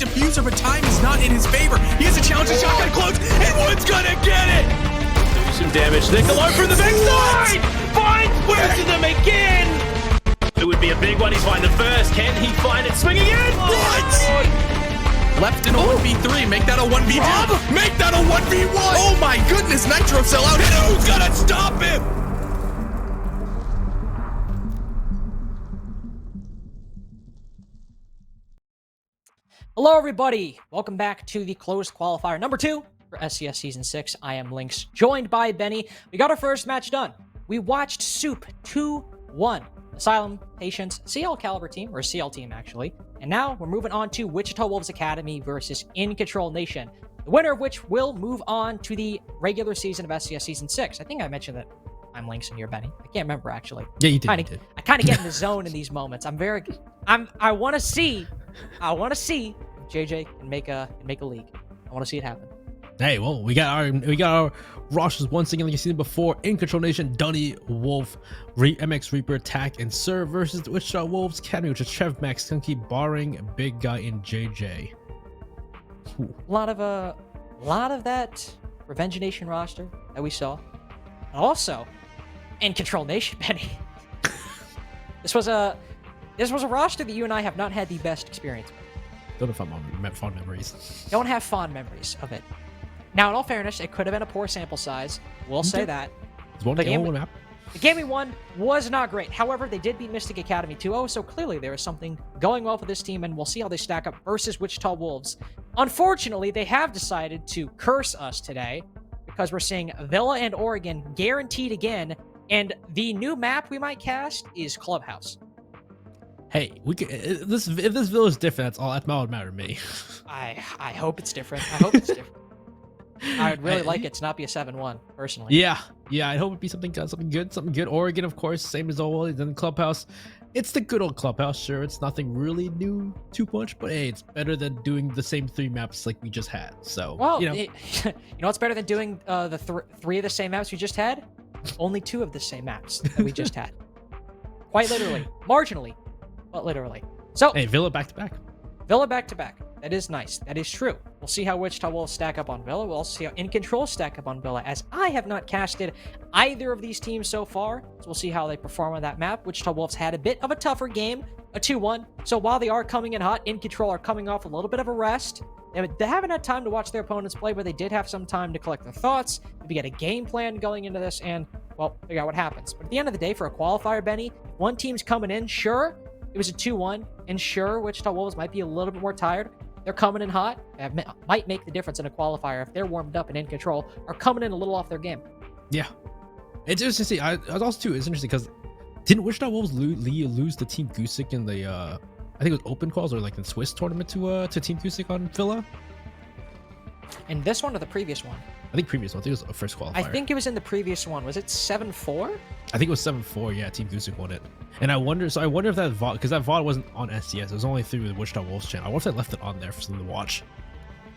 diffuser, but time is not in his favor. He has a challenge to shotgun close, and Wood's gonna get it! Do some damage. Nikolai from the backside! Finds Wisdom again! It would be a big one. He's finding the first. Can he find it? Swing again! What? Left in a 1v3. Make that a 1v2. Make that a 1v1. Oh my goodness, Nitro sell out. And who's gonna stop him? Hello, everybody. Welcome back to the closed qualifier number 2 for SCS Season 6. I am Lynx, joined by Benny. We got our first match done. We watched Soup 2-1. Asylum, Patience, CL Caliber team, or CL team, actually. And now we're moving on to Wichita Wolves Academy versus Incontrol Nation. The winner of which will move on to the regular season of SCS Season 6. I think I mentioned that I'm Lynx and you're Benny. I can't remember, actually. Yeah, you did. I kind of get in the zone in these moments. I want to see if JJ can make a league. I want to see it happen. Hey, well, we got our rosters once again, like you've seen before. Incontrol Nation, Dunny, Wolf, MX Reaper, Attack, and Sir versus the Wichita Wolves Academy, which is Trev, Max, Skunky, Barring, Big Guy, and JJ. Ooh. A lot of that Revenge Nation roster that we saw, and also Incontrol Nation, Benny. This was a roster that you and I have not had the best experience with. Don't have fond memories. Don't have fond memories of it. Now, in all fairness, it could have been a poor sample size. We'll say that. The game we won was not great. However, they did beat Mystic Academy 2-0, so clearly there is something going well for this team, and we'll see how they stack up versus Wichita Wolves. Unfortunately, they have decided to curse us today because we're seeing Villa and Oregon guaranteed again, and the new map we might cast is Clubhouse. Hey, if this Villa is different, that's all that matter to me. I hope it's different. I hope it's different. I would really like it to not be a 7-1, personally. Yeah, I hope it'd be something good. Oregon, of course, same as always. Then Clubhouse, it's the good old Clubhouse. Sure, it's nothing really new too much, but hey, it's better than doing the same 3 maps like we just had. So, well, you know what's better than doing the 3 of the same maps we just had? Only 2 of the same maps that we just had. Quite literally, marginally, but literally. So, hey, Villa back to back. Villa back to back. That is nice. That is true. We'll see how Wichita Wolves stack up on Villa. We'll also see how Incontrol stack up on Villa, as I have not casted either of these teams so far. So we'll see how they perform on that map. Wichita Wolves had a bit of a tougher game, a 2-1. So while they are coming in hot, Incontrol are coming off a little bit of a rest. They haven't had time to watch their opponents play, but they did have some time to collect their thoughts, maybe get a game plan going into this, and, well, figure out what happens. But at the end of the day, for a qualifier, Benny, if one team's coming in, sure, it was a 2-1, and sure, Wichita Wolves might be a little bit more tired. They're coming in hot. It might make the difference in a qualifier if they're warmed up and in control, are coming in a little off their game. Yeah. It's interesting to see. I was also, too, it's interesting because didn't Wichita Wolves lose to Team Gusick in the, I think it was open calls or like the Swiss tournament to Team Gusick on Villa? In this one or the previous one? I think previous one. I think it was a first qualifier. I think it was in the previous one. Was it 7-4? I think it was 7-4. Yeah, Team Gusick won it. And I wonder if that VOD, because that VOD wasn't on SCS, it was only through the Wichita Wolves channel. I wonder if they left it on there for someone to watch.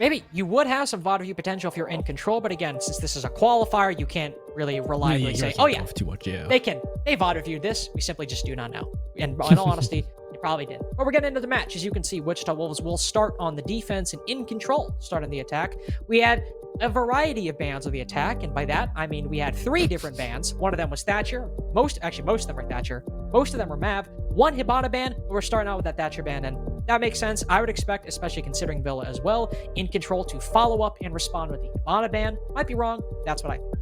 Maybe you would have some VOD view potential if you're in control, but again, since this is a qualifier, you can't really reliably say, oh yeah, too much, yeah. They VOD reviewed this. We simply just do not know. And in all honesty, they probably did. But we're getting into the match. As you can see, Wichita Wolves will start on the defense and in control start on the attack. We had a variety of bans of the attack, and by that I mean we had 3 different bans. One of them was Thatcher. Most of them were Thatcher. Most of them were Mav. 1 Hibana ban, but we're starting out with that Thatcher ban, and that makes sense. I would expect, especially considering Villa as well, in control to follow up and respond with the Hibana ban. Might be wrong. That's what I think.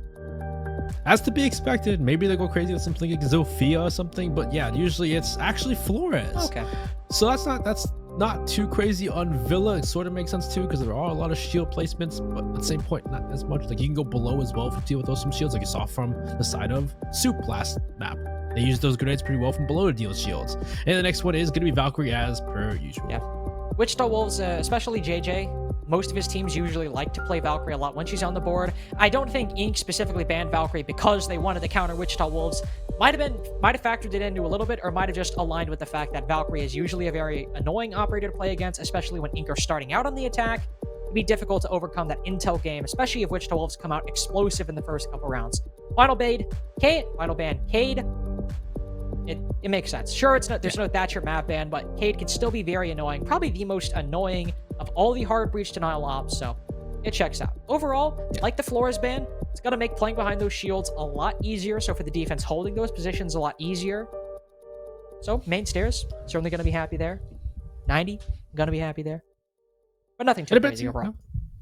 As to be expected. Maybe they go crazy with something like Zofia or something, but yeah, usually it's actually Flores. Okay. So that's not too crazy on Villa. It sort of makes sense too, because there are a lot of shield placements, but at the same point, not as much. Like you can go below as well if you deal with some shields, like you saw from the side of Soup last map. They use those grenades pretty well from below to deal with shields. And the next one is going to be Valkyrie as per usual. Yeah. Wichita Wolves, especially JJ, most of his teams usually like to play Valkyrie a lot when she's on the board. I don't think Inc specifically banned Valkyrie because they wanted to counter Wichita Wolves. Might have factored it into a little bit, or might have just aligned with the fact that Valkyrie is usually a very annoying operator to play against, especially when Inc are starting out on the attack. It'd be difficult to overcome that intel game, especially if Wichita Wolves come out explosive in the first couple rounds. Final ban Cade. It makes sense. Sure, there's no Thatcher map ban, but Cade can still be very annoying. Probably the most annoying of all the hard breach denial ops, so it checks out. Overall, like the Flores ban, it's going to make playing behind those shields a lot easier, so for the defense, holding those positions a lot easier. So, main stairs, certainly going to be happy there. 90, going to be happy there. But nothing too crazy overall.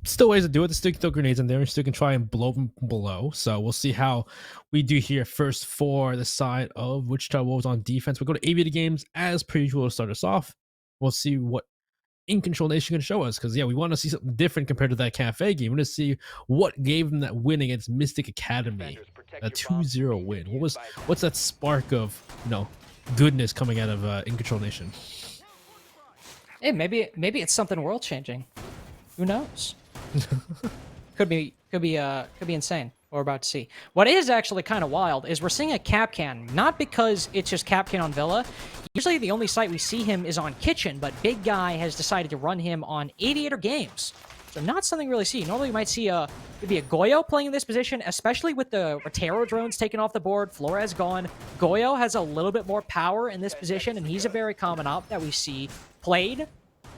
Still ways to do it. There's still throw grenades in there. We still can try and blow them below. So we'll see how we do here first for the side of Wichita Wolves on defense. We'll go to Aviator Games as per usual to start us off. We'll see what Incontrol Nation can show us, because yeah, we want to see something different compared to that cafe game. We want to see what gave them that win against Mystic Academy, a 2-0 win. What's that spark of goodness coming out of Incontrol Nation? Hey, maybe it's something world changing. Who knows? could be insane. What we're about to see. What is actually kind of wild is we're seeing a Capcan, not because it's just Capcan on Villa. Usually the only site we see him is on Kitchen, but Big Guy has decided to run him on Aviator Games. So not something really see. Normally you might see maybe a Goyo playing in this position, especially with the Rotero drones taken off the board, Flores gone. Goyo has a little bit more power in this position, and he's a very common op that we see played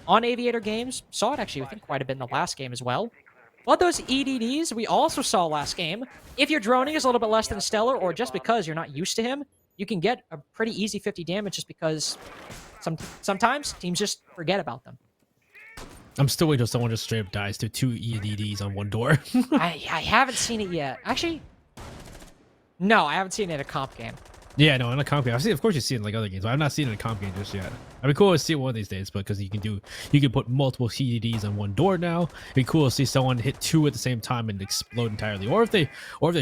on Aviator Games. Saw it actually, I think, quite a bit in the last game as well. But those EDDs we also saw last game. If your droning is a little bit less than Stellar, or just because you're not used to him, you can get a pretty easy 50 damage just because sometimes teams just forget about them. I'm still waiting until someone just straight up dies to 2 EDDs on one door. I haven't seen it yet. Actually, no, I haven't seen it in a comp game. Yeah, no, in a comp game. I've seen, of course, you see it in like other games, but I've not seen it in a comp game just yet. I'd be cool to see it one of these days, but because you can put multiple CDDs on one door now. It'd be cool to see someone hit 2 at the same time and explode entirely, or if they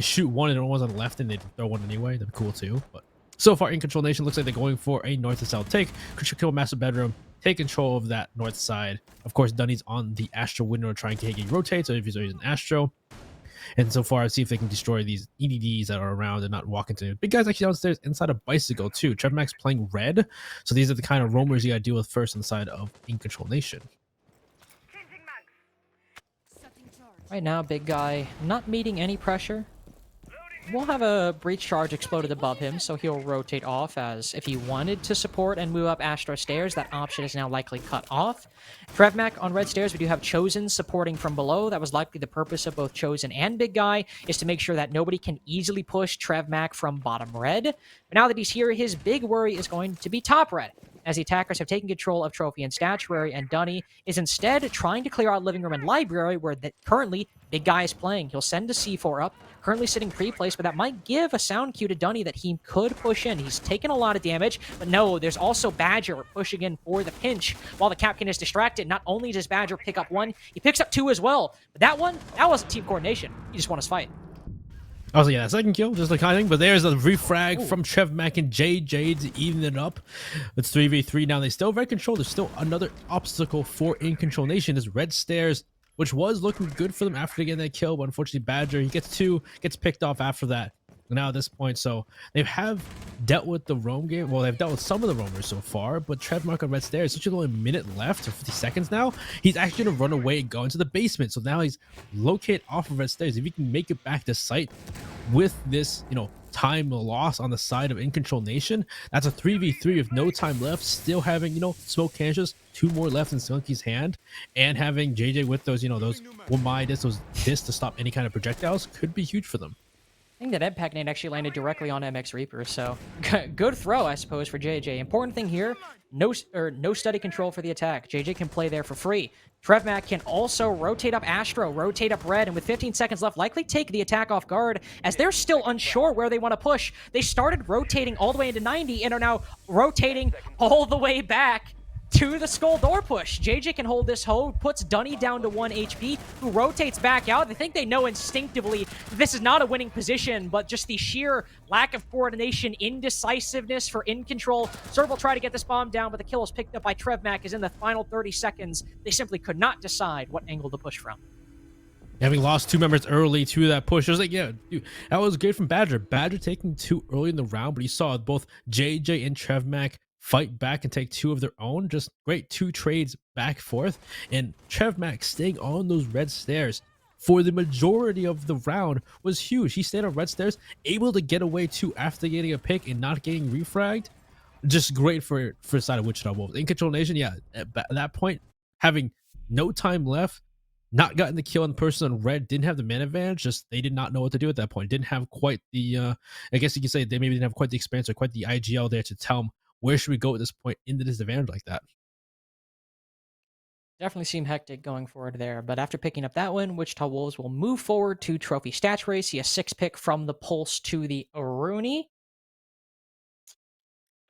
shoot one and the one's on the left and they throw one anyway, that'd be cool too. But so far, Incontrol Nation looks like they're going for a north to south take. Could kill Master Bedroom, take control of that north side. Of course, Dunny's on the Astro window trying to rotate, so if he's using Astro. And so far, see if they can destroy these EDDs that are around and not walk into it. Big guy's actually downstairs inside a bicycle too. Trevmax playing red. So these are the kind of roamers you gotta deal with first inside of Incontrol Nation. Right now, Big Guy not meeting any pressure. We'll have a breach charge exploded above him, so he'll rotate off, as if he wanted to support and move up Astro stairs, that option is now likely cut off. Trevmac on red stairs, we do have Chosen supporting from below. That was likely the purpose of both Chosen and Big Guy, is to make sure that nobody can easily push Trevmac from bottom red. But now that he's here, his big worry is going to be top red, as the attackers have taken control of Trophy and Statuary, and Dunny is instead trying to clear out Living Room and Library, where currently Big Guy is playing. He'll send a C4 up, currently sitting pre-placed, but that might give a sound cue to Dunny that he could push in. He's taken a lot of damage, but no, there's also Badger pushing in for the pinch while the Capcan is distracted. Not only does Badger pick up 1, he picks up 2 as well. But that wasn't team coordination. He just won his fight. Also, yeah, second kill, just the kind of thing. But there's a refrag from Trevmac and JJ to even it up. It's 3v3 now. They still have red control. There's still another obstacle for Incontrol Nation. Is red stairs, which was looking good for them after getting that kill. But unfortunately, Badger, he gets 2, gets picked off after that. Now at this point, so they have dealt with the roam game. Well, they've dealt with some of the roamers so far, but Trevmark on red stairs, such only a minute left or 50 seconds now, he's actually going to run away and go into the basement. So now he's located off of red stairs. If he can make it back to site with this, time loss on the side of Incontrol Nation, that's a 3v3 with no time left, still having, smoke canisters, 2 more left in Skunky's hand, and having JJ with those, those discs to stop any kind of projectiles could be huge for them. I think that Impact Nade actually landed directly on MX Reaper, so good throw, I suppose, for JJ. Important thing here, no study control for the attack. JJ can play there for free. Trevmac can also rotate up Astro, rotate up Red, and with 15 seconds left, likely take the attack off guard, as they're still unsure where they want to push. They started rotating all the way into 90 and are now rotating all the way back to the skull door push. JJ can hold this hold, puts Dunny down to 1 HP, who rotates back out. I think they know instinctively this is not a winning position, but just the sheer lack of coordination, indecisiveness for Incontrol. Serv will try to get this bomb down, but the kill is picked up by Trevmac, as in the final 30 seconds, they simply could not decide what angle to push from. Having lost 2 members early to that push, I was like, yeah, dude, that was good from Badger. Badger taking 2 early in the round, but you saw both JJ and Trevmac fight back and take 2 of their own. Just great 2 trades back and forth, and Trevmac staying on those red stairs for the majority of the round was huge. He stayed on red stairs, able to get away too after getting a pick and not getting refragged. Just great for the side of Wichita Wolves. Incontrol Nation, yeah, at that point, having no time left, not gotten the kill on the person on red, didn't have the man advantage, just they did not know what to do at that point. Didn't have quite the, I guess you could say they maybe didn't have quite the experience or quite the IGL there to tell them where should we go at this point into this advantage like that. Definitely seem hectic going forward there, but after picking up that win, Wichita Wolves will move forward to Trophy Stats Race. See a 6 pick from the Pulse to the Aruni.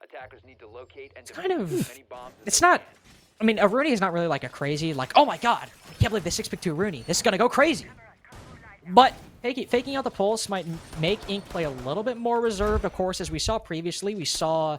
Attackers need to locate and It's kind of, many bombs as it's they not, can. I mean, Aruni is not really like a crazy, like, oh my god, I can't believe they 6 pick to Aruni. This is going to go crazy. But faking out the Pulse might make Ink play a little bit more reserved. Of course, as we saw previously, we saw, I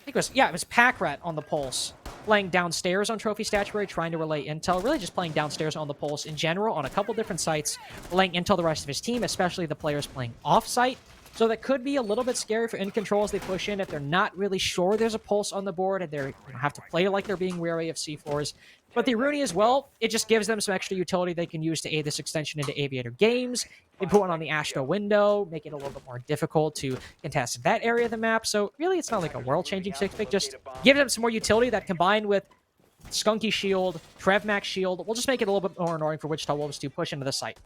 think it was Packrat on the Pulse, playing downstairs on Trophy Statuary, trying to relay intel, really just playing downstairs on the Pulse in general on a couple different sites, relaying intel to the rest of his team, especially the players playing off-site. So that could be a little bit scary for Incontrol as they push in if they're not really sure there's a Pulse on the board and they have to play like they're being wary of C4s. But the Rooney as well, it just gives them some extra utility they can use to aid this extension into Aviator games. They put one on the Ashto window, make it a little bit more difficult to contest that area of the map. So really, it's not like a world-changing 6-pick. Just give them some more utility that combined with Skunky Shield, Trevmac Shield, will just make it a little bit more annoying for Wichita Wolves to push into the site.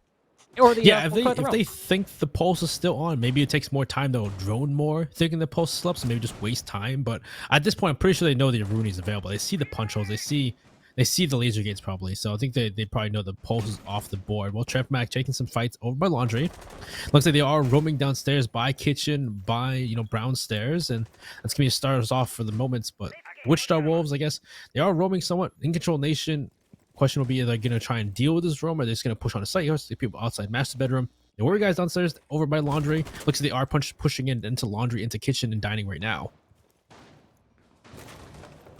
Or the, yeah, if they think the pulse is still on, maybe it takes more time. They'll drone more, thinking the pulse is up, so maybe just waste time. But at this point, I'm pretty sure they know the Rooney is available. They see the punch holes, they see the laser gates probably. So I think they probably know the pulse is off the board. Well, Trevmac taking some fights over by Laundry. Looks like they are roaming downstairs by kitchen, by brown stairs, and that's gonna be start us off for the moments. But Wichita Wolves, I guess they are roaming somewhat. Incontrol Nation. Question will be, are they going to try and deal with this roam, or are they just going to push on a site? You see people outside master bedroom. There were guys downstairs over by laundry. Looks like they are pushing into laundry, into kitchen and dining right now.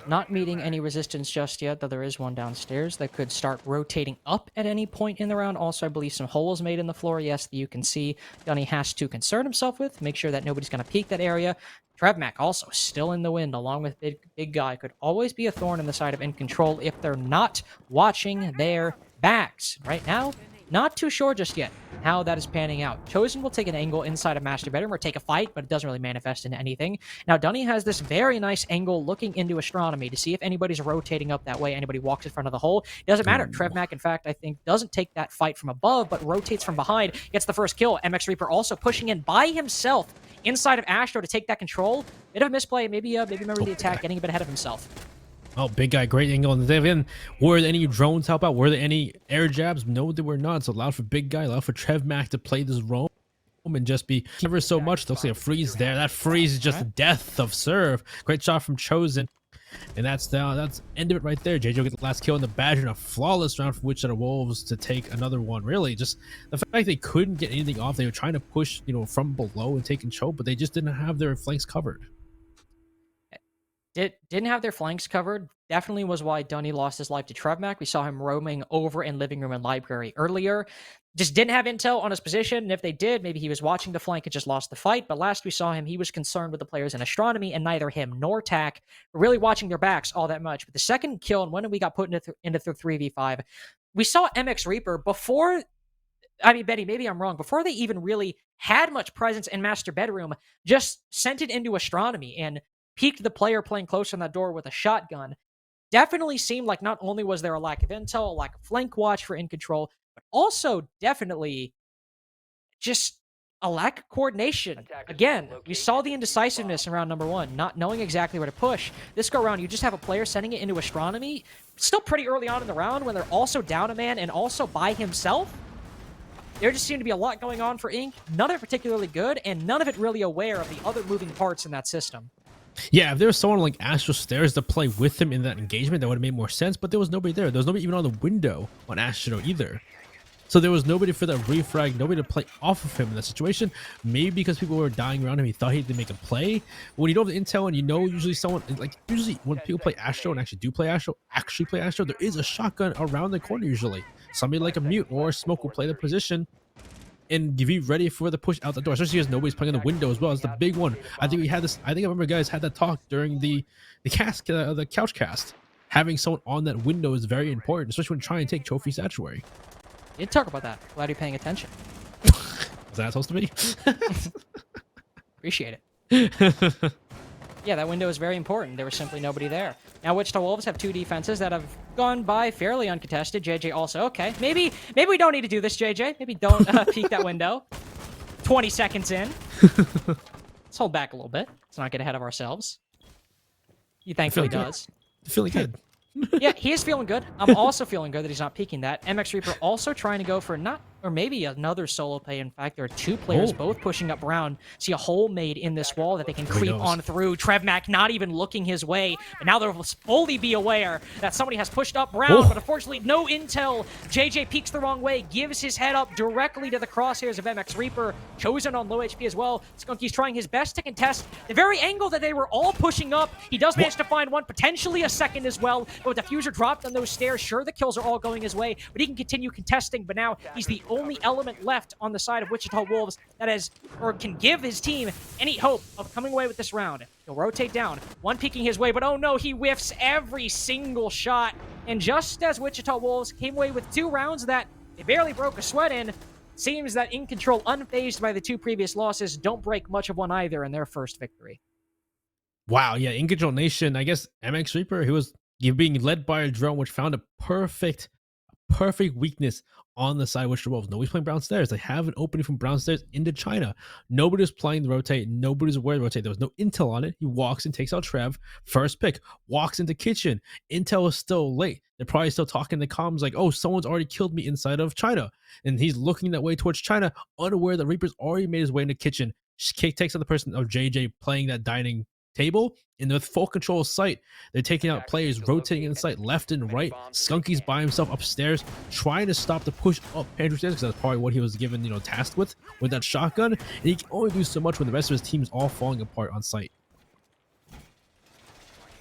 Not meeting any resistance just yet, though there is one downstairs that could start rotating up at any point in the round. Also, I believe some holes made in the floor, yes, that you can see Dunny has to concern himself with. Make sure that nobody's going to peek that area. Trevmac also still in the wind, along with Big Guy. Could always be a thorn in the side of Incontrol if they're not watching their backs. Right now, not too sure just yet how that is panning out. Chosen will take an angle inside of Master Bedroom or take a fight, but it doesn't really manifest into anything. Now, Dunny has this very nice angle looking into Astronomy to see if anybody's rotating up that way, anybody walks in front of the hole. Doesn't matter. Trevmac, in fact, I think, doesn't take that fight from above, but rotates from behind, gets the first kill. MX Reaper also pushing in by himself inside of Astro to take that control. Bit of a misplay. Maybe remember the attack, getting a bit ahead of himself. Oh, Big Guy, great angle on the dive in. Were there any drones help out? Were there any air jabs? No, there were not. So allowed for Big Guy, allowed for Trevmac to play this roam and just be ever so much. They'll see a freeze there. That freeze is just the death of Serve. Great shot from Chosen. And that's end of it right there. JJ gets the last kill in the Badger in a flawless round for Wichita Wolves to take another one. Really, just the fact they couldn't get anything off. They were trying to push, from below and take control, but they just didn't have their flanks covered. Didn't have their flanks covered. Definitely was why Dunny lost his life to Trevmac. We saw him roaming over in living room and library earlier. Just didn't have intel on his position, and if they did, maybe he was watching the flank and just lost the fight. But last we saw him, he was concerned with the players in Astronomy, and neither him nor Tack were really watching their backs all that much. But the second kill, and when we got put into the 3v5, we saw MX Reaper before... I mean, Betty, maybe I'm wrong. Before they even really had much presence in Master Bedroom, just sent it into Astronomy and peeked the player playing close on that door with a shotgun. Definitely seemed like not only was there a lack of intel, a lack of flank watch for Incontrol, but also definitely just a lack of coordination. Again, we saw the indecisiveness in round number 1, not knowing exactly where to push. This go around, you just have a player sending it into Astronomy, still pretty early on in the round when they're also down a man and also by himself. There just seemed to be a lot going on for Ink, none of it particularly good, and none of it really aware of the other moving parts in that system. Yeah, if there was someone like Astro Stairs to play with him in that engagement, that would have made more sense, but there was nobody there. There was nobody even on the window on Astro either. So there was nobody for that refrag, nobody to play off of him in that situation. Maybe because people were dying around him, he thought he had to make a play. When you don't have the intel and usually someone, usually when people play Astro and actually play Astro, there is a shotgun around the corner usually. Somebody like a Mute or a Smoke will play the position and be ready for the push out the door, especially as nobody's playing on the window as well. It's the big one. I think I remember guys had that talk during the couch cast. Having someone on that window is very important, especially when trying to take Trophy Statuary. You did talk about that. Glad you're paying attention. Is that supposed to be? Appreciate it. Yeah, that window is very important. There was simply nobody there. Now, Wichita Wolves have 2 defenses that have gone by fairly uncontested. JJ also, okay. Maybe we don't need to do this, JJ. Maybe don't peek that window. 20 seconds in. Let's hold back a little bit. Let's not get ahead of ourselves. He thankfully does. Feeling good. Yeah, he is feeling good. I'm also feeling good that he's not peeking that. MX Reaper also trying to go for not, or maybe another solo play. In fact, there are two players both pushing up Brown. See a hole made in this wall that they can creep on through. TrevMac not even looking his way, but now they'll fully be aware that somebody has pushed up Brown, but unfortunately no intel. JJ peeks the wrong way, gives his head up directly to the crosshairs of MX Reaper. Chosen on low HP as well. Skunky's trying his best to contest the very angle that they were all pushing up. He does manage to find one, potentially a second as well. But with the Diffuser dropped on those stairs, sure, the kills are all going his way, but he can continue contesting. But now he's the only element left on the side of Wichita Wolves that has, or can give his team any hope of coming away with this round. He'll rotate down, one peeking his way, but oh no, he whiffs every single shot. And just as Wichita Wolves came away with 2 rounds that they barely broke a sweat in, seems that Incontrol, unfazed by the 2 previous losses, don't break much of one either in their first victory. Wow, yeah, Incontrol Nation, I guess MX Reaper, he was being led by a drone, which found a perfect weakness on the side, which the Wolves. Nobody's playing Brown Stairs. They have an opening from Brown Stairs into China. Nobody's playing the rotate. Nobody's aware of the rotate. There was no intel on it. He walks and takes out Trev. First pick. Walks into kitchen. Intel is still late. They're probably still talking the comms like, oh, someone's already killed me inside of China. And he's looking that way towards China, unaware that Reaper's already made his way into kitchen. Takes out the person of JJ playing that dining table, and with full control of sight, they're taking out players, rotating in sight left and right. Skunky's by himself upstairs, trying to stop the push up Andrew stairs, because that's probably what he was given, tasked with that shotgun. And he can only do so much when the rest of his team is all falling apart on sight.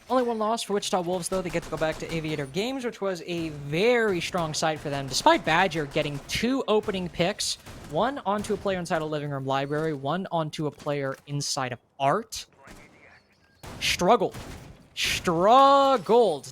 Only one loss for Wichita Wolves, though. They get to go back to Aviator Games, which was a very strong site for them, despite Badger getting 2 opening picks, one onto a player inside a living room library, one onto a player inside of art. Struggled.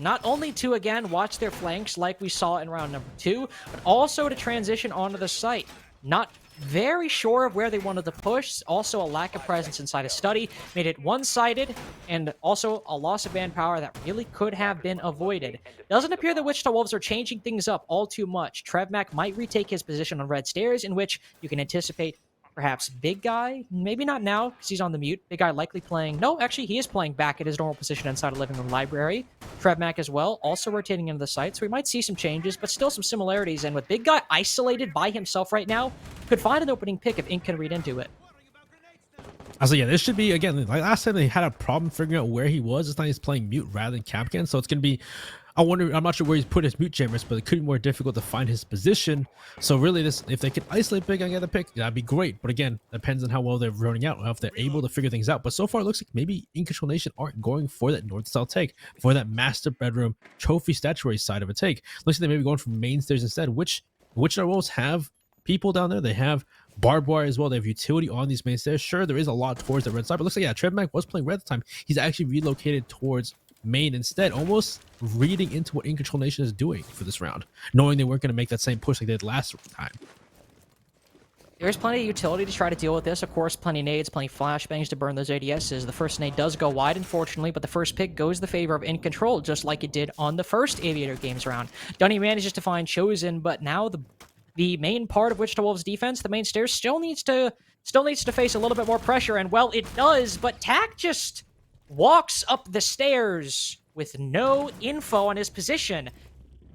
Not only to, again, watch their flanks like we saw in round number 2, but also to transition onto the site. Not very sure of where they wanted to push. Also, a lack of presence inside a study made it one-sided, and also a loss of manpower that really could have been avoided. Doesn't appear the Wichita Wolves are changing things up all too much. TrevMac might retake his position on red stairs, in which you can anticipate perhaps Big Guy, maybe not now because he's on the mute. Big Guy likely playing, no, actually he is playing back at his normal position inside a living room library. TrevMac as well, also rotating into the site, so we might see some changes, but still some similarities. And with Big Guy isolated by himself right now, could find an opening pick if Ink can read into it. I was like, yeah, this should be, again, like last time they had a problem figuring out where he was. This time he's playing mute rather than Capcan, so it's going to be, I'm not sure where he's put his mute jammers, but it could be more difficult to find his position. So really, this, if they could isolate Big Guy and get the pick, that'd be great. But again, depends on how well they're running out, if they're able to figure things out. But so far, it looks like maybe Incontrol Nation aren't going for that north-south take, for that master bedroom trophy statuary side of a take. Looks like they may be going for main stairs instead, which our Wolves have people down there. They have barbed wire as well. They have utility on these main stairs. Sure, there is a lot towards the red side, but looks like, yeah, TrevMac was playing red at the time. He's actually relocated towards main instead, almost reading into what Incontrol Nation is doing for this round, knowing they weren't going to make that same push like they did last time. There's plenty of utility to try to deal with this. Of course, plenty of nades, plenty of flashbangs to burn those ADSs. The first nade does go wide, unfortunately, but the first pick goes the favor of Incontrol, just like it did on the first Aviator Games round. Dunny manages to find Chosen, but now the main part of Wichita Wolves' defense, the main stairs, still needs to face a little bit more pressure, and well, it does, but Tack just walks up the stairs with no info on his position.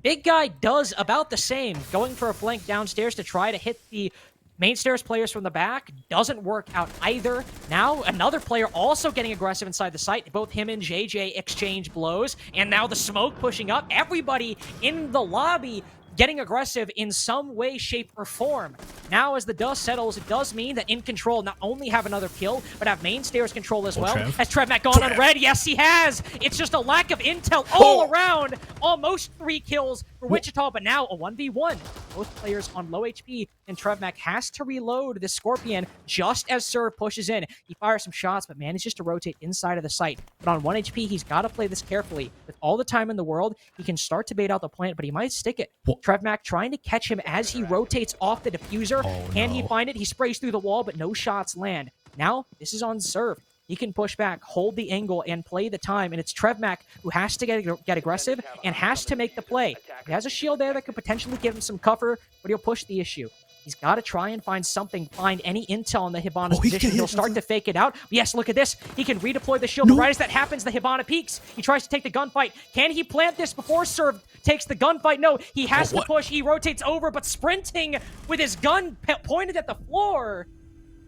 Big Guy does about the same, going for a flank downstairs to try to hit the main stairs players from the back. Doesn't work out either. Now, another player also getting aggressive inside the site. Both him and JJ exchange blows, and now the smoke pushing up. Everybody in the lobby getting aggressive in some way, shape, or form. Now, as the dust settles, it does mean that Incontrol not only have another kill, but have main stairs control as well. Has TrevMac gone on red? Yes, he has! It's just a lack of intel all around. Almost 3 kills for Wichita, but now a 1v1. Both players on low HP, and TrevMac has to reload the Scorpion just as Serve pushes in. He fires some shots, but manages to rotate inside of the site. But on 1 HP, he's got to play this carefully. With all the time in the world, he can start to bait out the plant, but he might stick it. TrevMac trying to catch him as he rotates off the diffuser. Can he find it? He sprays through the wall, but no shots land. Now, this is on Serve. he can push back, hold the angle, and play the time. And it's TrevMac who has to get aggressive and has to make the play. He has a shield there that could potentially give him some cover, but he'll push the issue. He's got to try and find something, find any intel on the Hibana's position. He'll start to fake it out. Yes, look at this. He can redeploy the shield. But right as that happens, the Hibana peaks. He tries to take the gunfight. Can he plant this before Serve takes the gunfight? No, he has to push. He rotates over, but sprinting with his gun pointed at the floor.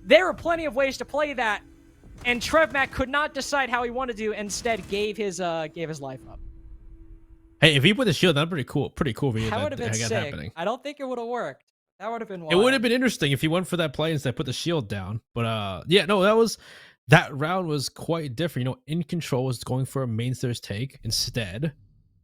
There are plenty of ways to play that, and TrevMac could not decide how he wanted to. Instead, gave his life up. Hey, if he put the shield, that'd be pretty cool. Pretty cool. That would have been sick. Happening. I don't think it would have worked. That would have been wild. It would have been interesting if he went for that play instead put the shield down. But yeah, no, that round was quite different. You know, Incontrol was going for a main stairs take instead.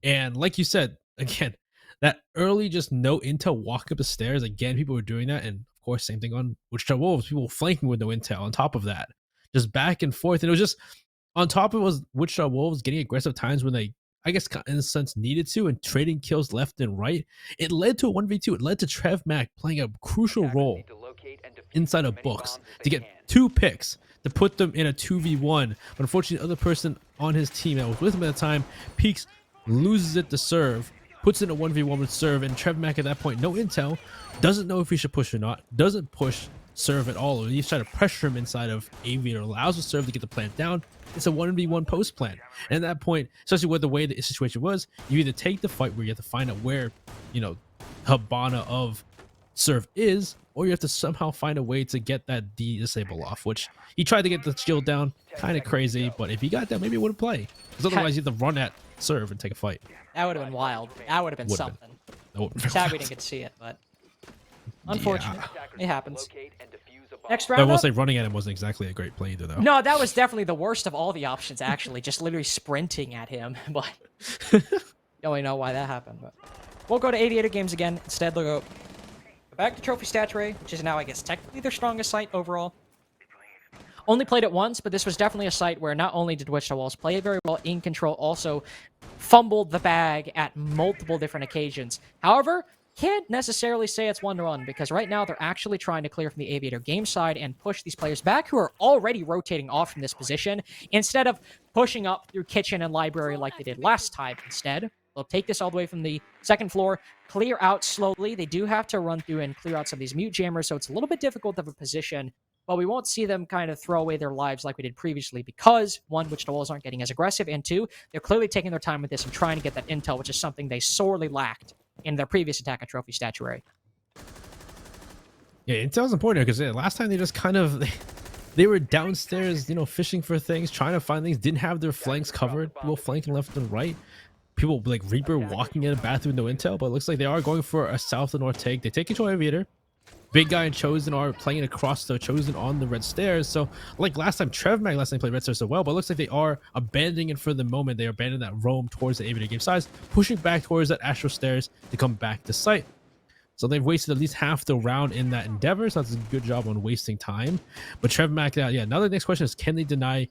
And like you said, again, that early just no intel walk up the stairs. Again, people were doing that. And of course, same thing on Wichita Wolves, people flanking with no intel on top of that. Just back and forth. And it was just on top of it was Wichita Wolves getting aggressive times when they, I guess, in a sense, needed to, and trading kills left and right. It led to a 1v2. It led to TrevMac playing a crucial role inside of Books to get 2 picks to put them in a 2v1. But unfortunately, the other person on his team that was with him at the time, Peaks, loses it to Serve, puts in a 1v1 with Serve, and TrevMac at that point, no intel, doesn't know if he should push or not, doesn't push Serve at all. He's trying to pressure him inside of Aviator, allows the Serve to get the plant down. It's a 1v1 post plant. And at that point, especially with the way the situation was, you either take the fight where you have to find out where, you know, Hibana of Serve is, or you have to somehow find a way to get that disable off, which he tried to get the shield down. Kind of crazy, but if he got that, maybe it wouldn't play. Because otherwise, you have to run at Serve and take a fight. That would have been wild. That would have been something. Sad we didn't get to see it, but unfortunate. Yeah. It happens. Next round. I will say running at him wasn't exactly a great play either, though. No, that was definitely the worst of all the options, actually. Just literally sprinting at him. But don't really know why that happened. But we'll go to Aviator games again. Instead, they'll go back to Trophy Stats Array, which is now, I guess, technically their strongest site overall. Only played it once, but this was definitely a site where not only did Wichita Wolves play it very well, Incontrol also fumbled the bag at multiple different occasions. However, can't necessarily say it's 1-1 because right now they're actually trying to clear from the Aviator game side and push these players back who are already rotating off from this position instead of pushing up through kitchen and library like they did last time. Instead, they'll take this all the way from the second floor, clear out slowly. They do have to run through and clear out some of these mute jammers, so it's a little bit difficult of a position, but we won't see them kind of throw away their lives like we did previously because, one, Wichita Wolves aren't getting as aggressive, and two, they're clearly taking their time with this and trying to get that intel, which is something they sorely lacked in their previous attack at Trophy Statuary. Yeah, intel's important because last time they just kind of they were downstairs, you know, fishing for things, trying to find things, didn't have their flanks covered, people flanking left and right, people like Reaper walking in a bathroom, no intel, but it looks like they are going for a south and north take. They take control of Aviator. Big Guy and Chosen are playing across the Chosen on the red stairs. So, like last time, TrevMac last time played red stairs so well, but it looks like they are abandoning it for the moment. They are abandoning that roam towards the Aviator game size, pushing back towards that Astro stairs to come back to site. So they've wasted at least half the round in that endeavor. So that's a good job on wasting time. But TrevMac, yeah. Now the next question is, can they deny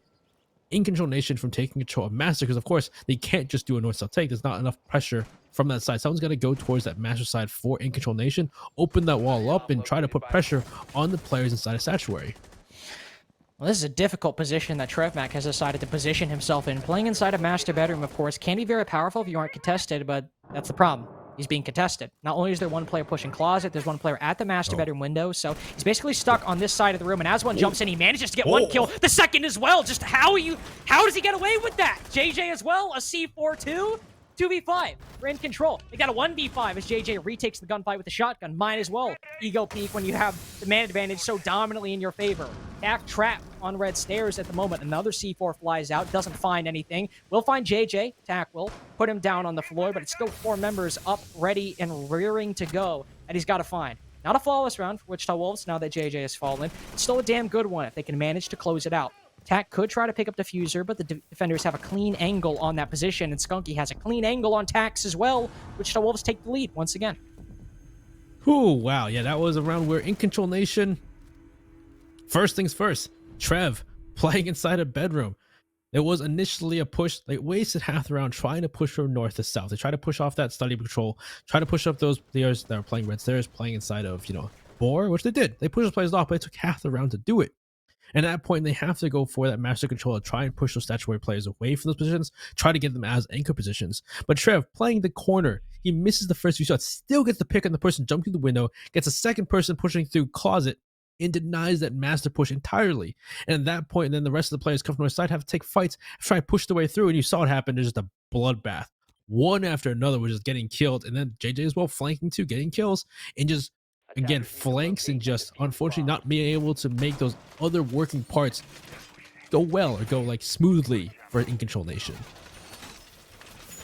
Incontrol Nation from taking control of Master? Because of course they can't just do a north-south take. There's not enough pressure from that side. Someone's got to go towards that Master side for Incontrol Nation, open that wall up, and try to put pressure on the players inside of Statuary. Well, this is a difficult position that TrevMac has decided to position himself in. Playing inside a Master bedroom, of course, can be very powerful if you aren't contested, but that's the problem. He's being contested. Not only is there one player pushing closet, there's one player at the master bedroom window, so he's basically stuck on this side of the room, and as one jumps in, he manages to get one kill, the second as well. Just how does he get away with that? JJ as well, a C4 too? 2v5, we're in control. They got a 1v5 as JJ retakes the gunfight with the shotgun. Mine as well. Ego peak when you have the man advantage so dominantly in your favor. Tack trap on red stairs at the moment. Another C4 flies out, doesn't find anything. We'll find JJ. Tack will put him down on the floor, but it's still 4 members up, ready, and rearing to go that he's got to find. Not a flawless round for Wichita Wolves now that JJ has fallen. It's still a damn good one if they can manage to close it out. Tack could try to pick up Diffuser, but the defenders have a clean angle on that position, and Skunky has a clean angle on Tax as well. Wichita Wolves take the lead once again. Ooh, wow. Yeah, that was a round where Incontrol Nation, first things first, Trev playing inside a bedroom. It was initially a push. They wasted half the round trying to push from north to south. They tried to push off that study patrol, try to push up those players that are playing red stairs, playing inside of, Boar, which they did. They pushed the players off, but it took half the round to do it. And at that point, they have to go for that master control to try and push those statutory players away from those positions, try to get them as anchor positions. But Trev playing the corner, he misses the first few shots, still gets the pick on the person jumping through the window, gets a second person pushing through closet, and denies that master push entirely. And at that point, then the rest of the players come from the side have to take fights, try to push their way through, and you saw it happen. There's just a bloodbath. One after another was just getting killed, and then JJ as well flanking too, getting kills, and just again flanks and just unfortunately not being able to make those other working parts go well or go like smoothly for Incontrol Nation.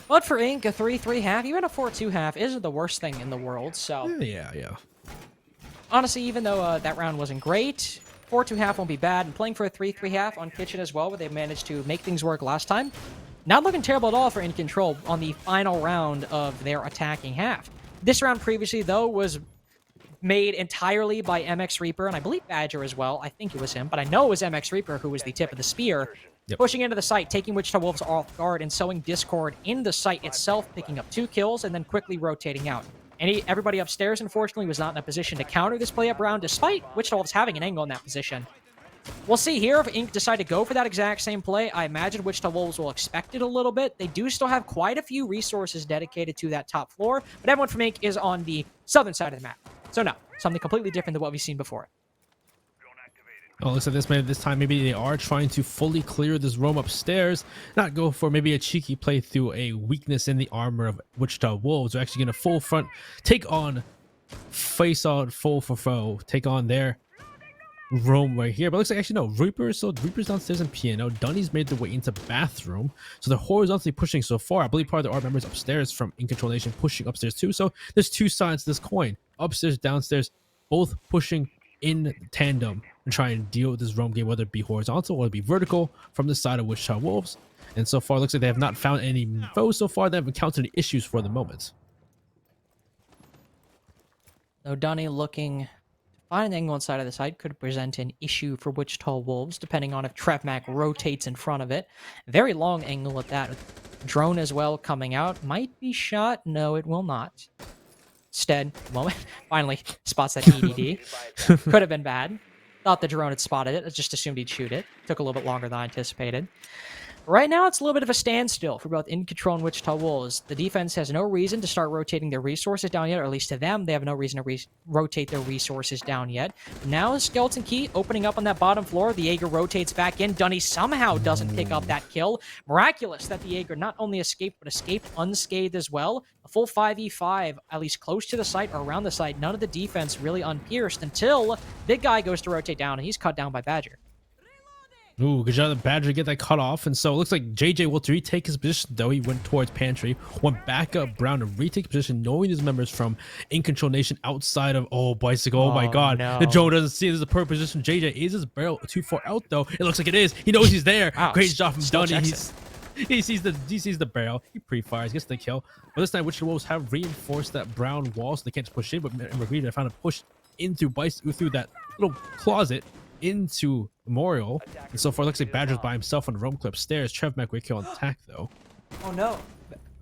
But for Inc, a 3-3 half, even a 4-2 half isn't the worst thing in the world, so... Yeah. Honestly, even though that round wasn't great, 4-2 half won't be bad, and playing for a 3-3 half on Kitchen as well, where they managed to make things work last time, not looking terrible at all for Incontrol on the final round of their attacking half. This round previously, though, was made entirely by MX Reaper, and I believe Badger as well. I think it was him, but I know it was MX Reaper who was the tip of the spear. Yep. Pushing into the site, taking Wichita Wolves off guard, and sowing discord in the site itself, picking up 2 kills, and then quickly rotating out. Everybody upstairs, unfortunately, was not in a position to counter this play-up round, despite Wichita Wolves having an angle in that position. We'll see here if Inc decide to go for that exact same play. I imagine Wichita Wolves will expect it a little bit. They do still have quite a few resources dedicated to that top floor, but everyone from Inc is on the southern side of the map. So no, something completely different than what we've seen before. Oh, looks like this time maybe they are trying to fully clear this roam upstairs, not go for maybe a cheeky play through a weakness in the armor of Wichita Wolves. They're actually going to full front take on face on foe for foe, take on their roam right here. But it looks like actually no, Reaper's downstairs in piano. Dunny's made their way into bathroom, so they're horizontally pushing so far. I believe part of the art members upstairs from Incontrol Nation pushing upstairs too. So there's two sides to this coin, upstairs, downstairs, both pushing in tandem and try and deal with this roam game, whether it be horizontal or it be vertical from the side of Wichita Wolves. And so far, it looks like they have not found any foes so far. They haven't encountered any issues for the moment. Though Dunny looking to find an angle inside of the site could present an issue for Wichita Wolves, depending on if Trevmac rotates in front of it. Very long angle at that. Drone as well coming out. Might be shot. No, it will not. Instead, moment, finally spots that EDD. Could have been bad. Thought the drone had spotted it. I just assumed he'd shoot it. Took a little bit longer than I anticipated. Right now, it's a little bit of a standstill for both Incontrol and Wichita Wolves. The defense has no reason to start rotating their resources down yet, or at least to them, they have no reason to rotate their resources down yet. Now, Skeleton Key opening up on that bottom floor. The Jaeger rotates back in. Dunny somehow doesn't pick up that kill. Miraculous that the Jaeger not only escaped, but escaped unscathed as well. A full 5v5, at least close to the site or around the site. None of the defense really unpierced until Big Guy goes to rotate down, and he's cut down by Badger. Ooh, good job the Badger get that cut off. And so it looks like JJ will retake his position, though. He went towards Pantry, went back up Brown to retake position, knowing his members from Incontrol Nation outside of, Bicycle. Oh my God. No. The Joe doesn't see this is a perfect position. JJ, is his barrel too far out, though? It looks like it is. He knows he's there. Wow, great job from Dunny. He sees the barrel. He pre-fires, gets the kill. But this time, Wichita Wolves have reinforced that brown wall, so they can't just push in. But Margarita found a push in through that little closet into Memorial. And so far, it looks like Badger's by himself on the roam clip stairs. Trevmac with kill on attack, though. Oh no.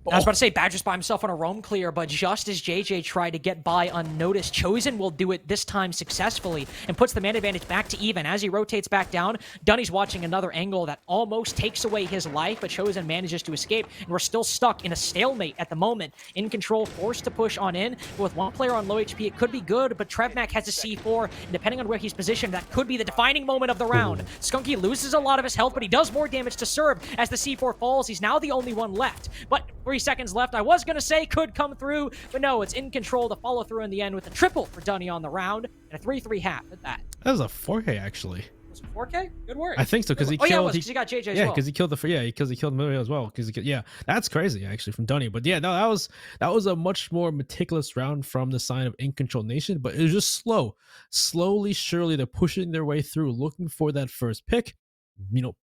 I was about to say Badger's by himself on a roam clear, but just as JJ tried to get by unnoticed, Chosen will do it this time successfully and puts the man advantage back to even. As he rotates back down, Dunny's watching another angle that almost takes away his life, but Chosen manages to escape, and we're still stuck in a stalemate at the moment. Incontrol forced to push on in, but with one player on low HP, it could be good, but Trevmac has a C4, and depending on where he's positioned, that could be the defining moment of the round. Skunky loses a lot of his health, but he does more damage to serve. As the C4 falls, he's now the only one left. But 3 seconds left. I was going to say could come through, but no, it's Incontrol to follow through in the end with a triple for Dunny on the round and a 3-3 half at that. That was a 4K, actually. Was it 4K? Good work. I think so, because he killed... killed... he got JJ as well. Yeah, because he killed because he killed Mario as well. Yeah, that's crazy, actually, from Dunny. But yeah, no, that was a much more meticulous round from the side of Incontrol Nation, but it was just slow. Slowly, surely, they're pushing their way through, looking for that first pick.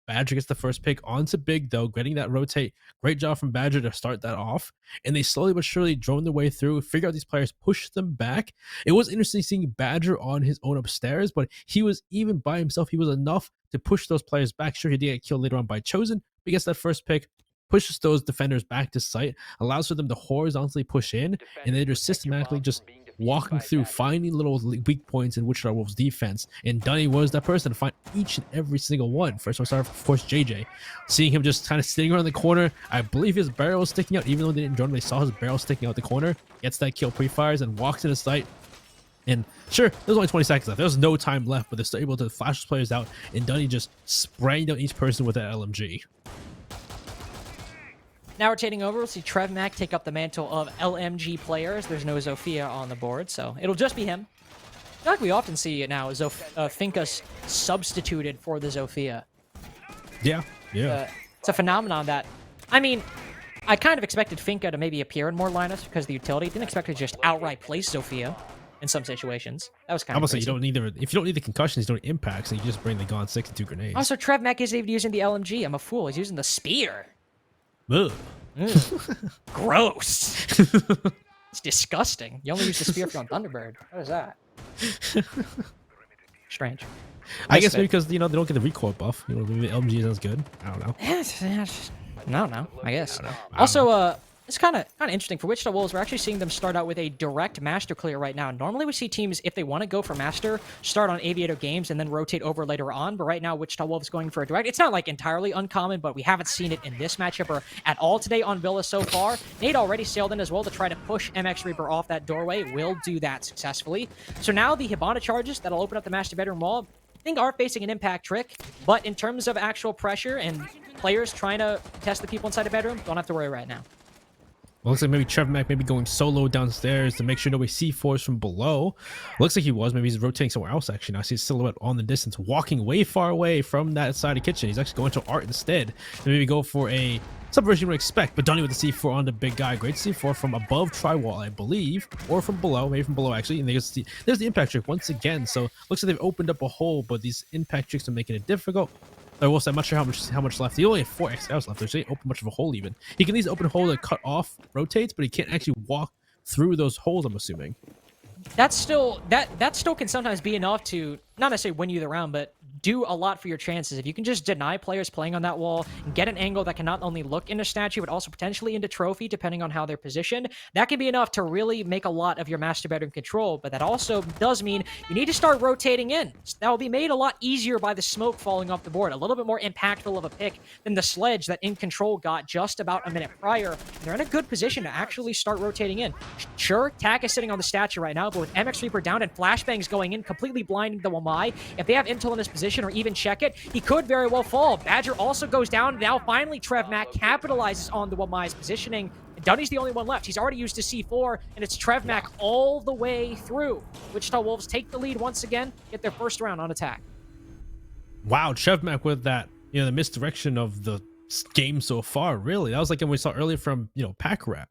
Badger gets the first pick onto Big, though, getting that rotate. Great job from Badger to start that off. And they slowly but surely drone their way through, figure out these players, push them back. It was interesting seeing Badger on his own upstairs, but he was even by himself. He was enough to push those players back. Sure, he did get killed later on by Chosen, but he gets that first pick, pushes those defenders back to site, allows for them to horizontally push in, and they just systematically just walking through, finding little weak points in Wichita Wolves defense, and Dunny was that person to find each and every single one. First one started, of course, JJ. Seeing him just kind of sitting around the corner, I believe his barrel was sticking out, even though they didn't join him, they saw his barrel sticking out the corner, gets that kill, pre-fires, and walks into sight. And sure, there's only 20 seconds left. There's no time left, but they're still able to flash those players out, and Dunny just spraying down each person with that LMG. Now rotating over, we'll see Trev Mack take up the mantle of LMG players. There's no Zofia on the board, so it'll just be him. I feel like we often see it now, Finka's substituted for the Zofia. Yeah. It's a phenomenon that, I mean, I kind of expected Finka to maybe appear in more lineups because of the utility. Didn't expect to just outright place Zofia in some situations. That was kind of crazy. You don't need if you don't need the concussions, you don't impacts, and you just bring the Gone 6 and 2 grenades. Also, Trev Mack isn't even using the LMG. I'm a fool. He's using the spear. Ugh. Gross. It's disgusting. You only use the spear if you're on Thunderbird. What is that? Strange. I guess maybe because they don't get the recoil buff. Maybe the LMG isn't as good. I don't know. I don't know. I guess. I don't know. Also, it's kind of interesting for Wichita Wolves. We're actually seeing them start out with a direct master clear right now. Normally, we see teams, if they want to go for master, start on Aviator games and then rotate over later on. But right now, Wichita Wolves going for a direct. It's not like entirely uncommon, but we haven't seen it in this matchup or at all today on Villa so far. Nate already sailed in as well to try to push MX Reaper off that doorway. Will do that successfully. So now the Hibana charges that'll open up the master bedroom wall, I think are facing an impact trick. But in terms of actual pressure and players trying to test the people inside the bedroom, don't have to worry right now. Well, looks like maybe Trev Mack maybe going solo downstairs to make sure nobody C4s from below. Looks like he was. Maybe he's rotating somewhere else, actually. Now I see his silhouette on the distance, walking way far away from that side of the kitchen. He's actually going to Art instead. To maybe go for a subversion you would expect, but Dunny with the C4 on the big guy. Great C4 from above tri-wall, I believe, or from below, maybe from below, actually. And there's the impact trick once again. So looks like they've opened up a hole, but these impact tricks are making it difficult. I will say, I'm not sure how much left. He only had 4 XLs left. There's really open much of a hole even. He can at least open a hole that cut off rotates, but he can't actually walk through those holes, I'm assuming. That still can sometimes be enough to not necessarily win you the round, but do a lot for your chances. If you can just deny players playing on that wall and get an angle that can not only look into statue, but also potentially into trophy, depending on how they're positioned, that can be enough to really make a lot of your master bedroom control. But that also does mean you need to start rotating in. That will be made a lot easier by the smoke falling off the board. A little bit more impactful of a pick than the sledge that Incontrol got just about a minute prior. They're in a good position to actually start rotating in. Sure, Tack is sitting on the statue right now, but with MX Reaper down and flashbangs going in, completely blinding the Wamai, if they have intel in this position or even check it, he could very well fall. Badger also goes down. Now finally Trev Mack capitalizes on the Wamai's positioning. Dunny's the only one left. He's already used his C4, and it's Trev Mack all the way through. Wichita Wolves take the lead once again, get their first round on attack. Wow, Trev Mack with that, the misdirection of the game so far, really. That was like when we saw earlier from, Pack Rat.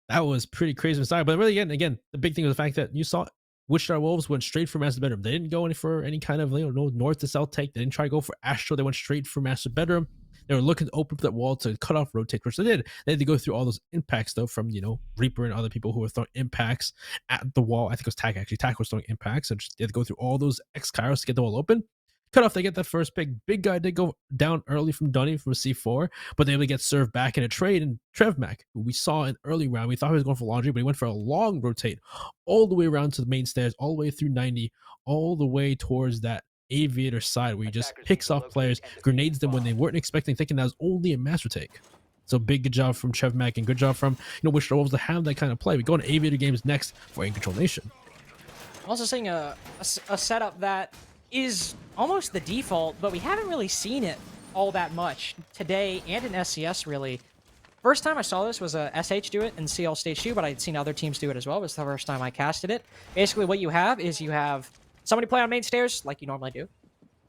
That was pretty crazy inside. But really, again, the big thing was the fact that you saw Wichita Wolves went straight for master bedroom. They didn't go for any kind of no north to south take. They didn't try to go for Astro. They went straight for master bedroom. They were looking to open up that wall to cut off rotate, which they did. They had to go through all those impacts though from Reaper and other people who were throwing impacts at the wall. I think it was Tack actually. Tack was throwing impacts, and they had to go through all those X Kairos to get the wall open. Cut off, they get that first pick. Big guy did go down early from Dunny from a C4, but they able to get served back in a trade. And Trev Mack, who we saw in early round, we thought he was going for laundry, but he went for a long rotate all the way around to the main stairs, all the way through 90, all the way towards that aviator side where he just picks off players, grenades them when they weren't expecting, thinking that was only a master take. So big good job from Trev Mack and good job from Wichita Wolves to have that kind of play. We go into aviator games next for Incontrol Nation. I'm also seeing a setup that is almost the default, but we haven't really seen it all that much today and in SCS, really. First time I saw this was a SH do it in CL Stage 2, but I'd seen other teams do it as well. It was the first time I casted it. Basically, what you have is you have somebody play on main stairs, like you normally do.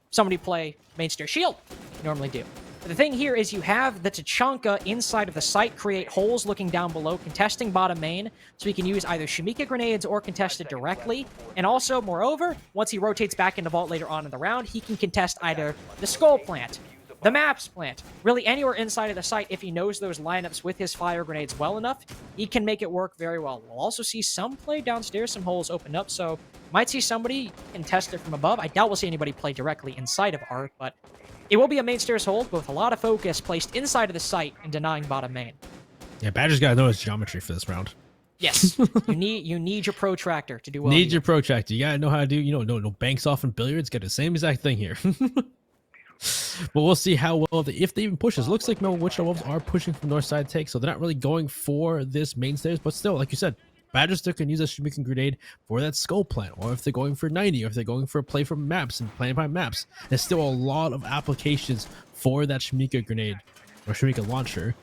Somebody play main stair shield, you normally do. But the thing here is you have the Tachanka inside of the site create holes looking down below, contesting bottom main, so he can use either Shumika grenades or contest it directly. And also, moreover, once he rotates back into vault later on in the round, he can contest either the skull plant, the maps plant, really anywhere inside of the site. If he knows those lineups with his fire grenades well enough, he can make it work very well. We'll also see some play downstairs, some holes open up, so might see somebody contest it from above. I doubt we'll see anybody play directly inside of Art, but it will be a main stairs hold with a lot of focus placed inside of the site and denying bottom main. Yeah, Badger's got to know his geometry for this round. Yes, you need your protractor to do well. Need your protractor. You gotta know how to do, no banks off in billiards. Get the same exact thing here. But we'll see how well if they even pushes. Looks like Wichita Wolves are pushing from north side take, so they're not really going for this main stairs. But still, like you said, Badger still can use a Shuriken grenade for that skull plant, or if they're going for 90, or if they're going for a play from maps and playing by maps. There's still a lot of applications for that Shuriken grenade or Shuriken launcher,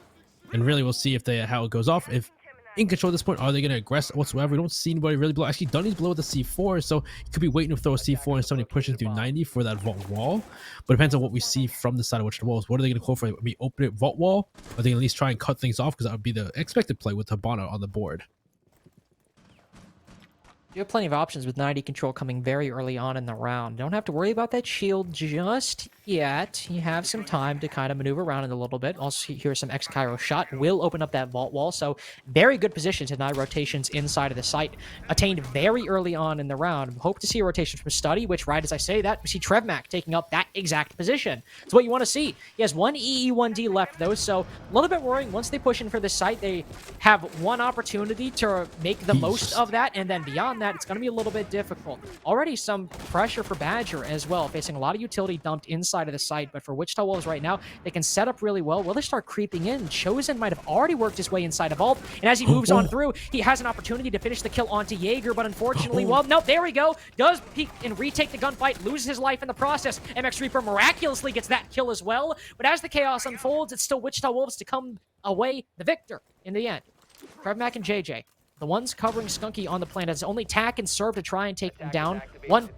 and really we'll see if how it goes off. If in control at this point, are they going to aggress whatsoever? We don't see anybody really blow. Actually, Dunny's below with the C4, so he could be waiting to throw a C4 and somebody pushing through 90 for that vault wall. But it depends on what we see from the side of Wichita Wolves. What are they going to call for? Maybe open it vault wall? Or are they going to at least try and cut things off? Because that would be the expected play with Habana on the board. You have plenty of options with 90 control coming very early on in the round. Don't have to worry about that shield just yet. You have some time to kind of maneuver around it a little bit. Also, here's some X-Cairo shot. Will open up that vault wall, so very good position to deny rotations inside of the site. Attained very early on in the round. Hope to see a rotation from Study, which, right as I say that, we see Trevmac taking up that exact position. It's what you want to see. He has one EE1D left, though, so a little bit worrying. Once they push in for this site, they have one opportunity to make the most of that, and then beyond that, it's going to be a little bit difficult. Already some pressure for Badger as well, facing a lot of utility dumped inside of the site, but for Wichita Wolves right now, they can set up really well. Will they start creeping in? Chosen might have already worked his way inside of Vault, and as he moves on through, he has an opportunity to finish the kill onto Jaeger, but unfortunately, well, no, there we go. Does peek and retake the gunfight, loses his life in the process. MX Reaper miraculously gets that kill as well, but as the chaos unfolds, it's still Wichita Wolves to come away the victor in the end. Trevmac and JJ, the ones covering Skunky on the planet, has only tack and serve to try and take them down. One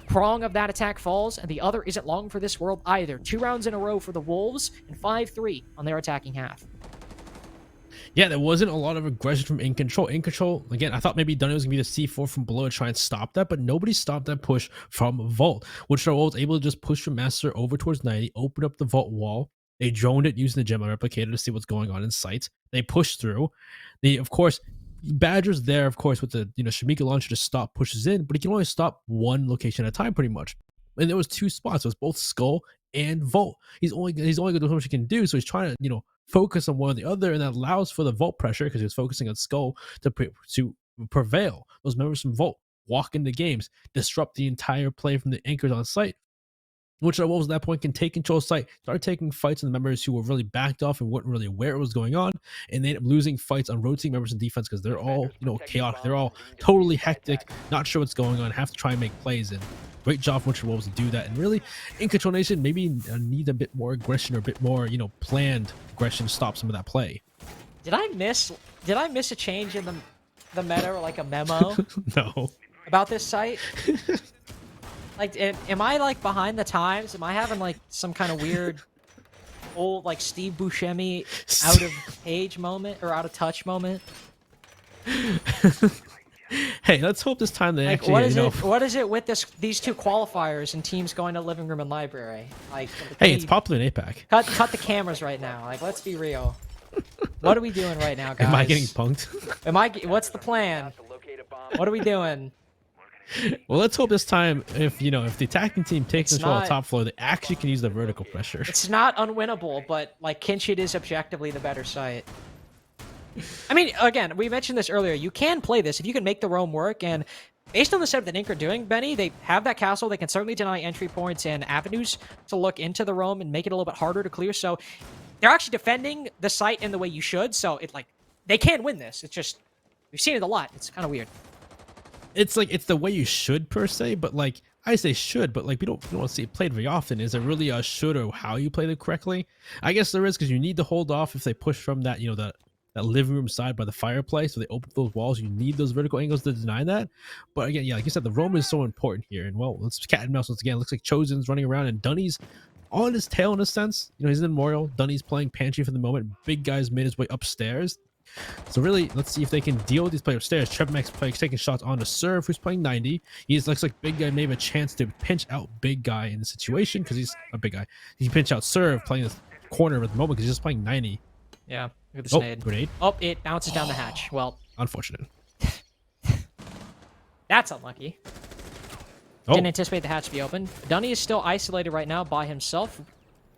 prong of that attack falls, and the other isn't long for this world either. 2 rounds in a row for the Wolves, and 5-3 on their attacking half. Yeah, there wasn't a lot of aggression from In Control. In Control, again, I thought maybe Dunny was going to be the C4 from below to try and stop that, but nobody stopped that push from Vault. Wichita was able to just push from Master over towards 90, open up the Vault wall. They droned it using the Gemma replicator to see what's going on in sight. They pushed through. They, of course, Badger's there, of course, with the Shuriken launcher to stop pushes in, but he can only stop one location at a time, pretty much. And there was 2 spots. It was both Skull and Vault. He's only going to do how much he can do, so he's trying to focus on one or the other, and that allows for the Vault pressure because he was focusing on Skull to prevail. Those members from Vault walk into games, disrupt the entire play from the anchors on site. Wichita Wolves at that point can take control of site, start taking fights on the members who were really backed off and weren't really aware it was going on, and they end up losing fights on rotating members in defense because they're all chaotic, they're all totally hectic, not sure what's going on, have to try and make plays. And great job for Wichita Wolves to do that. And really, In Control Nation maybe need a bit more aggression or a bit more planned aggression to stop some of that play. Did I miss a change in the meta, or like a memo? No. About this site? Like, am I, like, behind the times? Am I having, like, some kind of weird old, like, Steve Buscemi out of page moment, or out of touch moment? Hey, let's hope this time they actually, what is it with these 2 qualifiers and teams going to living room and library? Like, hey, it's popular in APAC. Cut the cameras right now. Like, let's be real. What are we doing right now, guys? Am I getting punked? What's the plan? What are we doing? Well, let's hope this time, if the attacking team takes control of the top floor, they actually can use the vertical pressure. It's not unwinnable, but like Kinshit is objectively the better site. I mean, again, we mentioned this earlier. You can play this if you can make the roam work, and based on the setup that Inc are doing, Benny, they have that castle. They can certainly deny entry points and avenues to look into the roam and make it a little bit harder to clear. So they're actually defending the site in the way you should. So they can win this. It's just we've seen it a lot. It's kind of weird. It's the way you should per se, but I say should, but we don't want to see it played very often. Is it really a should or how you played it correctly? I guess there is, because you need to hold off if they push from that that living room side by the fireplace, so they open those walls. You need those vertical angles to deny that. But again, yeah, like you said, the roam is so important here. And well, let's cat and mouse once again. Looks like Chosen's running around and Dunny's on his tail in a sense. He's in Memorial. Dunny's playing Pantry for the moment. Big guy's made his way upstairs. So really, let's see if they can deal with these players upstairs. Trevmax taking shots on the serve, who's playing 90. He looks like Big Guy may have a chance to pinch out Big Guy in the situation because he's a Big Guy. He can pinch out serve playing this corner at the moment because he's just playing 90. Yeah, look at the snade. Grenade. Oh, it bounces down the hatch. Well, unfortunate. That's unlucky. Didn't anticipate the hatch to be open. Dunny is still isolated right now by himself.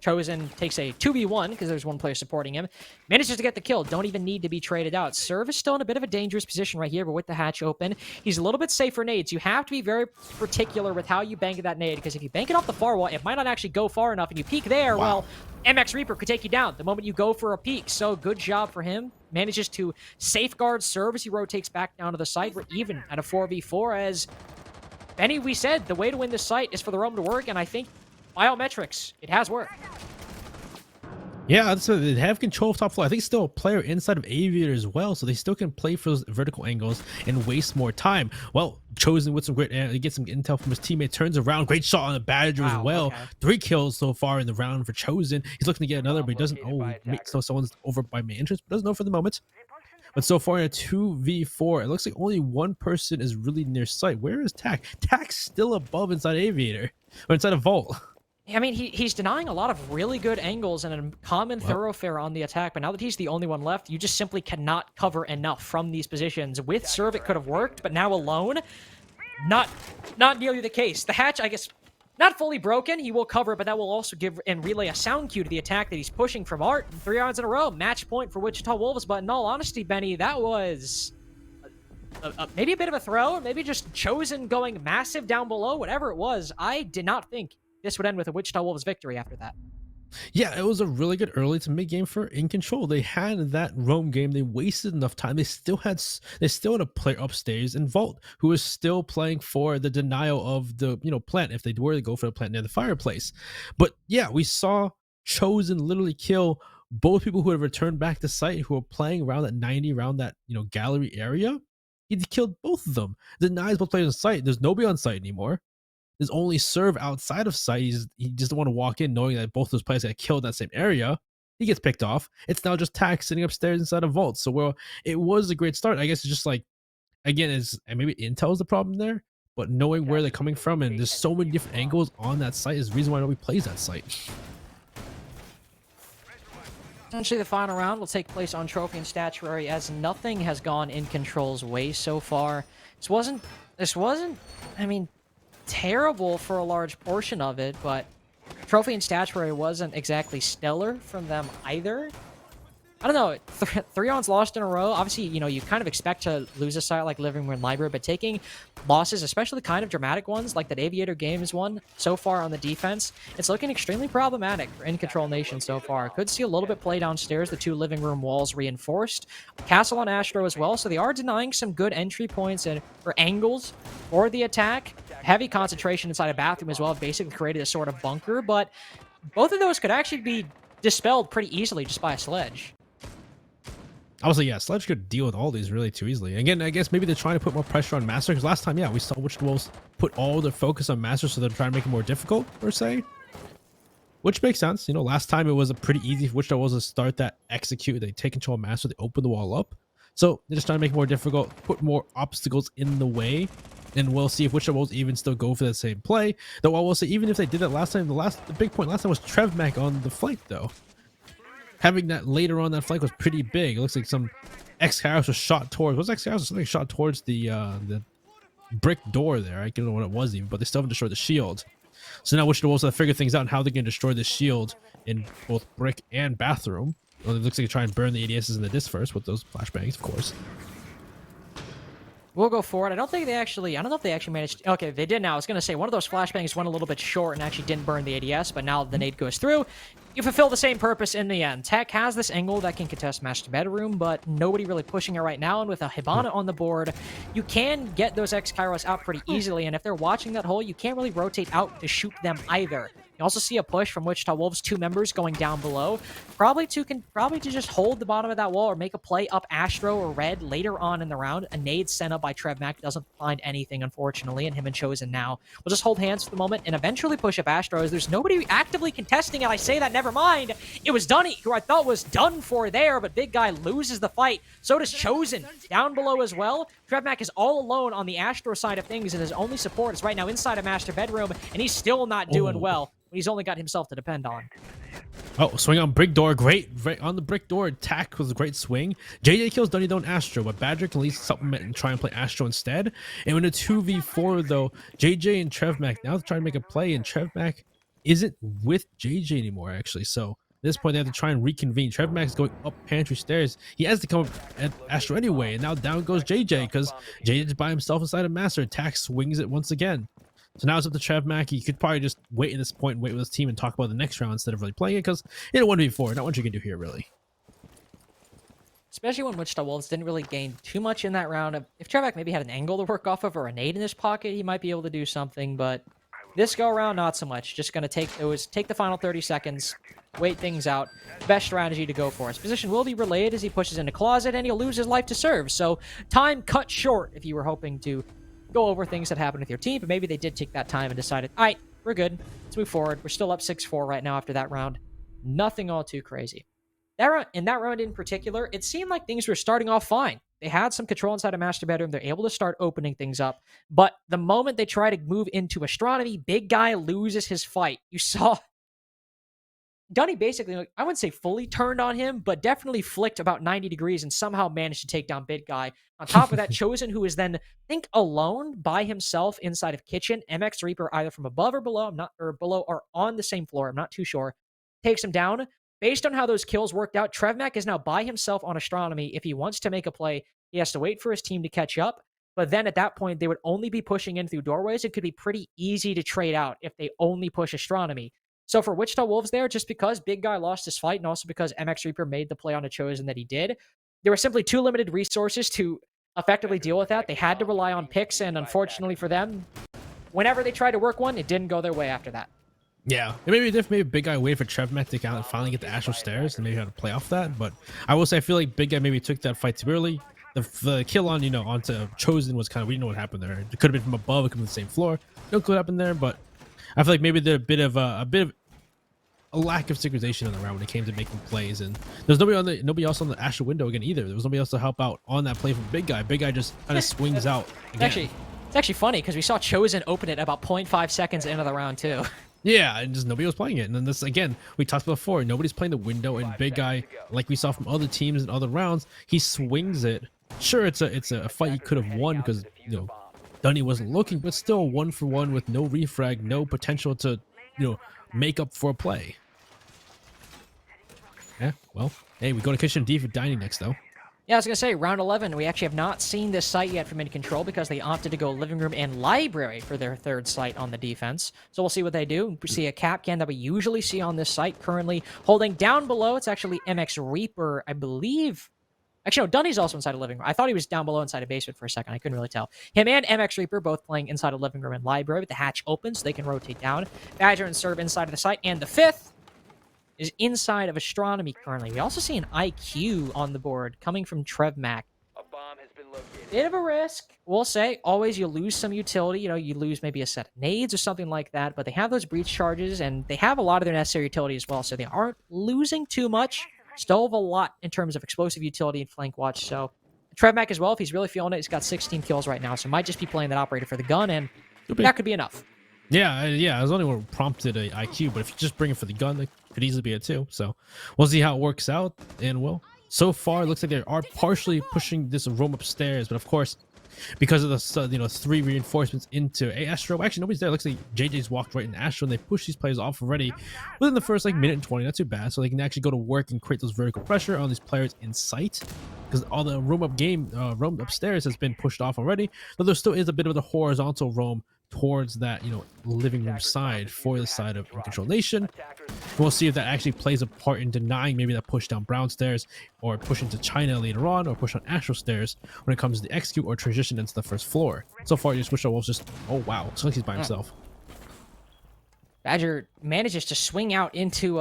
Chosen takes a 2v1 because there's one player supporting him. Manages to get the kill. Don't even need to be traded out. Serve is still in a bit of a dangerous position right here, but with the hatch open, he's a little bit safe for nades. You have to be very particular with how you bank that nade, because if you bank it off the far wall, it might not actually go far enough, and you peek there, well, MX Reaper could take you down the moment you go for a peek. So good job for him. Manages to safeguard Serve as he rotates back down to the site. We're even at a 4v4 as Benny, we said the way to win this site is for the roam to work, and I think biometrics, it has worked. Yeah, so they have control of top floor. I think still a player inside of Aviator as well, so they still can play for those vertical angles and waste more time. Well, Chosen with some great, he gets some intel from his teammate, turns around, great shot on the Badger as well. Okay. 3 kills so far in the round for Chosen. He's looking to get another, but he doesn't. Oh, so someone's over by main entrance, but doesn't know for the moment. But so far in a 2v4, it looks like only one person is really near sight. Where is Tak? Tak's still above inside Aviator, or inside a vault. I mean, he's denying a lot of really good angles and a common thoroughfare on the attack, but now that he's the only one left, you just simply cannot cover enough from these positions. With Serve, it could have worked, but now alone, not nearly the case. The hatch, I guess, not fully broken. He will cover, but that will also give and relay a sound cue to the attack that he's pushing from Art. 3 rounds in a row, match point for Wichita Wolves, but in all honesty, Benny, that was maybe a bit of a throw, maybe just Chosen going massive down below, whatever it was. I did not think this would end with a Wichita Wolves victory after that. Yeah, it was a really good early to mid game for Incontrol. They had that roam game. They wasted enough time. They still had a player upstairs in Vault who was still playing for the denial of the plant if they were to go for the plant near the fireplace. But yeah, we saw Chosen literally kill both people who had returned back to site who were playing around that 90 around that gallery area. He killed both of them. Denies both players on site. There's nobody on site anymore. There's only Serve outside of site. He just doesn't want to walk in knowing that both those players got killed in that same area. He gets picked off. It's now just Tak sitting upstairs inside a vault. So it was a great start. I guess it's just like, again, and maybe Intel is the problem there, but knowing where they're coming from, and there's so many different angles on that site is the reason why nobody plays that site. Essentially, the final round will take place on Trophy and Statuary, as nothing has gone Incontrol's way so far. This wasn't, I mean, terrible for a large portion of it, but Trophy and Statuary wasn't exactly stellar from them either. I don't know, 3 rounds lost in a row. Obviously, you kind of expect to lose a site like Living Room and Library, but taking losses, especially kind of dramatic ones, like that Aviator game is one so far on the defense, it's looking extremely problematic for Incontrol Nation so far. Could see a little bit play downstairs, the 2 living room walls reinforced. Castle on Astro as well, so they are denying some good entry points or angles for the attack. Heavy concentration inside a bathroom as well, basically created a sort of bunker, but both of those could actually be dispelled pretty easily just by a sledge. Obviously, yeah, Sledge could deal with all these really too easily. Again, I guess maybe they're trying to put more pressure on Master, because last time, yeah, we saw Wichita Wolves put all their focus on Master, so they're trying to make it more difficult, per se. Which makes sense. Last time it was a pretty easy for Wichita Wolves to start that execute. They take control of Master, they open the wall up. So they're just trying to make it more difficult, put more obstacles in the way. And we'll see if Wichita Wolves even still go for that same play. Though I will say, even if they did that last time, the big point last time was TrevMac on the flank, though. Having that later on that flank was pretty big. It looks like some X-Kairos was shot towards. Was X-Kairos something shot towards the brick door there? I don't know what it was even, but they still haven't destroyed the shield. So now Wichita Wolves have to figure things out and how they're going to destroy the shield in both brick and bathroom. Well, it looks like they try and burn the ADSs into this first with those flashbangs, of course. We'll go for it. I don't know if they actually managed. Okay, they did now. I was going to say one of those flashbangs went a little bit short and actually didn't burn the ADS, but now the nade goes through. You fulfill the same purpose in the end. Tak has this angle that can contest Master Bedroom, but nobody really pushing it right now. And with a Hibana on the board, you can get those X-Kairos out pretty easily. And if they're watching that hole, you can't really rotate out to shoot them either. You also see a push from Wichita Wolves, 2 members going down below. Probably to just hold the bottom of that wall or make a play up Astro or Red later on in the round. A nade sent up by TrevMac doesn't find anything, unfortunately, and him and Chosen now will just hold hands for the moment and eventually push up Astro, as there's nobody actively contesting it. I say that, never mind. It was Dunny, who I thought was done for there, but Big Guy loses the fight. So does Chosen down below as well. TrevMac is all alone on the Astro side of things, and his only support is right now inside a Master Bedroom, and he's still not doing well. He's only got himself to depend on. Oh, swing on brick door. Great. Right on the brick door. Attack was a great swing. JJ kills Dunny Down Astro, but Badger can at least supplement and try and play Astro instead. And in a 2v4, though, JJ and TrevMac now trying to make a play, and TrevMac isn't with JJ anymore, actually. So at this point, they have to try and reconvene. TrevMax going up pantry stairs. He has to come up at Astro anyway, and now down goes JJ because JJ's by himself inside of Master. Attack swings it once again. So now it's up to TrevMac. He could probably just wait at this point and wait with his team and talk about the next round instead of really playing it because in a 1v4, not much you can do here, really. Especially when Wichita Wolves didn't really gain too much in that round. If TrevMac maybe had an angle to work off of or a nade in his pocket, he might be able to do something, but this go around, not so much. Just gonna take the final 30 seconds, wait things out. Best strategy to go for. His position will be relayed as he pushes into closet, and he'll lose his life to serve. So time cut short if you were hoping to go over things that happened with your team, but maybe they did take that time and decided, all right, we're good. Let's move forward. We're still up 6-4 right now after that round. Nothing all too crazy. In that round in particular, it seemed like things were starting off fine. They had some control inside a master bedroom. They're able to start opening things up. But the moment they try to move into astronomy, big guy loses his fight. You saw Dunny basically, I wouldn't say fully turned on him, but definitely flicked about 90 degrees and somehow managed to take down big guy. On top of that, Chosen, who is then, I think, alone by himself inside of kitchen. MX Reaper either from above or below, below or on the same floor. I'm not too sure. Takes him down. Based on how those kills worked out, TrevMac is now by himself on astronomy. If he wants to make a play, he has to wait for his team to catch up. But then at that point, they would only be pushing in through doorways. It could be pretty easy to trade out if they only push astronomy. So for Wichita Wolves there, just because big guy lost his fight and also because MX Reaper made the play on a Chosen that he did, there were simply too limited resources to effectively deal with that. They had to rely on picks, and unfortunately for them, whenever they tried to work one, it didn't go their way after that. Yeah, it may be different. Maybe Big Guy waited for TrevMac to count and finally get the Astral Stairs and maybe had to play off that. But I will say, I feel like Big Guy maybe took that fight too early. The kill on, onto Chosen was kind of, we didn't know what happened there. It could have been from above, it could have been the same floor. No clue what happened there, but I feel like maybe there's a bit of a lack of synchronization on the round when it came to making plays, and there's nobody else on the Astral window again either. There was nobody else to help out on that play from Big Guy. Big Guy just kind of swings out again. It's actually funny because we saw Chosen open it about 0.5 seconds into the round too. Yeah, and just nobody was playing it. And then this, again, we talked about before, nobody's playing the window, and Big Guy, like we saw from other teams in other rounds, he swings it. Sure, it's a fight he could have won because, Dunny wasn't looking, but still 1-for-1 with no refrag, no potential to, make up for a play. Yeah, well, hey, we go to Kitchen D for dining next, though. Yeah, I was going to say, round 11, we actually have not seen this site yet from Incontrol because they opted to go living room and library for their third site on the defense. So we'll see what they do. We see a Capcan that we usually see on this site currently holding down below. It's actually MX Reaper, I believe. Actually, no, Dunny's also inside a living room. I thought he was down below inside a basement for a second. I couldn't really tell. Him and MX Reaper both playing inside a living room and library with the hatch open so they can rotate down. Badger and Serve inside of the site. And the fifth is inside of astronomy currently. We also see an IQ on the board coming from TrevMac. A bomb has been located. Bit of a risk. We'll say, always you lose some utility. You lose maybe a set of nades or something like that, but they have those breach charges, and they have a lot of their necessary utility as well, so they aren't losing too much. Still have a lot in terms of explosive utility and flank watch, so TrevMac as well, if he's really feeling it, he's got 16 kills right now, so might just be playing that operator for the gun, and that could be enough. Yeah, it was only what prompted a IQ, but if you just bring it for the gun, it could easily be it too. So we'll see how it works out. And well, so far it looks like they are partially pushing this room upstairs, but of course, because of the 3 reinforcements into Astro, actually nobody's there. It looks like JJ's walked right in Astro, and they push these players off already within the first minute and 20. Not too bad, so they can actually go to work and create those vertical pressure on these players in sight. Because all the room upstairs has been pushed off already, though there still is a bit of the horizontal roam towards that living room side for the side of Incontrol Nation. We'll see if that actually plays a part in denying maybe that push down Brown stairs, or push into China later on, or push on Astral stairs when it comes to the execute or transition into the first floor. So far, just Wichita Wolves just, oh wow, it's like he's by himself. Badger manages to swing out into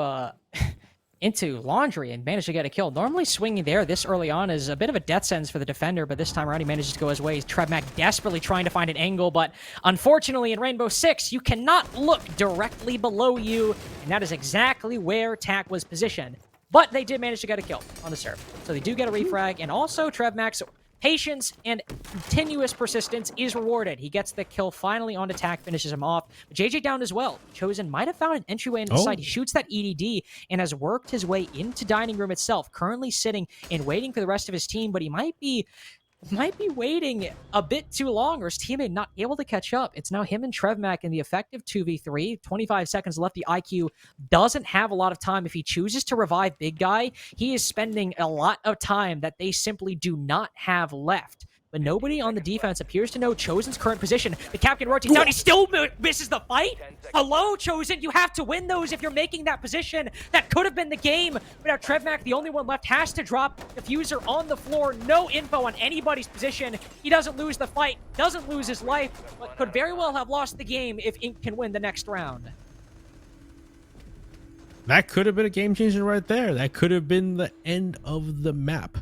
laundry and managed to get a kill. Normally swinging there this early on is a bit of a death sentence for the defender, but this time around he manages to go his way. TrevMac desperately trying to find an angle, but unfortunately in Rainbow 6, you cannot look directly below you, and that is exactly where TAC was positioned. But they did manage to get a kill on the serve. So they do get a refrag, and also TrevMac's patience and continuous persistence is rewarded. He gets the kill finally on attack, finishes him off. But JJ down as well. Chosen might have found an entryway in the side. He shoots that EDD and has worked his way into dining room itself. Currently sitting and waiting for the rest of his team, but he might be might be waiting a bit too long, or his teammate not able to catch up. It's now him and Trevmac in the effective 2v3. 25 seconds left. The IQ doesn't have a lot of time. If he chooses to revive Big Guy, he is spending a lot of time that they simply do not have left. But nobody on the defense appears to know Chosen's current position. The captain rotates down. He still misses the fight. Hello, Chosen. You have to win those if you're making that position. That could have been the game. But now Trevmac, the only one left, has to drop Diffuser on the floor. No info on anybody's position. He doesn't lose the fight, doesn't lose his life, but could very well have lost the game if Ink can win the next round. That could have been a game changer right there. That could have been the end of the map.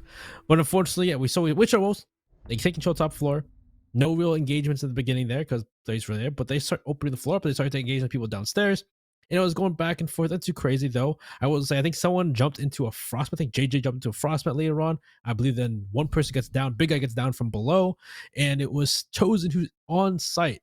But unfortunately, yeah, we saw Wichita Wolves. They take control top floor. No real engagements at the beginning there because they're there, but they start opening the floor up. They start to engage with people downstairs. And it was going back and forth. That's too crazy, though. I will say, I think someone jumped into a frostbite. I think JJ jumped into a frostbite later on. I believe then one person gets down. Big Guy gets down from below. And it was Chosen who's on site,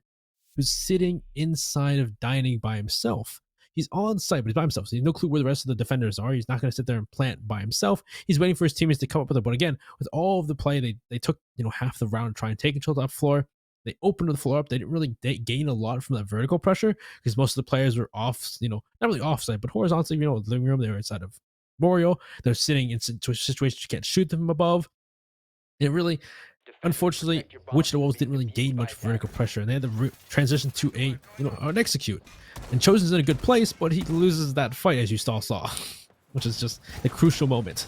who's sitting inside of dining by himself. He's on site, but he's by himself. So he has no clue where the rest of the defenders are. He's not going to sit there and plant by himself. He's waiting for his teammates to come up with it. But again, with all of the play, they took half the round to try and take control of that floor. They opened the floor up. They didn't really gain a lot from that vertical pressure because most of the players were off, not really offside, but horizontally, the living room. They were inside of Morio. They're sitting in situations you can't shoot them from above. It really, unfortunately, Wichita Wolves didn't really gain much vertical pressure, and they had to transition to an execute. And Chosen's in a good place, but he loses that fight, as you all saw, which is just a crucial moment.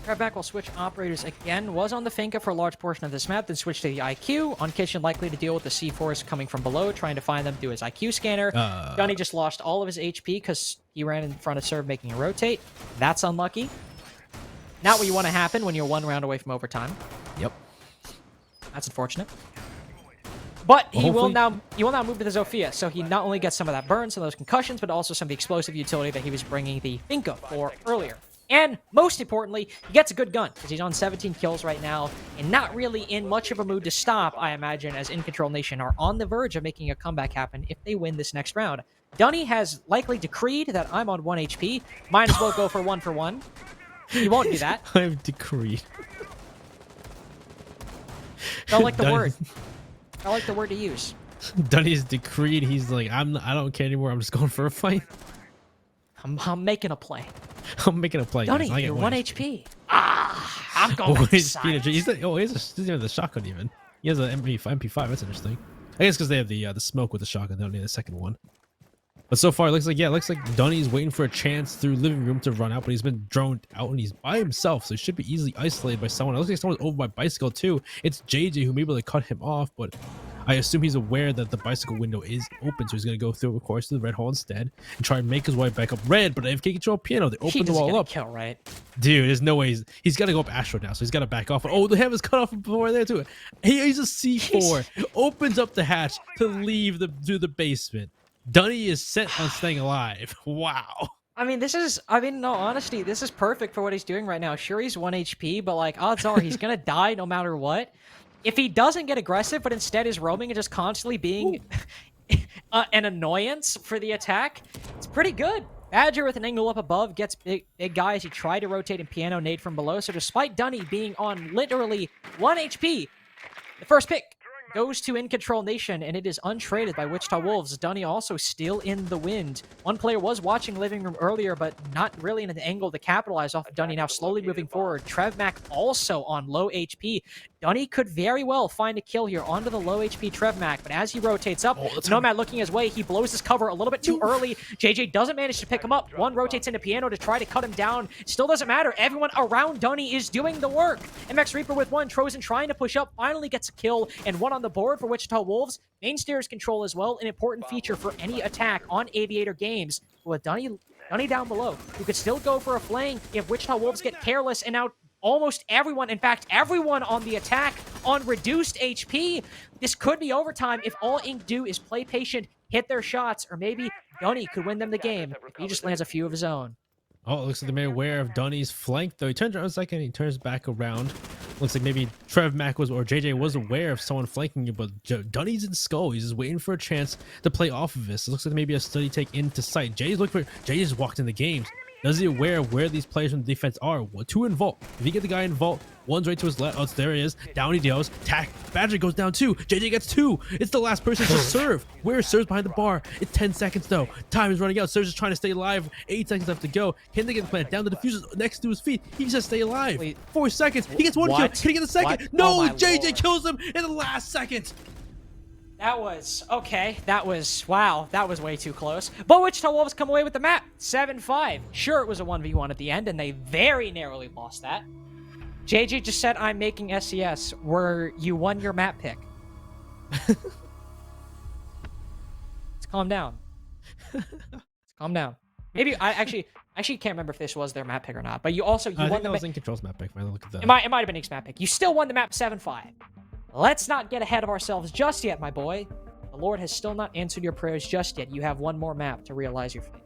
Trevmac will switch operators again. Was on the Finca for a large portion of this map, then switched to the IQ. On Kitchen, likely to deal with the C4s coming from below, trying to find them through his IQ scanner. Gunny just lost all of his HP because he ran in front of Serve, making a rotate. That's unlucky. Not what you want to happen when you're one round away from overtime. Yep. That's unfortunate. But he will now move to the Zofia, so he not only gets some of that burn, some of those concussions, but also some of the explosive utility that he was bringing the Finca for earlier. And most importantly, he gets a good gun, because he's on 17 kills right now, and not really in much of a mood to stop, I imagine, as Incontrol Nation are on the verge of making a comeback happen if they win this next round. Dunny has likely decreed that I'm on 1 HP. Might as well go for 1 for 1. He won't do that. I've decreed. Don't like the word. I like the word to use. Dunny's decreed. He's like, I don't care anymore. I'm just going for a fight. I'm making a play. I'm making a play. Dunny, you're 1 HP. I'm going back to science. He doesn't have the shotgun even. He has an MP5. That's interesting. I guess because they have the smoke with the shotgun. They don't need the second one. But so far, it looks like Dunny's waiting for a chance through living room to run out, but he's been droned out and he's by himself, so he should be easily isolated by someone. It looks like someone's over by bicycle too. It's JJ who may be able to cut him off, but I assume he's aware that the bicycle window is open, so he's going to go through, of course, to the red hole instead and try and make his way back up red. But AFK control piano, they open the wall up. Kill, right? Dude, there's no way he's got to go up Astro now, so he's got to back off. Oh, the heaven's cut off before there too. He's a C4, opens up the hatch to leave through the basement. Dunny is set on staying alive. Wow. I mean, in all honesty, this is perfect for what he's doing right now. Sure, he's 1 HP, but like, odds are he's going to die no matter what. If he doesn't get aggressive, but instead is roaming and just constantly being an annoyance for the attack, it's pretty good. Badger with an angle up above gets big guy as he tried to rotate and piano nade from below. So despite Dunny being on literally 1 HP, the first pick goes to Incontrol Nation, and it is untraded by Wichita Wolves. Dunny also still in the wind. One player was watching living room earlier, but not really in an angle to capitalize off of Dunny. Now slowly moving forward. Trevmac also on low HP. Dunny could very well find a kill here onto the low HP Trevmac, but as he rotates up, Nomad looking his way, he blows his cover a little bit too early. JJ doesn't manage to pick him up. One rotates into piano to try to cut him down. Still doesn't matter. Everyone around Dunny is doing the work. MX Reaper with one. Trozen trying to push up, finally gets a kill, and one on the board for Wichita Wolves. Main stairs control as well, an important feature for any attack on Aviator games. With Dunny down below, who could still go for a flank if Wichita Wolves get careless, and now almost everyone, in fact, everyone on the attack on reduced HP. This could be overtime if all Inc do is play patient, hit their shots, or maybe Dunny could win them the game if he just lands a few of his own. Oh, it looks like they're aware of Dunny's flank, though. He turns around a second, he turns back around. Looks like maybe JJ was aware of someone flanking you, but Dunny's in skull. He's just waiting for a chance to play off of this. It looks like maybe a study take into sight. Jay's just walked in the game. Does he aware where these players from the defense are? Two in vault. If you get the guy in vault, one's right to his left. Oh, there he is. Down he goes. Tack. Badger goes down 2. JJ gets 2. It's the last person to serve. Where is Serves behind the bar? It's 10 seconds though. Time is running out. Serves is trying to stay alive. 8 seconds left to go. Can they get the plant? Down the diffuser next to his feet. He just stay alive. Wait. 4 seconds. He gets 1 kill. What? Can he get the second? What? No, Oh my JJ Lord. kills him in the last second. That was okay. That was wow. That was way too close. But Wichita Wolves come away with the map 7-5. Sure, it was a 1v1 at the end, and they very narrowly lost that. JJ just said, "I'm making SCS," where you won your map pick. Let's calm down. Let's calm down. Maybe I actually can't remember if this was their map pick or not. But you also I won think the that was map. Incontrol's map pick. Look at that. It might have been Nick's map pick. You still won the map 7-5. Let's not get ahead of ourselves just yet, my boy. The Lord has still not answered your prayers just yet. You have one more map to realize your faith.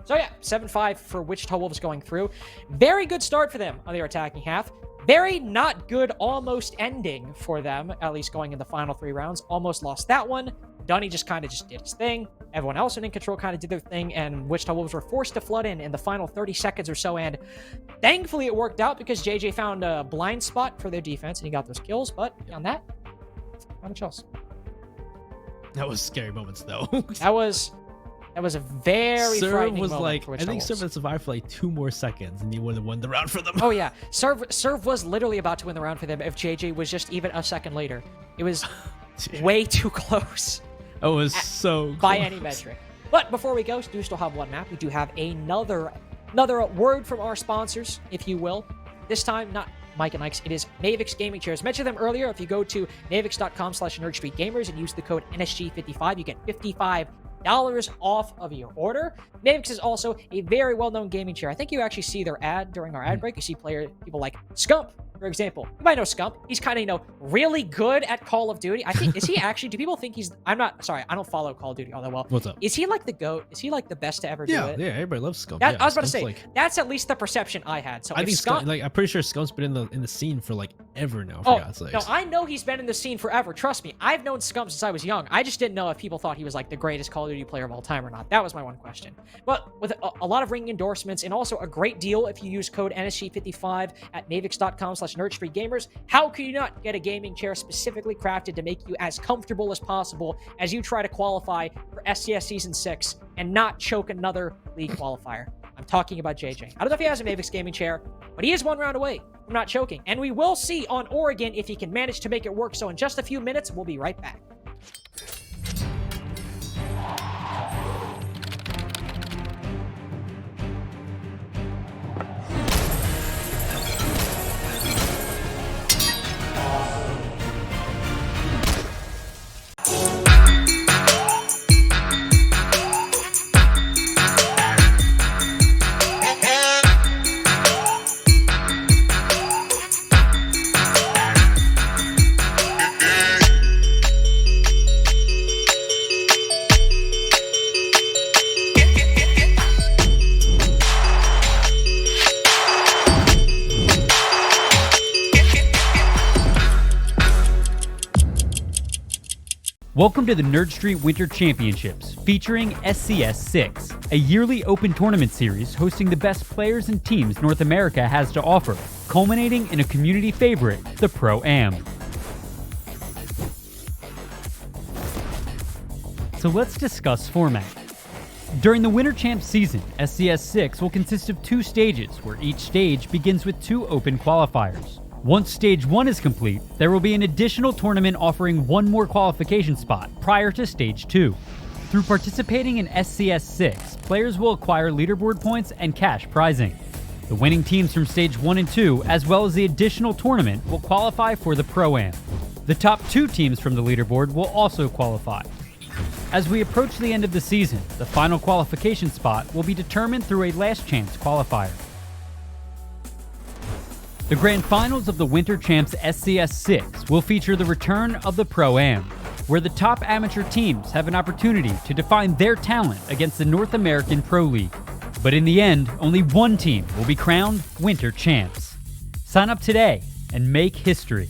So yeah, 7-5 for Wichita Wolves going through. Very good start for them on their attacking half. Very not good almost ending for them, at least going in the final 3 rounds. Almost lost that one. Dunny just kind of did his thing. Everyone else in Control kind of did their thing, and Wichita Wolves were forced to flood in the final 30 seconds or so, and thankfully it worked out because JJ found a blind spot for their defense, and he got those kills, but beyond that, not much else. That was scary moments though. That was a very Serve frightening was moment like, for I Wichita think Serve Wolves. had survived for like 2 more seconds, and he would have won the round for them. Oh yeah, Serve was literally about to win the round for them if JJ was just even a second later. It was way too close. It was so by close. any metric. But before we go, we do still have one map. We do have another word from our sponsors, if you will. This time, not Mike and Ike's. It is Navix Gaming Chairs. Mentioned them earlier. If you go to navix.com/NerdStreetGamers and use the code NSG55, you get $55 off of your order. Navix is also a very well-known gaming chair. I think you actually see their ad during our ad break. You see people like Scump, for example. You might know Scump. He's kind of, really good at Call of Duty. I think, is he actually, do people think he's, I don't follow Call of Duty all that well. What's up? Is he like the GOAT? Is he like the best to ever do it? Yeah, everybody loves Scump. That, Yeah, I was about to Scump's say, that's at least the perception I had. So I if think Scump, I'm pretty sure Scump's been in the scene for like ever now. For God's sakes. no, I know he's been in the scene forever. Trust me, I've known Scump since I was young. I just didn't know if people thought he was like the greatest Call of Duty player of all time or not. That was my one question. But with a lot of ringing endorsements and also a great deal if you use code NSG55 at navix.com/NerdStreetGamers, how could you not get a gaming chair specifically crafted to make you as comfortable as possible as you try to qualify for SCS Season 6 and not choke another league qualifier? I'm talking about JJ. I don't know if he has a Navix gaming chair, but he is 1 round away from not choking. And we will see on Oregon if he can manage to make it work. So in just a few minutes, we'll be right back. Welcome to the NerdStreet Winter Championships, featuring SCS6, a yearly open tournament series hosting the best players and teams North America has to offer, culminating in a community favorite, the Pro-Am. So let's discuss format. During the Winter Champs season, SCS6 will consist of 2 stages, where each stage begins with 2 open qualifiers. Once Stage 1 is complete, there will be an additional tournament offering 1 more qualification spot prior to Stage 2. Through participating in SCS6, players will acquire leaderboard points and cash prizing. The winning teams from Stage 1 and 2, as well as the additional tournament, will qualify for the Pro-Am. The top 2 teams from the leaderboard will also qualify. As we approach the end of the season, the final qualification spot will be determined through a last chance qualifier. The Grand Finals of the Winter Champs SCS6 will feature the return of the Pro-Am, where the top amateur teams have an opportunity to define their talent against the North American Pro League. But in the end, only 1 team will be crowned Winter Champs. Sign up today and make history.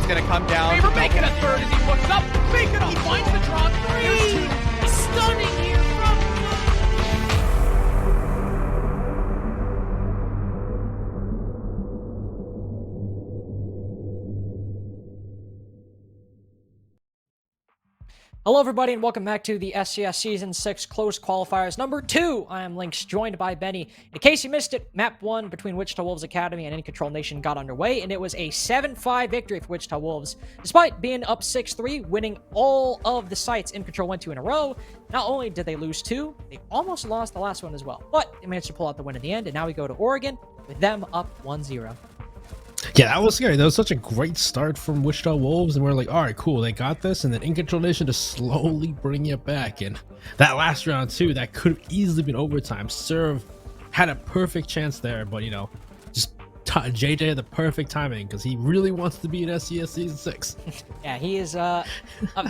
it's going to come down. Favor making a third as he looks up. Making a finds the draw three. Stunning here from Hello, everybody, and welcome back to the SCS Season 6 Close Qualifiers number 2. I am Lynx, joined by Benny. In case you missed it, Map 1 between Wichita Wolves Academy and Incontrol Nation got underway, and it was a 7-5 victory for Wichita Wolves. Despite being up 6-3, winning all of the sites Incontrol went to in a row, not only did they lose 2, they almost lost the last one as well. But they managed to pull out the win at the end, and now we go to Oregon with them up 1-0. Yeah, that was scary. That was such a great start from Wichita Wolves, and we're like, all right, cool, they got this, and then Incontrol Nation to slowly bring it back. And that last round too, that could have easily been overtime. Serve had a perfect chance there, but you know, just JJ had the perfect timing because he really wants to be in SCS Season 6. Yeah, he is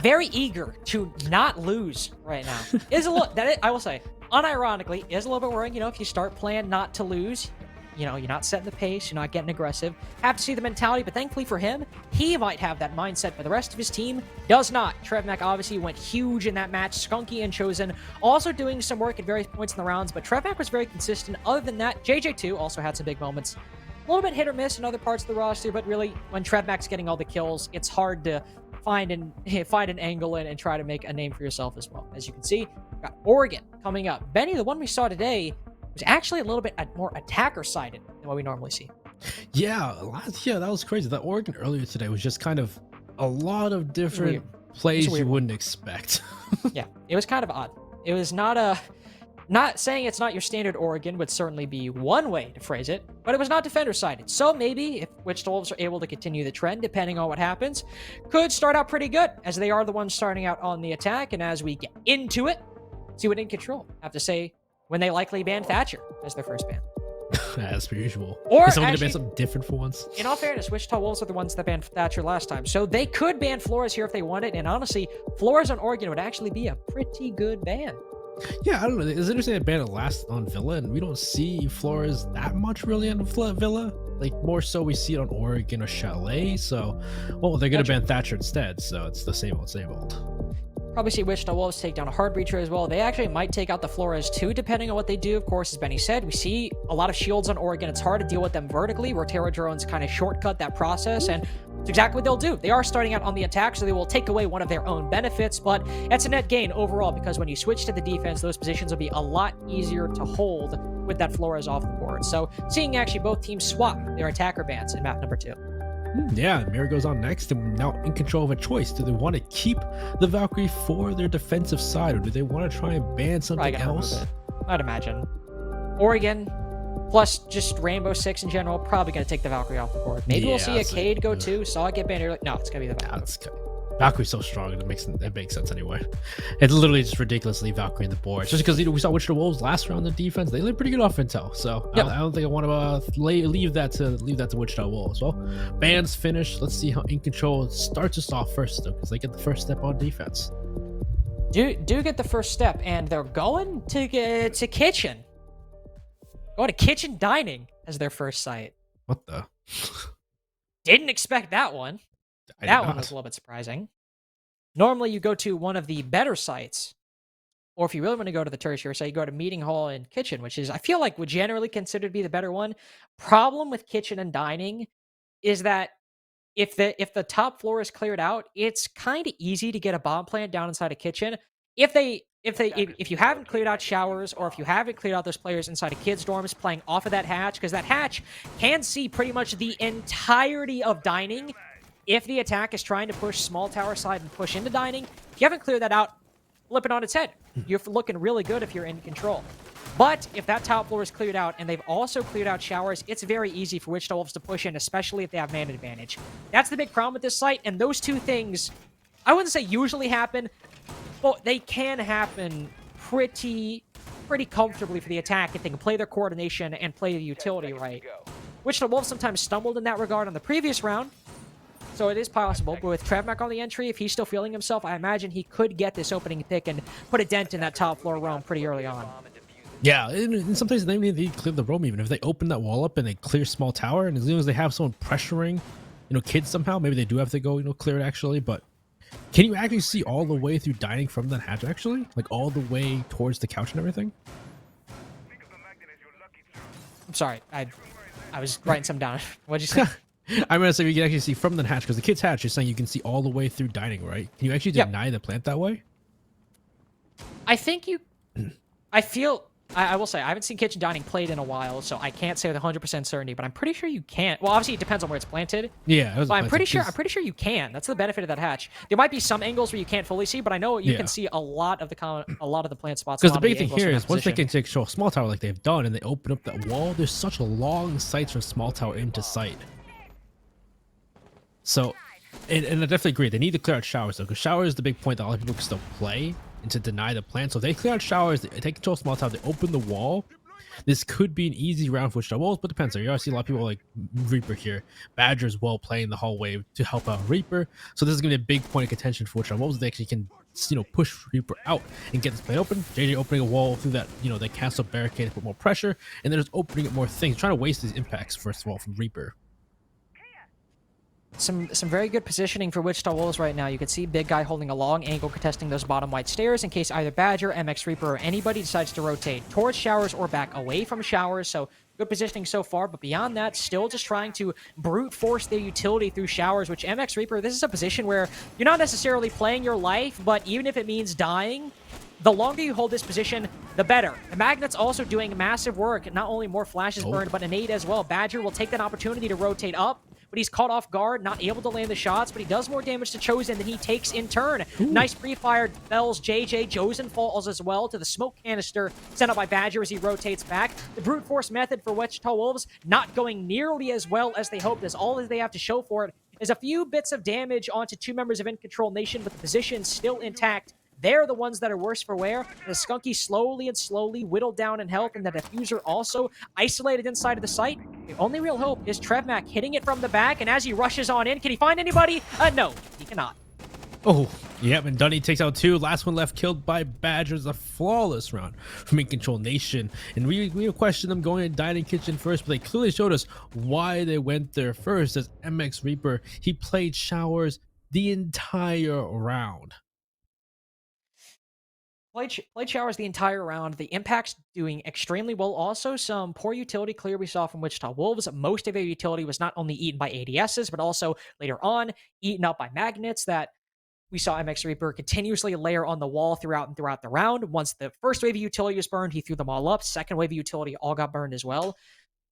very eager to not lose right now. Is a little I will say, unironically, is a little bit worrying. You know, if you start playing not to lose, you know, you're not setting the pace, you're not getting aggressive. Have to see the mentality, but thankfully for him, he might have that mindset, but the rest of his team does not. TrevMac obviously went huge in that match. Skunky and Chosen also doing some work at various points in the rounds, but TrevMac was very consistent. Other than that, JJ2 also had some big moments. A little bit hit or miss in other parts of the roster, but really, when TrevMac's getting all the kills, it's hard to find an angle in and try to make a name for yourself as well. As you can see, we've got Oregon coming up. Benny, the one we saw today, was actually a little bit more attacker-sided than what we normally see. Yeah, that was crazy. That Oregon earlier today was just kind of a lot of different plays you wouldn't expect. Yeah, it was kind of odd. It was not saying it's not your standard Oregon would certainly be one way to phrase it, but it was not defender-sided. So maybe if Wichita Wolves are able to continue the trend, depending on what happens, could start out pretty good, as they are the ones starting out on the attack. And as we get into it, see what Incontrol have to say when they likely ban Thatcher as their first ban. As per usual. Or is someone actually, gonna ban something different for once? In all fairness, Wichita Wolves are the ones that banned Thatcher last time, so they could ban Flores here if they wanted. And honestly, Flores on Oregon would actually be a pretty good ban. Yeah, I don't know. It's interesting that ban it last on Villa, and we don't see Flores that much really on Villa. Like, more so we see it on Oregon or Chalet. So, well, they're gonna ban Thatcher instead, so it's the same old, same old. Probably see Wichita Wolves take down a hard breacher as well. They actually might take out the Flores too, depending on what they do. Of course, as Benny said, we see a lot of shields on Oregon. It's hard to deal with them vertically, where Terra drones kind of shortcut that process, and it's exactly what they'll do. They are starting out on the attack, so they will take away one of their own benefits, but it's a net gain overall, because when you switch to the defense, those positions will be a lot easier to hold with that Flores off the board. So seeing actually both teams swap their attacker bans in map number 2. Yeah, Mirror goes on next, and now in control of a choice. Do they want to keep the Valkyrie for their defensive side, or do they want to try and ban something else? I'd imagine Oregon, plus just Rainbow Six in general, probably going to take the Valkyrie off the board. Maybe we'll see a Cade go too. Saw it get banned early. No, it's going to be the Valkyrie. Valkyrie's so strong, it makes sense anyway. It's literally just ridiculously Valkyrie in the board. Especially because we saw Wichita Wolves last round in defense. They look pretty good off intel. So yep. I don't think I want to leave that to Wichita Wolves. Well, bans finished. Let's see how Incontrol starts us off first though, because they get the first step on defense. Do get the first step, and they're going to Kitchen. Going to Kitchen Dining as their first site. What the? Didn't expect that one. That one was a little bit surprising. Normally, you go to one of the better sites, or if you really want to go to the tertiary site, you go to Meeting Hall and Kitchen, which is, I feel like, would generally consider to be the better one. Problem with Kitchen and Dining is that if the top floor is cleared out, it's kind of easy to get a bomb plant down inside a Kitchen. If you haven't cleared out showers, or if you haven't cleared out those players inside of kids' dorms playing off of that hatch, because that hatch can see pretty much the entirety of Dining. If the attack is trying to push small tower side and push into Dining, if you haven't cleared that out, flip it on its head. You're looking really good if you're in control. But if that top floor is cleared out, and they've also cleared out showers, it's very easy for Wichita Wolves to push in, especially if they have man advantage. That's the big problem with this site, and those two things, I wouldn't say usually happen, but they can happen pretty comfortably for the attack if they can play their coordination and play the utility right. Wichita Wolves sometimes stumbled in that regard on the previous round, so it is possible, but with TrevMac on the entry, if he's still feeling himself, I imagine he could get this opening pick and put a dent in that top floor roam pretty early on. Yeah, and sometimes they need to clear the roam even. If they open that wall up and they clear small tower, and as long as they have someone pressuring kids somehow. Maybe they do have to go, clear it actually, but can you actually see all the way through dining from that hatch actually? Like all the way towards the couch and everything? I'm sorry. I was writing some down. What'd you say? I'm gonna say you can actually see from the hatch because the kid's hatch is saying you can see all the way through dining, right? Can you actually deny the plant that way? I think you... I feel... I will say, I haven't seen kitchen dining played in a while, so I can't say with 100% certainty, but I'm pretty sure you can. Well, obviously, it depends on where it's planted. Yeah, but I'm pretty sure you can. That's the benefit of that hatch. There might be some angles where you can't fully see, but I know you can see a lot of the plant spots. Because the big thing here is once they can take a small tower like they've done, and they open up that wall, there's such a long sight from small tower into sight. So, and I definitely agree. They need to clear out showers though, because showers is the big point that a lot of people can still play. And to deny the plant. So if they clear out showers, they take control of small tower, they open the wall. This could be an easy round for Wichita Wolves, but depends. You already see a lot of people like Reaper here. Badger as well playing the hallway to help out Reaper. So this is going to be a big point of contention for Wichita Wolves. They actually can, push Reaper out and get this plane open. JJ opening a wall through that, they cancel barricade to put more pressure. And then just opening up more things, trying to waste these impacts, first of all, from Reaper. Some very good positioning for Wichita Wolves right now. You can see big guy holding a long angle contesting those bottom white stairs in case either Badger, MX Reaper, or anybody decides to rotate towards showers or back away from showers. So good positioning so far, but beyond that, still just trying to brute force their utility through showers, which MX Reaper, this is a position where you're not necessarily playing your life, but even if it means dying, the longer you hold this position, the better. The Magnet's also doing massive work. Not only more flashes burned, but a nade as well. Badger will take that opportunity to rotate up, but he's caught off guard, not able to land the shots, but he does more damage to Chosen than he takes in turn. Nice pre-fire fells JJ. Chosen falls as well to the smoke canister sent up by Badger as he rotates back. The brute force method for Wichita Wolves not going nearly as well as they hoped, as all as they have to show for it is a few bits of damage onto two members of Incontrol Nation, but the position still intact. They're the ones that are worse for wear. The Skunky slowly whittled down in health, and the Diffuser also isolated inside of the site. The only real hope is Trevmac hitting it from the back, and as he rushes on in, can he find anybody? No, he cannot. Oh, yep, and Dunny takes out two. Last one left killed by Badgers. A flawless round from Incontrol Nation. And we have questioned them going in Dining Kitchen first, but they clearly showed us why they went there first. As MX Reaper, he played showers the entire round. Played showers the entire round. The impact's doing extremely well. Also, some poor utility clear we saw from Wichita Wolves. Most of their utility was not only eaten by ADSs, but also later on eaten up by magnets that we saw MX Reaper continuously layer on the wall throughout the round. Once the first wave of utility was burned, he threw them all up. Second wave of utility all got burned as well.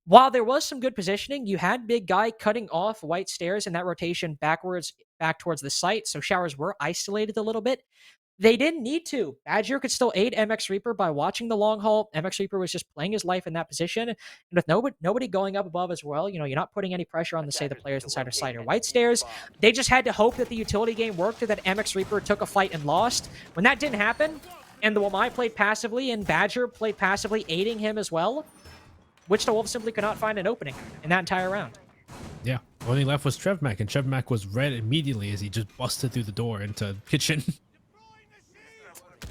While there was some good positioning, you had big guy cutting off white stairs in that rotation back towards the site, so showers were isolated a little bit. They didn't need to. Badger could still aid MX Reaper by watching the long haul. MX Reaper was just playing his life in that position. And with nobody going up above as well, you're not putting any pressure on, the players inside of site or white stairs. They just had to hope that the utility game worked or that MX Reaper took a fight and lost. When that didn't happen, and the Wamai played passively and Badger played passively, aiding him as well, Wichita Wolves simply could not find an opening in that entire round. Yeah, only left was Trevmac, and Trevmac was red immediately as he just busted through the door into kitchen.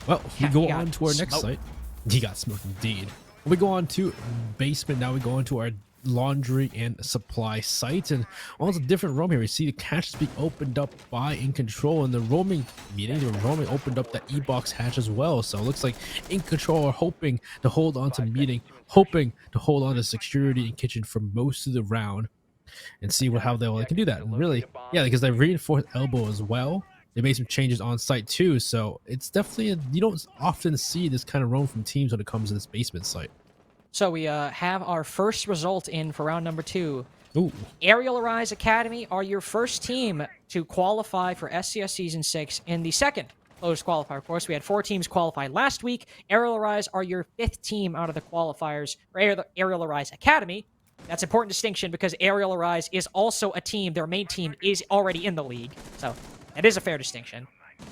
Well, we go on to our next site. He got smoked indeed. We go on to basement. Now we go on to our laundry and supply site. And on a different room here, we see the caches being opened up by Incontrol. And the roaming opened up that E-box hatch as well. So it looks like Incontrol are hoping to hold on to meeting, hoping to hold on to security and kitchen for most of the round. And see how they can do that. And really, yeah, because they reinforced elbow as well. They made some changes on site too, so it's definitely you don't often see this kind of roam from teams when it comes to this basement site. So we have our first result in for round number 2. Ooh. Aerial Arise Academy are your first team to qualify for SCS Season 6 in the second closed qualifier. Of course, we had 4 teams qualify last week. Aerial Arise are your 5th team out of the qualifiers for Aerial Arise Academy. That's an important distinction because Aerial Arise is also a team. Their main team is already in the league, so that is a fair distinction.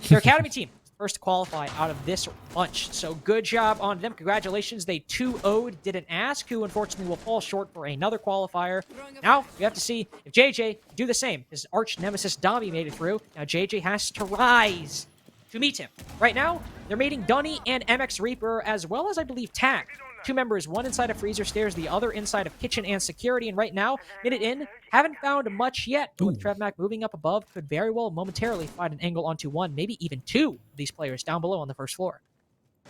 Their academy team, first to qualify out of this bunch. So good job on them. Congratulations. They 2-0'd Didn't Ask, who unfortunately will fall short for another qualifier. Now, we have to see if JJ can do the same. His arch nemesis Dami made it through. Now JJ has to rise to meet him. Right now, they're meeting Dunny and MX Reaper, as well as, I believe, Tack. two members, one inside of freezer stairs, the other inside of kitchen and security. And right now, minute in, haven't found much yet. But with TrevMac moving up above, could very well momentarily find an angle onto one, maybe even two of these players down below on the first floor.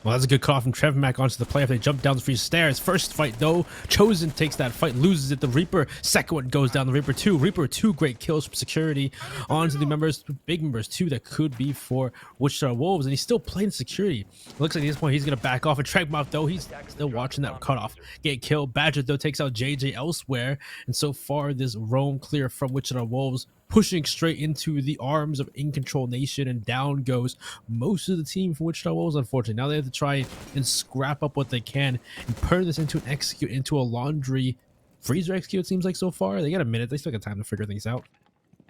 Well, that's a good call from TrevMac onto the play after they jump down the freezer stairs. First fight, though, Chosen takes that fight, loses it. The Reaper, second one goes down. The Reaper, two great kills from security onto the members, big members, too, that could be for Wichita Wolves. And he's still playing security. It looks like at this point he's going to back off. And TrevMac, though, he's still watching that cutoff get killed. Badger, though, takes out JJ elsewhere. And so far, this roam clear from Wichita Wolves, pushing straight into the arms of Incontrol Nation, and down goes most of the team from Wichita Wolves, unfortunately. Now they have to try and scrap up what they can and turn this into an execute, into a laundry freezer execute, it seems like so far. They got a minute. They still got time to figure things out.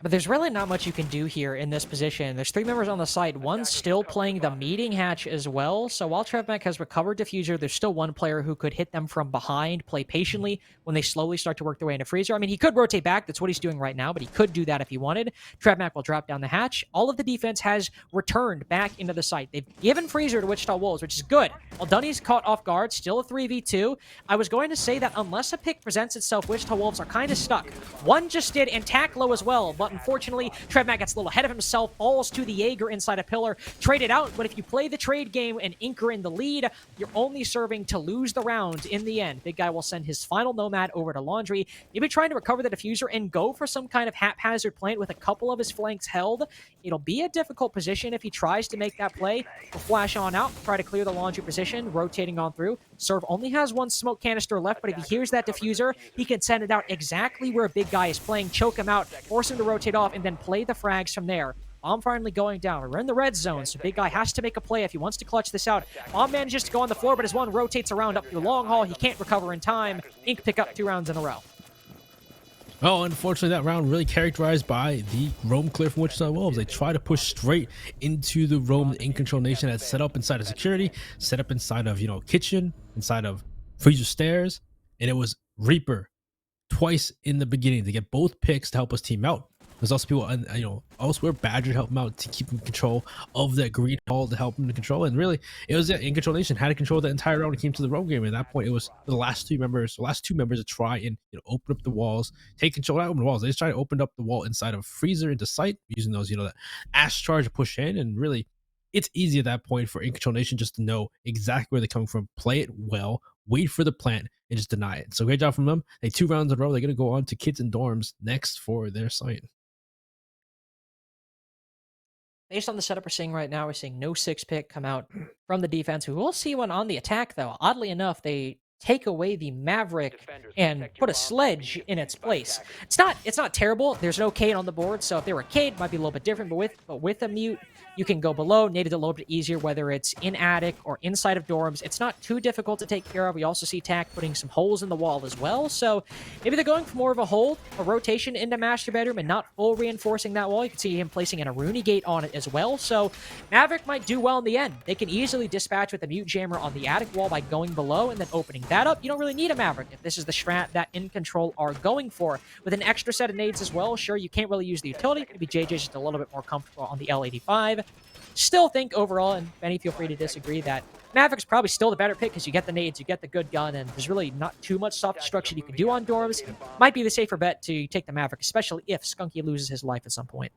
But there's really not much you can do here in this position. There's three members on the site. One's still playing the meeting hatch as well. So while TrevMac has recovered Diffuser, there's still one player who could hit them from behind, play patiently when they slowly start to work their way into freezer. I mean, he could rotate back. That's what he's doing right now, but he could do that if he wanted. TrevMac will drop down the hatch. All of the defense has returned back into the site. They've given freezer to Wichita Wolves, which is good. While Dunny's caught off guard, still a 3v2. I was going to say that unless a pick presents itself, Wichita Wolves are kind of stuck. One just did, and Tacklow as well, but unfortunately, TrevMac gets a little ahead of himself, falls to the Jaeger inside a pillar, trade it out, but if you play the trade game and Inker in the lead, you're only serving to lose the round in the end. Big Guy will send his final Nomad over to Laundry, maybe trying to recover the Diffuser and go for some kind of haphazard plant with a couple of his flanks held. It'll be a difficult position if he tries to make that play. He'll flash on out, try to clear the Laundry position, rotating on through. Serve only has one smoke canister left, but if he hears that Diffuser, he can send it out exactly where Big Guy is playing, choke him out, force him to rotate off, and then play the frags from there. Bomb finally going down. We're in the red zone, so Big Guy has to make a play if he wants to clutch this out. Bomb manages to go on the floor, but as one rotates around up through long haul, he can't recover in time. Ink pick up 2 rounds in a row. Oh, unfortunately, that round really characterized by the roam clear from Wichita Wolves. They try to push straight into the roam the Incontrol Nation had set up inside of security, set up inside of, kitchen, inside of freezer stairs, and it was Reaper twice in the beginning to get both picks to help us team out. There's also people, elsewhere, Badger to help him out to keep him in control of that green hall to help him to control. And really, it was Incontrol Nation had to control the entire round when it came to the roam game. And at that point, it was the last two members to try and open up the walls, take control, not open the walls. They just tried to open up the wall inside of freezer into sight using those, that ash charge to push in. And really, it's easy at that point for Incontrol Nation just to know exactly where they're coming from, play it well, wait for the plant, and just deny it. So great job from them. 2 rounds in a row. They're going to go on to kids and dorms next for their site. Based on the setup we're seeing right now, we're seeing no 6 pick come out from the defense. We will see one on the attack, though. Oddly enough, they take away the Maverick and put a sledge in its place. It's not terrible. There's no Cade on the board, so if they were Cade, it might be a little bit different. But with a mute, you can go below, native a little bit easier, whether it's in attic or inside of dorms. It's not too difficult to take care of. We also see Tack putting some holes in the wall as well. So maybe they're going for more of a hold, a rotation into master bedroom, and not full reinforcing that wall. You can see him placing an Aruni gate on it as well. So Maverick might do well in the end. They can easily dispatch with a mute jammer on the attic wall by going below and then opening that up. You don't really need a Maverick if this is the strat that Incontrol are going for. With an extra set of nades as well, sure, you can't really use the utility. Maybe JJ's just a little bit more comfortable on the L85. Still think overall, and Benny, feel free to disagree, that Maverick's probably still the better pick because you get the nades, you get the good gun, and there's really not too much soft destruction you can do on dorms. Might be the safer bet to take the Maverick, especially if Skunky loses his life at some point.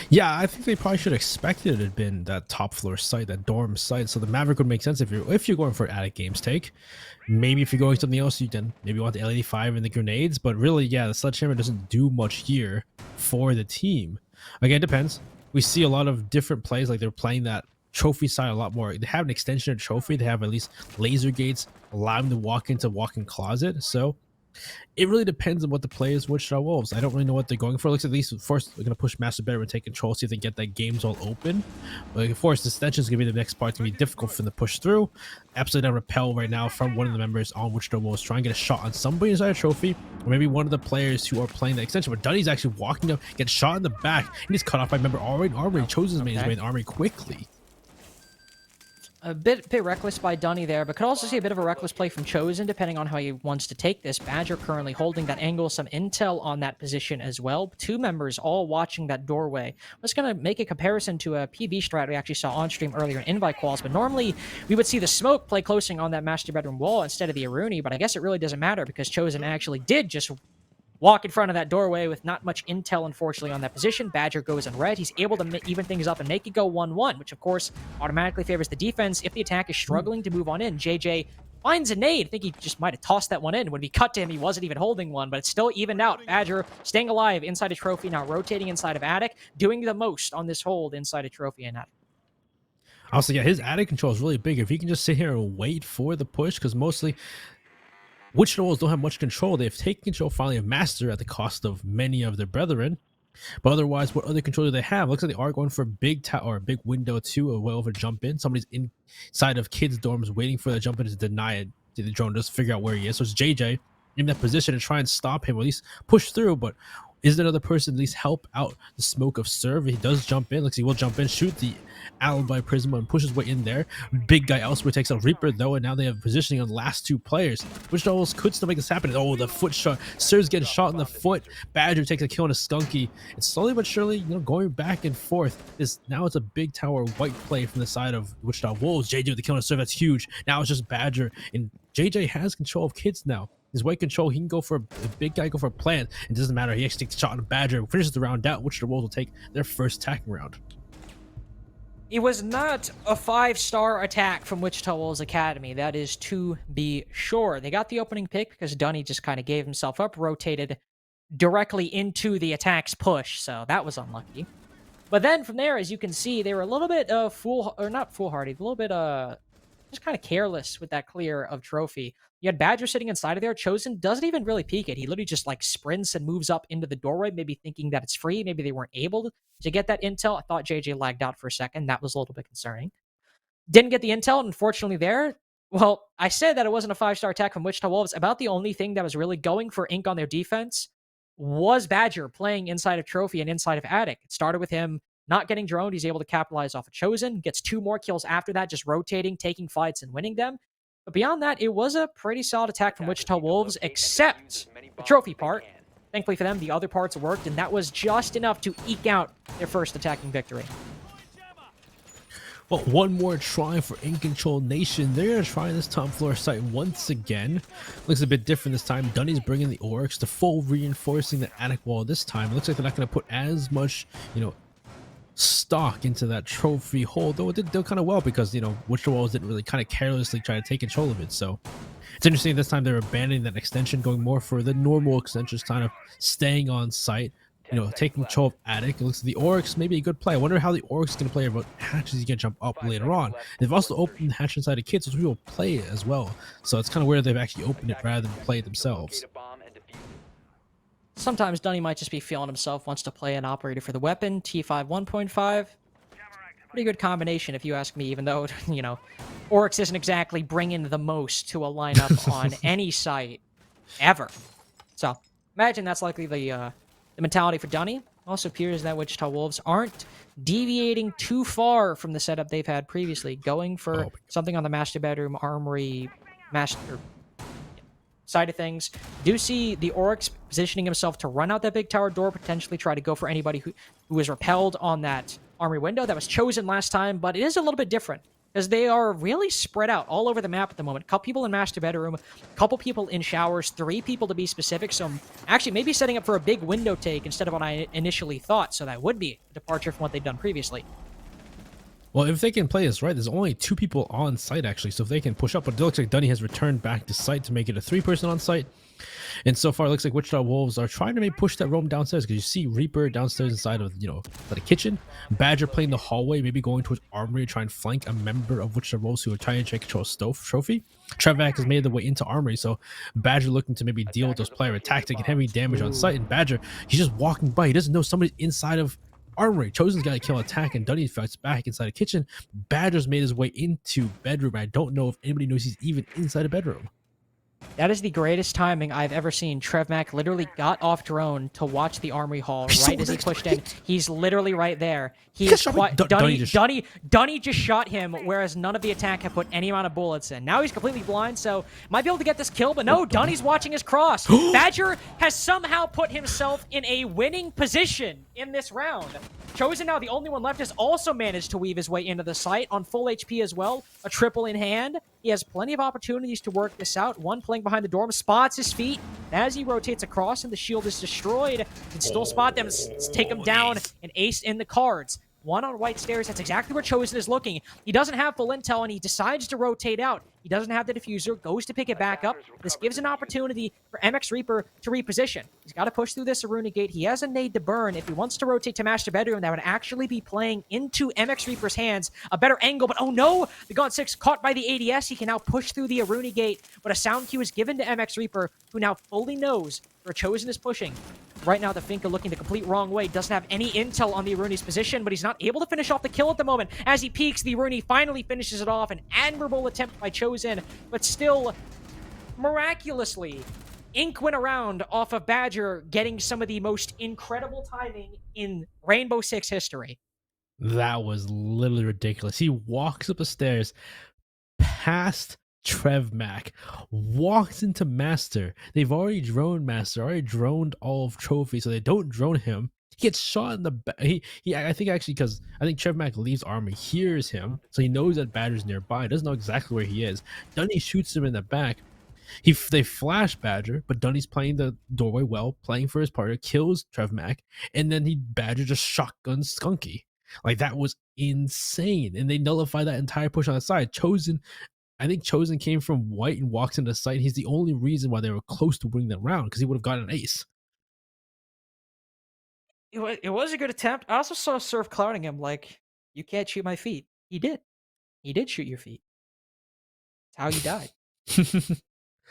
Yeah, I think they probably should have expected it had been that top floor site, that dorm site. So the Maverick would make sense if you're going for attic games take. Maybe if you're going something else, you then maybe want the L85 and the grenades. But really, yeah, the sledgehammer doesn't do much here for the team. Again, it depends. We see a lot of different plays, like they're playing that trophy side a lot more. They have an extension of trophy. They have at least laser gates, allow them to walk into walk-in closet. So it really depends on what the play is. Wichita Wolves, I don't really know what they're going for. It looks at least first they're going to push master bedroom and take control, see if they get that games all open. But of course, the extension is going to be the next part. It's going to be difficult for them to push through. Absolutely not repel right now from one of the members on Wichita Wolves, trying to get a shot on somebody inside a trophy, or maybe one of the players who are playing the extension. But Dunny's actually walking up, gets shot in the back, and he's cut off by member Armory. Armory chose his main Armory quickly. A bit reckless by Dunny there, but could also see a bit of a reckless play from Chosen, depending on how he wants to take this. Badger currently holding that angle, some intel on that position as well. 2 members all watching that doorway. I'm just going to make a comparison to a PB strat we actually saw on stream earlier in invite calls, but normally we would see the smoke play closing on that master bedroom wall instead of the Aruni, but I guess it really doesn't matter because Chosen actually did just walk in front of that doorway with not much intel, unfortunately, on that position. Badger goes in red. He's able to even things up and make it go 1-1, which, of course, automatically favors the defense. If the attack is struggling to move on in, JJ finds a nade. I think he just might have tossed that one in. When we cut to him, he wasn't even holding one, but it's still evened out. Badger staying alive inside a trophy, now rotating inside of Attic, doing the most on this hold inside a trophy and Attic. Also, yeah, his attic control is really big. If he can just sit here and wait for the push, because mostly Wichita Wolves don't have much control. They've taken control finally of Master at the cost of many of their brethren. But otherwise, what other control do they have? Looks like they are going for a big tower or a big window too, a well over jump in. Somebody's inside of kids' dorms waiting for the jump in to deny it. The drone just figure out where he is. So it's JJ in that position to try and stop him, or at least push through. But is there another person at least help out the smoke of Serve? He does jump in. Looks like he will jump in, shoot the alibi Prisma, and push his way in there. Big guy elsewhere takes out Reaper though, and now they have positioning on the last 2 players. Which Wolves could still make this happen. Oh, the foot shot. Serve's getting shot in the foot. Badger takes a kill on a Skunky. It's slowly but surely, going back and forth. Now it's a big tower white play from the side of Wichita Wolves. JJ with the kill on a Serve. That's huge. Now it's just Badger, and JJ has control of kids now. His white control, he can go for a big guy, go for a plant. It doesn't matter. He actually takes a shot on a Badger, finishes the round out, which the Wolves will take their first attacking round. It was not a 5-star attack from Wichita Wolves Academy. That is to be sure. They got the opening pick because Dunny just kind of gave himself up, rotated directly into the attack's push, so that was unlucky. But then from there, as you can see, they were a little bit not foolhardy, a little bit just kind of careless with that clear of trophy. You had Badger sitting inside of there. Chosen doesn't even really peek it. He literally just sprints and moves up into the doorway, maybe thinking that it's free. Maybe they weren't able to get that intel. I thought JJ lagged out for a second. That was a little bit concerning. Didn't get the intel, unfortunately, there. Well, I said that it wasn't a 5-star attack from Wichita Wolves. About the only thing that was really going for ink on their defense was Badger playing inside of Trophy and inside of Attic. It started with him not getting droned. He's able to capitalize off of Chosen. Gets 2 more kills after that, just rotating, taking fights, and winning them. But beyond that, it was a pretty solid attack from Wichita Wolves, except the trophy part. Thankfully for them, the other parts worked, and that was just enough to eke out their first attacking victory. Well, one more try for Incontrol Nation. They're going to try this top floor site once again. Looks a bit different this time. Dunny's bringing the Oryx to full reinforcing the attic wall this time. It looks like they're not going to put as much, stock into that trophy hole, though it did do kind of well because, Wichita Wolves didn't really kind of carelessly try to take control of it. So it's interesting this time they're abandoning that extension, going more for the normal extensions, kind of staying on site. Taking control of Attic. It looks like the Oryx may be a good play. I wonder how the Oryx is going to play about hatches. He's going to jump up later on. They've also opened the hatch inside of kids, so people play it as well. So it's kind of weird they've actually opened it rather than play it themselves. Sometimes Dunny might just be feeling himself, wants to play an operator for the weapon. T5 1.5. Pretty good combination if you ask me, even though, Oryx isn't exactly bringing the most to a lineup on any site ever. So imagine that's likely the mentality for Dunny. Also appears that Wichita Wolves aren't deviating too far from the setup they've had previously, going for something on the master bedroom, armory, master side of things. Do see the Oryx positioning himself to run out that big tower door, potentially try to go for anybody who was repelled on that armory window. That was Chosen last time, but it is a little bit different because they are really spread out all over the map at the moment. A couple people in master bedroom, a couple people in showers, 3 people to be specific. So I'm actually maybe setting up for a big window take instead of what I initially thought. So that would be a departure from what they've done previously. Well, if they can play this right, there's only 2 people on site actually. So if they can push up, but it looks like Dunny has returned back to site to make it a 3-person on site. And so far, it looks like Wichita Wolves are trying to maybe push that roam downstairs because you see Reaper downstairs inside of, the kitchen. Badger playing the hallway, maybe going towards Armory to try and flank a member of Wichita Wolves who are trying to take control of Trophy. Trevac has made the way into Armory, so Badger looking to maybe deal with those player attacks, taking heavy damage on site. And Badger, he's just walking by. He doesn't know somebody's inside of Armory. Chosen's got to kill attack, and Dunny fights back inside a kitchen. Badger's made his way into bedroom. I don't know if anybody knows he's even inside a bedroom. That is the greatest timing I've ever seen. Trevmac literally got off drone to watch the armory hall right as he pushed in. He's literally right there. He is quite... Dunny just shot him, whereas none of the attack had put any amount of bullets in. Now he's completely blind, so might be able to get this kill, but no, Dunny's watching his cross. Badger has somehow put himself in a winning position in this round. Chosen now, the only one left, has also managed to weave his way into the site on full HP as well. A triple in hand. He has plenty of opportunities to work this out. One playing behind the dorm, spots his feet. As he rotates across and the shield is destroyed, can still spot them, take them down, and ace in the cards. One on white stairs. That's exactly where Chosen is looking. He doesn't have full intel, and he decides to rotate out. He doesn't have the diffuser, goes to pick it back up. This gives an opportunity for MX Reaper to reposition. He's got to push through this Aruna gate. He has a nade to burn. If he wants to rotate to master bedroom, that would actually be playing into MX Reaper's hands. A better angle, but oh no! The Gaunt 6 caught by the ADS. He can now push through the Aruna gate, but a sound cue is given to MX Reaper, who now fully knows where Chosen is pushing. Right now, the Finka looking the complete wrong way. Doesn't have any intel on the Aruni's position, but he's not able to finish off the kill at the moment. As he peeks, the Aruni finally finishes it off. An admirable attempt by Chosen, but still, miraculously, Ink went around off of Badger, getting some of the most incredible timing in Rainbow Six history. That was literally ridiculous. He walks up the stairs past Trevmac, walks into Master. They've already droned Master, already droned all of Trophy, so they don't drone him. He gets shot in the back. I think actually, because I think Trevmac leaves armor, hears him, so he knows that Badger's nearby. Doesn't know exactly where he is. Dunny shoots him in the back. They flash Badger, but Dunny's playing the doorway well, playing for his partner, kills Trevmac, and then Badger just shotguns Skunky. Like, that was insane, and they nullify that entire push on the side. I think Chosen came from white and walks into the site. He's the only reason why they were close to winning the round, because he would have gotten an ace. It was a good attempt. I also saw Surf clouding him like, you can't shoot my feet. He did. He did shoot your feet. That's how you died.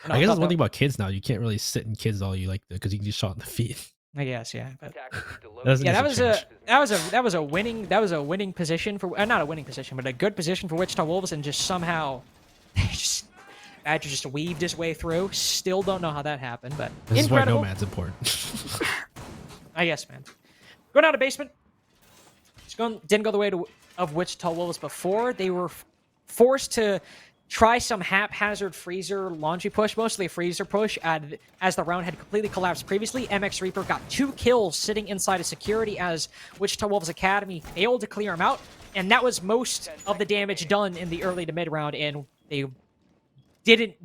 I guess that's one thing about kids now. You can't really sit in kids all you like because you can get shot in the feet. I guess, yeah. But that was a winning position for not a winning position, but a good position for Wichita Wolves, and just somehow Badger just weaved his way through. Still don't know how that happened, but this incredible. is why Nomad's important. I guess, man. Going down to basement. Didn't go the way of Wichita Wolves before. They were forced to try some haphazard freezer laundry push, mostly a freezer push, as the round had completely collapsed previously. MX Reaper got 2 kills sitting inside of security as Wichita Wolves Academy failed to clear him out, and that was most of the damage done in the early to mid round, and they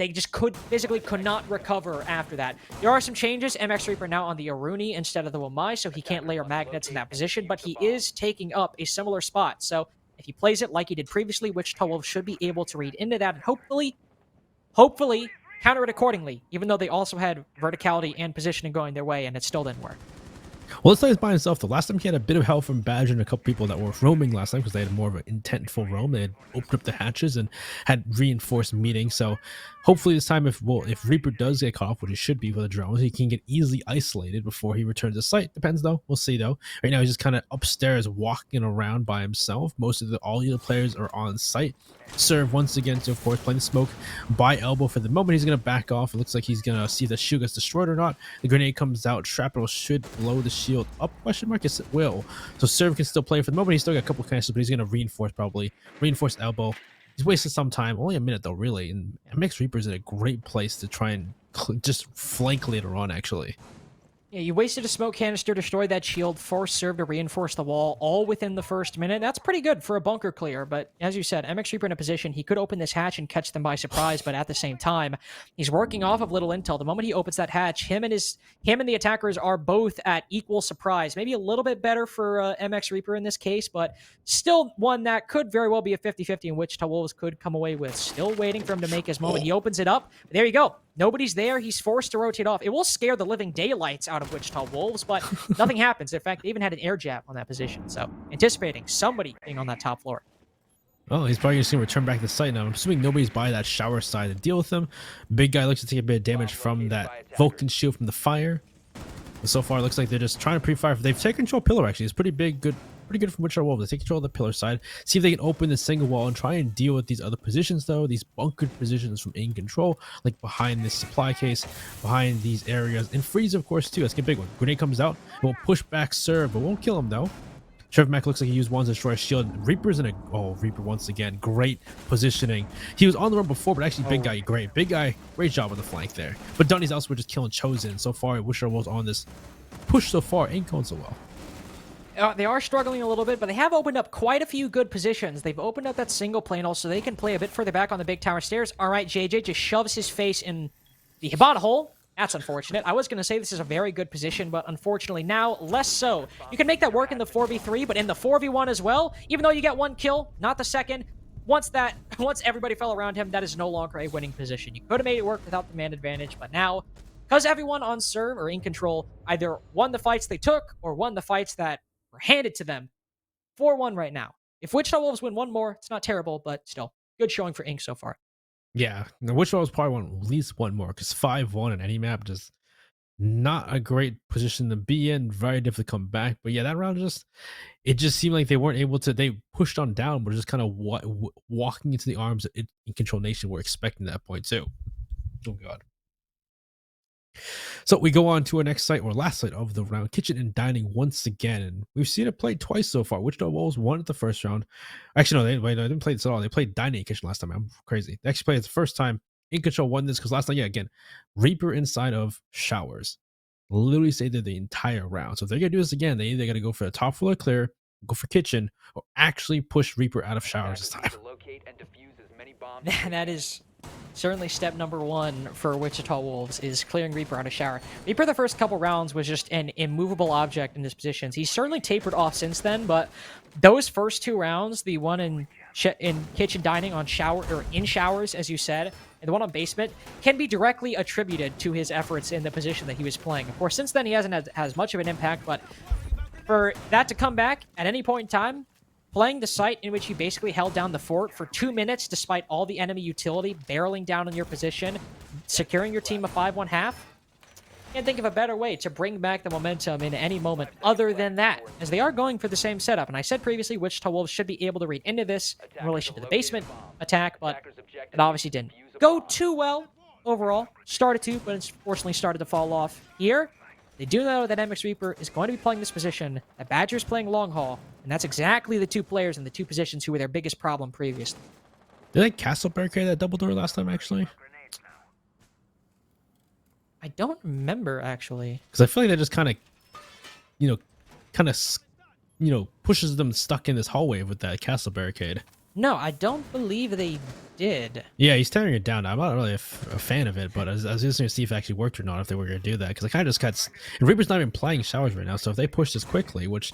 just physically could not recover after that. There are some changes. MX Reaper now on the Aruni instead of the Wamai, so he can't layer magnets in that position, but he is taking up a similar spot. So if he plays it like he did previously, Wichita Wolves should be able to read into that and hopefully counter it accordingly, even though they also had verticality and positioning going their way, and it still didn't work. Well, this time he's by himself. The last time he had a bit of help from Badger and a couple people that were roaming last time because they had more of an intentful roam. They had opened up the hatches and had reinforced meetings. So hopefully this time, if Reaper does get caught off, which he should be with the drones, he can get easily isolated before he returns to site. Depends though. We'll see though. Right now he's just kind of upstairs walking around by himself. All the other players are on site. Serve once again, so of course playing the smoke by elbow for the moment. He's gonna back off. It looks like he's gonna see if the shield gets destroyed or not. The grenade comes out. Shrapnel should blow the shield up? Question mark. Yes, it will. So Serve can still play for the moment. He's still got a couple canisters, but he's gonna reinforce elbow. He's wasted some time. Only a minute though, really. And MX Reaper's in a great place to try and just flank later on. Actually. Yeah, you wasted a smoke canister, destroyed that shield, forced Serve to reinforce the wall, all within the first minute. That's pretty good for a bunker clear, but as you said, MX Reaper in a position, he could open this hatch and catch them by surprise, but at the same time, he's working off of little intel. The moment he opens that hatch, him and the attackers are both at equal surprise. Maybe a little bit better for MX Reaper in this case, but still one that could very well be a 50-50 in Wichita Wolves could come away with. Still waiting for him to make his moment. He opens it up. There you go. Nobody's there. He's forced to rotate off. It will scare the living daylights out of Wichita Wolves, but nothing happens. In fact, they even had an air jab on that position. So anticipating somebody being on that top floor. Oh, he's probably just going to return back to the site now. I'm assuming nobody's by that shower side to deal with him. Big guy looks to take a bit of damage from that Vulcan shield from the fire. But so far, it looks like they're just trying to pre-fire. They've taken control pillar, actually. It's pretty big, good pretty good from Wichita Wolves. They take control of the pillar side, see if they can open the single wall and try and deal with these other positions though, these bunkered positions from Incontrol, like behind this supply case, behind these areas, and freeze of course too. That's a big one. Grenade comes out, it will push back serve, but won't kill him though. Mac looks like he used one to destroy a shield. Reaper's in a... Oh, Reaper once again. Great positioning. He was on the run before, but actually big guy, great. Big guy, great job on the flank there. But Dunny's elsewhere just killing Chosen. So far, Wichita Wolves on this push so far ain't going so well. They are struggling a little bit, but they have opened up quite a few good positions. They've opened up that single plane also. They can play a bit further back on the big tower stairs. All right, JJ just shoves his face in the Hibana hole. That's unfortunate. I was going to say this is a very good position, but unfortunately now less so. You can make that work in the 4v3, but in the 4v1 as well, even though you get one kill, not the second, once everybody fell around him, that is no longer a winning position. You could have made it work without the man advantage, but now, because everyone on serve or in control either won the fights they took or won the fights that were handed to them, 4-1 right now. If Wichita Wolves win one more, it's not terrible, but still, good showing for Inc so far. Yeah, Wichita Wolves probably want at least one more, because 5-1 in any map just not a great position to be in. Very difficult to come back. But yeah, that round it just seemed like they weren't able to. They pushed on down, but just kind of walking into the arms in Control Nation were expecting that point too. Oh god. So we go on to our next site, or last site of the round, Kitchen and Dining once again. And we've seen it played twice so far. Wichita Wolves won at the first round. Actually, no, they didn't play this at all. They played Dining and Kitchen last time. I'm crazy. They actually played it the first time. Incontrol won this because last night, yeah, again, Reaper inside of Showers. Literally stayed there the entire round. So if they're going to do this again, they either got to go for the top floor clear, go for Kitchen, or actually push Reaper out of Showers this time. That is certainly step number one for Wichita Wolves, is clearing Reaper out of Shower. Reaper the first couple rounds was just an immovable object in his positions. He's certainly tapered off since then, but those first two rounds, the one in Kitchen Dining on Shower, or in Showers, as you said, and the one on Basement, can be directly attributed to his efforts in the position that he was playing. Of course, since then he hasn't had as much of an impact, but for that to come back at any point in time, playing the site in which you basically held down the fort for 2 minutes despite all the enemy utility barreling down on your position, securing your team a 5-1 half, can't think of a better way to bring back the momentum in any moment other than that, as they are going for the same setup. And I said previously, Wichita Wolves should be able to read into this in relation to the Basement attack, but it obviously didn't go too well overall. Started to, but unfortunately started to fall off here. They do know that MX Reaper is going to be playing this position, that Badger's playing long haul, and that's exactly the two players in the two positions who were their biggest problem previously. Did they Castle barricade that double door last time, actually? I don't remember, actually. Because I feel like that just kind of, pushes them stuck in this hallway with that castle barricade. No, I don't believe they did. Yeah, he's tearing it down. I'm not really a fan of it, but I was just going to see if it actually worked or not, if they were going to do that. Because I kind of just got... And Reaper's not even playing Showers right now, so if they push this quickly, which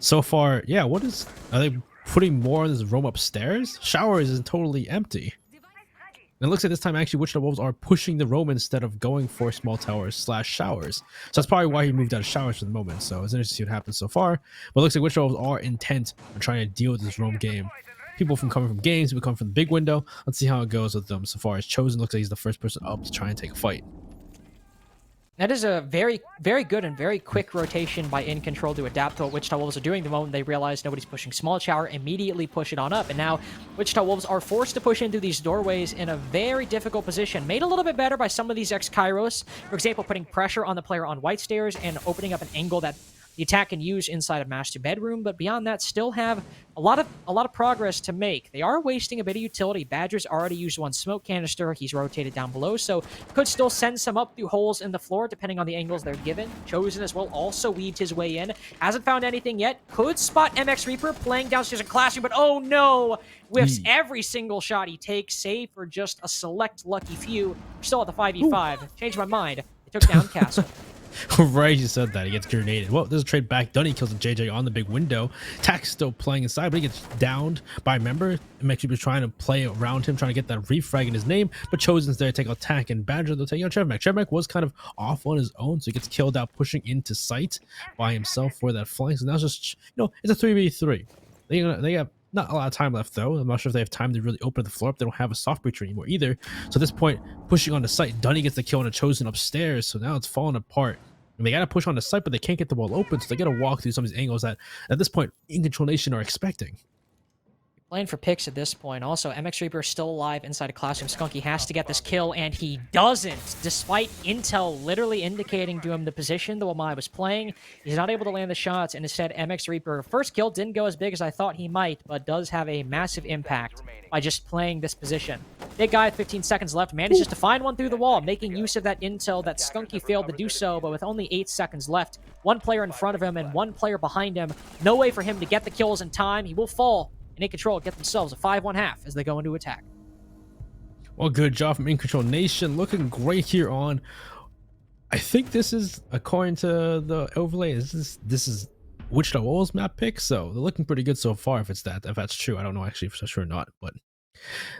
so far... Yeah, what is... Are they putting more on this room upstairs? Showers is totally empty. And it looks like this time, actually, Wichita Wolves are pushing the roam instead of going for small towers / Showers. So that's probably why he moved out of Showers for the moment. So it's interesting to see what happens so far. But it looks like Wichita Wolves are intent on trying to deal with this roam game. People coming from games, people come from the big window. Let's see how it goes with them so far. As Chosen looks like he's the first person up to try and take a fight. That is a very, very good and very quick rotation by Incontrol to adapt to what Wichita Wolves are doing the moment they realize nobody's pushing small tower, immediately push it on up. And now Wichita Wolves are forced to push into these doorways in a very difficult position. Made a little bit better by some of these ex-Kairos. For example, putting pressure on the player on white stairs and opening up an angle that the attack can use inside of master bedroom, but beyond that, still have a lot of progress to make. They are wasting a bit of utility. Badger's already used one smoke canister. He's rotated down below, so could still send some up through holes in the floor, depending on the angles they're given. Chosen as well also weaved his way in. Hasn't found anything yet. Could spot MX Reaper playing downstairs in Classroom, but oh no! Whiffs every single shot he takes, save for just a select lucky few. We're still at the 5v5. Changed my mind. They took down Castle. Right, you said that. He gets grenaded. Well, there's a trade back. Dunny kills a JJ on the big window. Tack's still playing inside, but he gets downed by a member. MX Reaper's trying to play around him, trying to get that refrag in his name, but Chosen's there to take Attack, and Badger, they'll take Trevmac. Trevmac was kind of off on his own, so he gets killed out pushing into sight by himself for that flank. So now it's just, it's a 3v3. They have not a lot of time left, though. I'm not sure if they have time to really open the floor up. They don't have a soft breacher anymore either. So at this point, pushing on the site, Dunny gets the kill on a Chosen upstairs. So now it's falling apart. And they got to push on the site, but they can't get the wall open, so they got to walk through some of these angles that, at this point, Incontrol Nation are expecting. Playing for picks at this point. Also, MX Reaper is still alive inside a Classroom. Skunky has to get this kill, and he doesn't. Despite intel literally indicating to him the position the Wamai was playing, he's not able to land the shots, and instead, MX Reaper, first kill didn't go as big as I thought he might, but does have a massive impact by just playing this position. Big guy, 15 seconds left, manages to find one through the wall, making use of that intel that Skunky failed to do so, but with only 8 seconds left, one player in front of him and one player behind him. No way for him to get the kills in time. He will fall. And Incontrol get themselves a 5-1 half as they go into attack. Well, good job from Incontrol Nation. Looking great here on. I think this is, according to the overlay, this is Wichita Wolves map pick. So they're looking pretty good so far. If that's true, I don't know actually for sure or not. But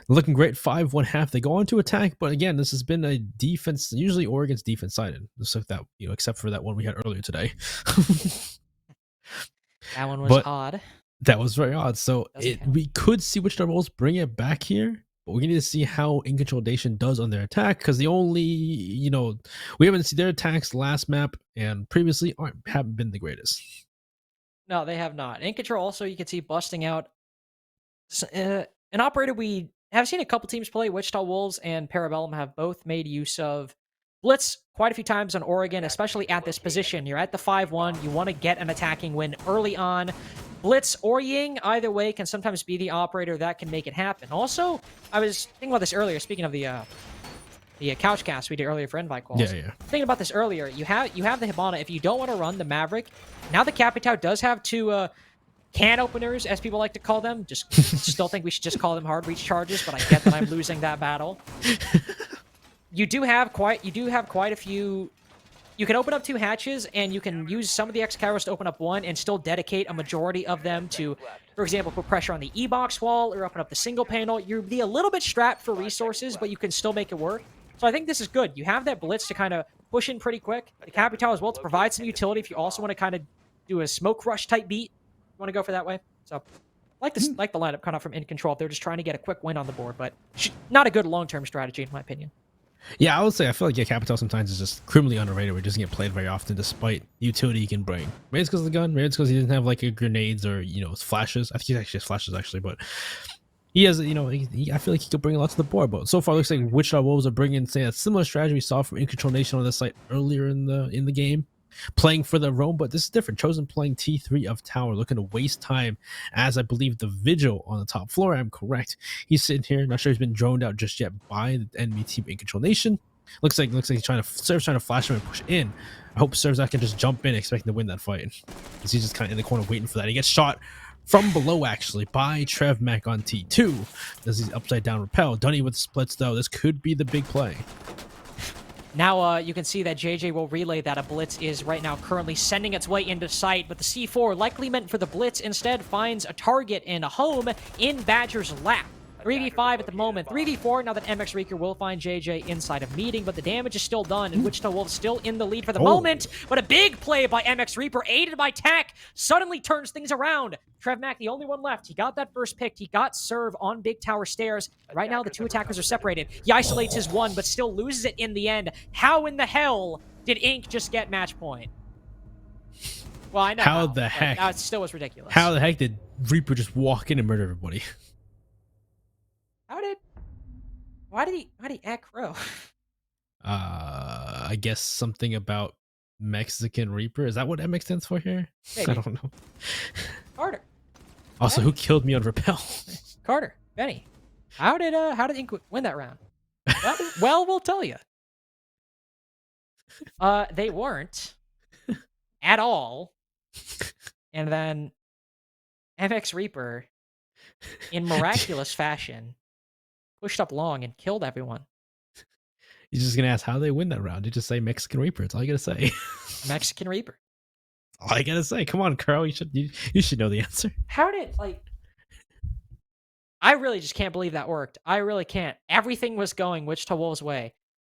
looking great. 5-1 half. They go on to attack. But again, this has been a defense. Usually Oregon's defense sided. Just like that, except for that one we had earlier today. That one was odd. That was very odd. So we could see Wichita Wolves bring it back here, but we need to see how Incontrol Nation does on their attack, because the only, we haven't seen their attacks last map and previously haven't been the greatest. No, they have not. Incontrol also, you can see busting out an operator we have seen a couple teams play. Wichita Wolves and Parabellum have both made use of Blitz quite a few times on Oregon, especially at this position. You're at the 5-1. You want to get an attacking win early on. Blitz or Ying, either way, can sometimes be the operator that can make it happen. Also, I was thinking about this earlier, speaking of the couch cast we did earlier for invite calls. Yeah. Thinking about this earlier, you have the Hibana. If you don't want to run the Maverick, now the Capitao does have two can openers, as people like to call them. Just still think we should just call them hard reach charges, but I get that I'm losing that battle. You do have quite a few. You can open up 2 hatches, and you can use some of the X-Kairos to open up 1 and still dedicate a majority of them to, for example, put pressure on the E-box wall or open up the single panel. You'll be a little bit strapped for resources, but you can still make it work. So I think this is good. You have that blitz to kind of push in pretty quick. The Capitao as well to provide some utility if you also want to kind of do a smoke rush type beat. You want to go for that way. So like the lineup kind of from Incontrol. They're just trying to get a quick win on the board, but not a good long-term strategy in my opinion. Yeah, I would say I feel like Capitao sometimes is just criminally underrated. Where it doesn't get played very often, despite the utility he can bring. Maybe it's because of the gun. Maybe it's because he doesn't have like grenades or flashes. I think he actually has flashes but he has I feel like he could bring a lot to the board. But so far, it looks like Wichita Wolves are bringing a similar strategy we saw from Incontrol Nation on this site earlier in the game, playing for the roam. But this is different. Chosen playing T3 of tower, looking to waste time, as I believe the Vigil on the top floor. I'm correct. He's sitting here, not sure he's been droned out just yet by the enemy team Incontrol Nation. Looks like he's trying to flash him and push in. I hope Servzak can just jump in, expecting to win that fight, because he's just kind of in the corner waiting for that. He gets shot from below, actually, by Trev Mac on T2. Does his upside down repel. Dunny with splits, though. This could be the big play. Now you can see that JJ will relay that a blitz is right now currently sending its way into sight, but the C4, likely meant for the blitz, instead finds a target and a home in Badger's lap. 3v5 at the moment. 3v4 now that MX Reeker will find JJ inside of meeting, but the damage is still done, and Wichita Wolves still in the lead for the moment. But a big play by MX Reaper, aided by Tech, suddenly turns things around. Trev Mac, the only one left. He got that first pick. He got serve on Big Tower Stairs. Right now, the 2 attackers are separated. He isolates his 1, but still loses it in the end. How in the hell did Ink just get match point? Well, I know how the heck. That still was ridiculous. How the heck did Reaper just walk in and murder everybody? Why did he act crow? I guess something about Mexican Reaper. Is that what MX stands for here? Maybe. I don't know. Carter. Also, who killed me on Repel? Carter. Benny. How did Ink win that round? Well, we'll tell you. They weren't at all. And then MX Reaper, in miraculous fashion, pushed up long and killed everyone. You're just gonna ask how they win that round. You just say Mexican Reaper. That's all you gotta say. Mexican Reaper. All I gotta say. Come on, Carl. You should know the answer. How did I really just can't believe that worked. I really can't. Everything was going Wichita Wolves' way.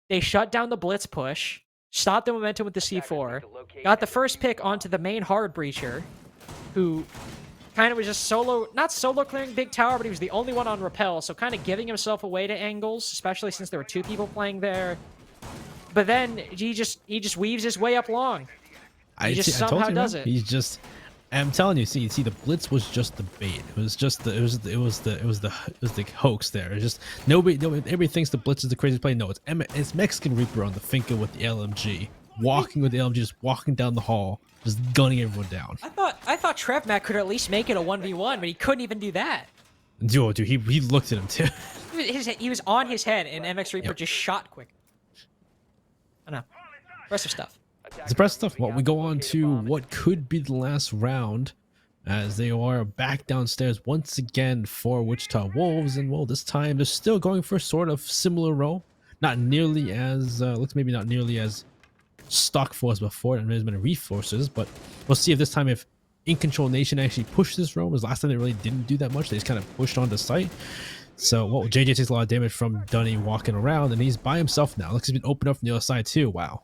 They shut down the blitz push, stopped the momentum with the C4, got the first pick onto the main hard breacher, who kind of was just not solo clearing Big Tower, but he was the only one on Repel, so kind of giving himself away to angles, especially since there were 2 people playing there. But then he just weaves his way up long. He just I told somehow you, does man. it. He's just. I'm telling you, see, the blitz was just the bait. It was just the hoax there. It's just nobody, everybody thinks the blitz is the crazy play. No, it's Mexican Reaper on the Finca with the LMG, walking with the LMG, just walking down the hall, just gunning everyone down. I thought TrevMac could at least make it a 1v1, but he couldn't even do that. Dude, he looked at him too. He was on his head, and MX Reaper just shot quick. I know. Impressive stuff. It's impressive stuff. Well, we go on to what could be the last round, as they are back downstairs once again for Wichita Wolves, and well, this time they're still going for sort of similar role, not nearly as looks maybe not nearly as stock for as before, and there's been reinforces, but we'll see if this time if Incontrol Nation actually pushed this roam. As last time they really didn't do that much, they just kind of pushed onto site. So well, JJ takes a lot of damage from Dunny walking around, and he's by himself now. Looks like he's been opened up from the other side too. Wow.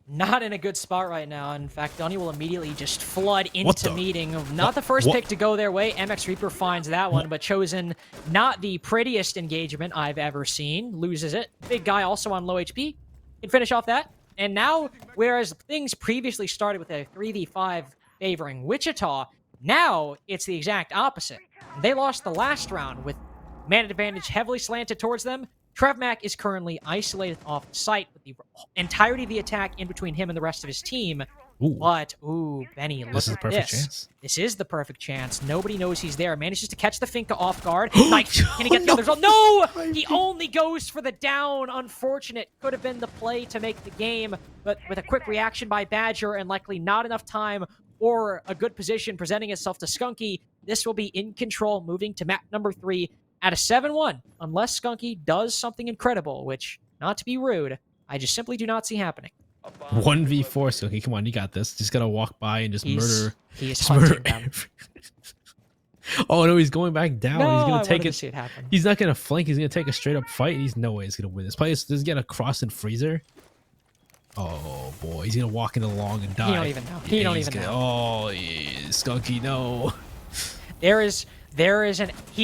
Not in a good spot right now. In fact, Dunny will immediately just flood into meeting. Not the first pick to go their way. MX Reaper finds that one, but chosen not the prettiest engagement I've ever seen. Loses it. Big guy also on low HP. Can finish off that. And now, whereas things previously started with a 3v5 favoring Wichita, now it's the exact opposite. They lost the last round with man advantage heavily slanted towards them. TrevMac is currently isolated off the site with the entirety of the attack in between him and the rest of his team. Ooh. But, Benny, look at this. Chance. This is the perfect chance. Nobody knows he's there. Manages to catch the Finca off guard. Nice. Can he get the others? No! He only goes for the down. Unfortunate. Could have been the play to make the game, but with a quick reaction by Badger and likely not enough time or a good position presenting itself to Skunky, this will be Incontrol moving to map number 3 at a 7-1, unless Skunky does something incredible, which, not to be rude, I just simply do not see happening. 1v4, Skunky, come on, you got this. Just gotta walk by and just murder. He is hunting them. Oh no, he's going back down. No, he's gonna I take wanted it. to see it happen. He's not gonna flank. He's gonna take a straight up fight. He's no way he's gonna win this. This is gonna cross and freezer. Oh boy, he's gonna walk in along and die. He don't even know. He don't even know. Oh, Skunky, no. He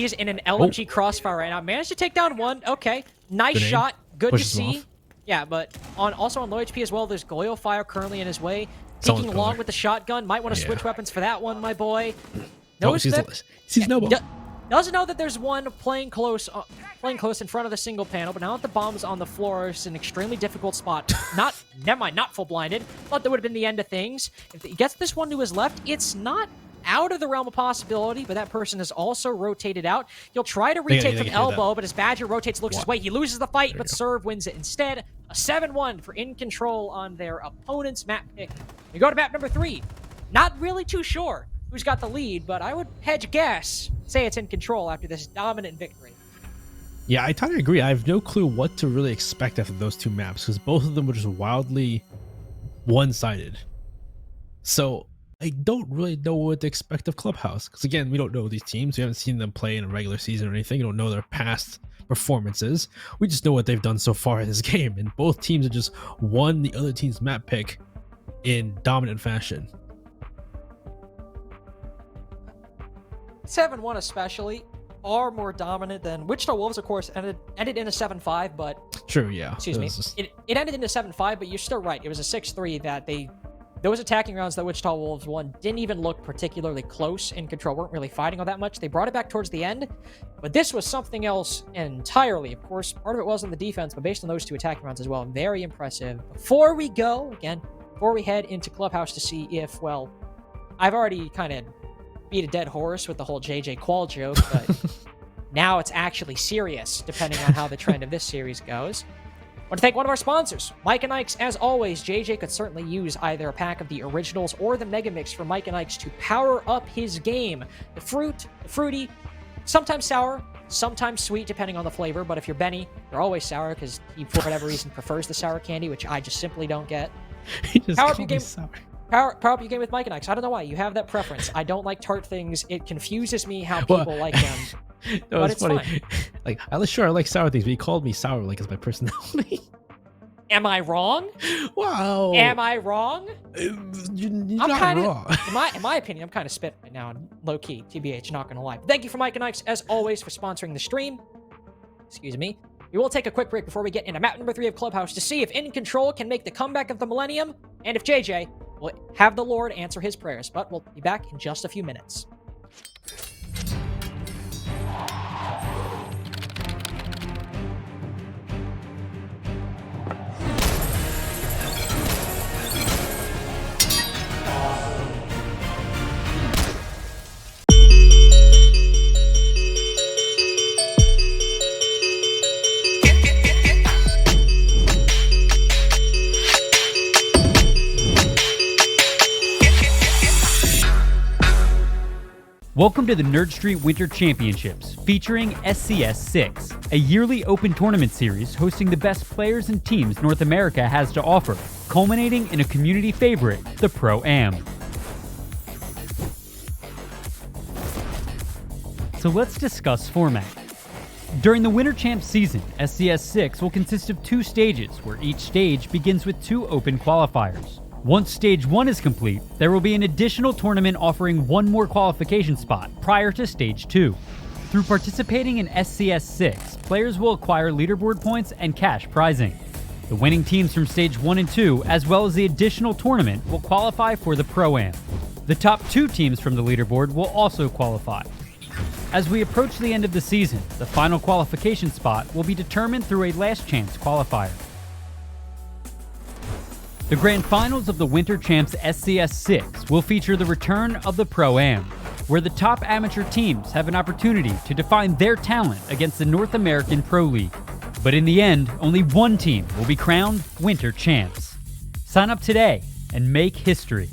is in an LMG crossfire right now. Managed to take down one. Okay. Nice shot. Good to see. Yeah, but also on low HP as well, there's Qualifier currently in his way. Peeking along with the shotgun. Might want to switch weapons for that one, my boy. Sees Snowball. Doesn't know that there's one playing close in front of the single panel, but now that the bomb's on the floor, it's an extremely difficult spot. Never mind, not full blinded. Thought that would have been the end of things. If he gets this one to his left, it's not out of the realm of possibility, but that person is also rotated out. He'll try to retake from elbow, but as Badger rotates, looks his way. He loses the fight, but Serve wins it instead. A 7-1 for Incontrol on their opponent's map pick. We go to map number 3. Not really too sure who's got the lead, but I would hedge guess, say it's Incontrol after this dominant victory. Yeah, I totally agree. I have no clue what to really expect after those two maps, because both of them were just wildly one-sided. So I don't really know what to expect of Clubhouse, because again, we don't know these teams. We haven't seen them play in a regular season or anything. We don't know their past performances. We just know what they've done so far in this game, and both teams have just won the other team's map pick in dominant fashion. 7-1 especially are more dominant than Wichita Wolves, of course, ended in a 7-5, but true, yeah. Excuse me. It ended in a 7-5, but you're still right. It was a 6-3 that those attacking rounds that Wichita Wolves won didn't even look particularly close. Incontrol weren't really fighting all that much. They brought it back towards the end, but this was something else entirely. Of course, part of it was on the defense, but based on those two attacking rounds as well, very impressive. Before we head into Clubhouse to see if, well, I've already kind of beat a dead horse with the whole JJ Qual joke, but now it's actually serious, depending on how the trend of this series goes. I want to thank one of our sponsors, Mike and Ike's. As always, JJ could certainly use either a pack of the originals or the Mega Mix from Mike and Ike's to power up his game. The fruity, sometimes sour, sometimes sweet, depending on the flavor, but if you're Benny, you're always sour, because he, for whatever reason, prefers the sour candy, which I just simply don't get. Power up your game. Power up your game with Mike and Ike's. I don't know why. You have that preference. I don't like tart things. It confuses me how people like them. No, but it's funny. fine. Like, I like sour things, but he called me sour like as my personality. Am I wrong? Wow. Am I wrong? You're I'm not kind wrong. of, in my opinion, I'm kind of spit right now, low key, TBH, not gonna lie. But thank you for Mike and Ike's, as always, for sponsoring the stream. Excuse me. We will take a quick break before we get into map number 3 of Clubhouse to see if Incontrol can make the comeback of the Millennium, and if JJ will have the Lord answer his prayers. But we'll be back in just a few minutes. Welcome to the NerdStreet Winter Championships, featuring SCS6, a yearly open tournament series hosting the best players and teams North America has to offer, culminating in a community favorite, the Pro-Am. So let's discuss format. During the Winter Champs season, SCS6 will consist of 2 stages, where each stage begins with 2 open qualifiers. Once Stage 1 is complete, there will be an additional tournament offering 1 more qualification spot prior to Stage 2. Through participating in SCS6, players will acquire leaderboard points and cash prizing. The winning teams from Stage 1 and 2, as well as the additional tournament, will qualify for the Pro-Am. The top 2 teams from the leaderboard will also qualify. As we approach the end of the season, the final qualification spot will be determined through a last chance qualifier. The Grand Finals of the Winter Champs SCS6 will feature the return of the Pro-Am, where the top amateur teams have an opportunity to define their talent against the North American Pro League. But in the end, only one team will be crowned Winter Champs. Sign up today and make history.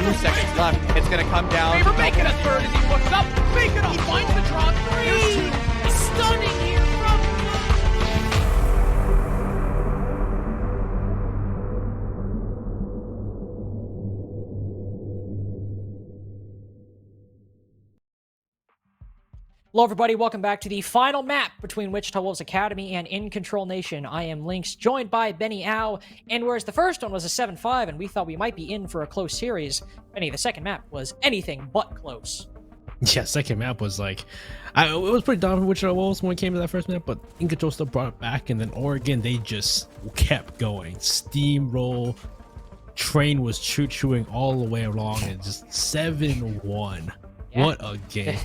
2 seconds left. It's going to come down. Favor making a third as he looks up. Bacon finds the draw 3. Stunning here from... Hello, everybody. Welcome back to the final map between Wichita Wolves Academy and Incontrol Nation. I am Lynx, joined by Benny Au, and whereas the first one was a 7-5, and we thought we might be in for a close series, Benny, the second map was anything but close. Yeah, second map was like, it was pretty dominant for Wichita Wolves when it came to that first map, but Incontrol still brought it back, and then Oregon, they just kept going. Steamroll, train was choo-chooing all the way along, and just 7-1. Yeah. What a game.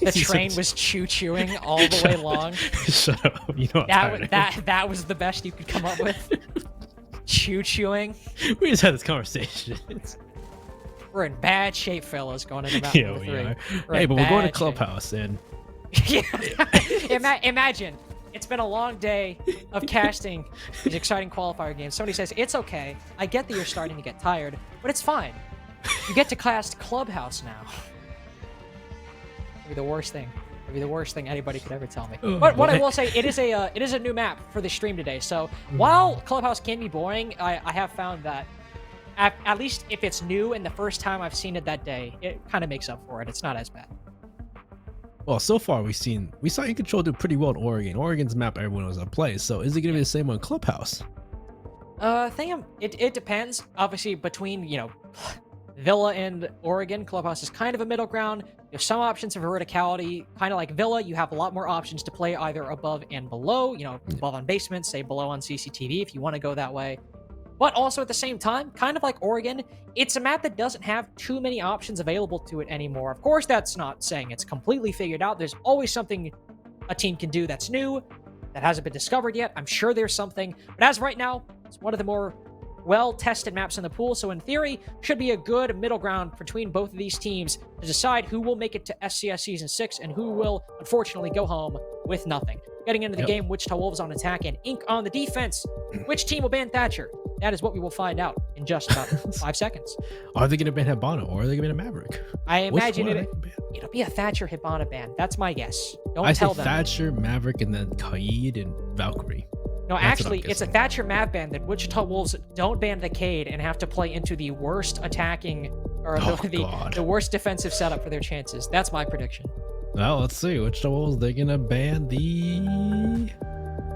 The train was choo-chooing all the way long. Shut up. You know that was the best you could come up with. Choo-chooing. We just had this conversation. We're in bad shape, fellas, going into map Yeah, number we 3. are. We're Hey, in but we're going to bad Clubhouse, and shape. Yeah. Imagine. It's been a long day of casting these exciting qualifier games. Somebody says, it's okay. I get that you're starting to get tired, but it's fine. You get to cast Clubhouse now. It'd be the worst thing. It'd be the worst thing anybody could ever tell me. But what I will say, it is a new map for the stream today. So while Clubhouse can be boring, I have found that at least if it's new and the first time I've seen it that day, it kind of makes up for it. It's not as bad. well, so far we saw Incontrol do pretty well in Oregon. Oregon's map everyone was on play, so is it going to be the same on Clubhouse? It depends. Obviously, between Villa and Oregon, Clubhouse is kind of a middle ground. There's some options for verticality. Kind of like Villa, you have a lot more options to play either above and below. Above on basement, say below on CCTV if you want to go that way. But also at the same time, kind of like Oregon, it's a map that doesn't have too many options available to it anymore. Of course, that's not saying it's completely figured out. There's always something a team can do that's new, that hasn't been discovered yet. I'm sure there's something. But as right now, it's one of the more well-tested maps in the pool, so in theory, should be a good middle ground between both of these teams to decide who will make it to SCS Season 6 and who will, unfortunately, go home with nothing. Getting into the game, Wichita Wolves on attack and Ink on the defense. Which team will ban Thatcher? That is what we will find out in just about 5 seconds. Are they going to ban Hibana, or are they going to ban a Maverick? I imagine it'll be a Thatcher Hibana ban. That's my guess. Don't tell them. Thatcher, Maverick, and then Kaid and Valkyrie. No, actually, it's a Thatcher Mav ban that Wichita Wolves don't ban the Cade and have to play into the worst attacking or the worst defensive setup for their chances. That's my prediction. Well, let's see. Wichita Wolves, they're going to ban the...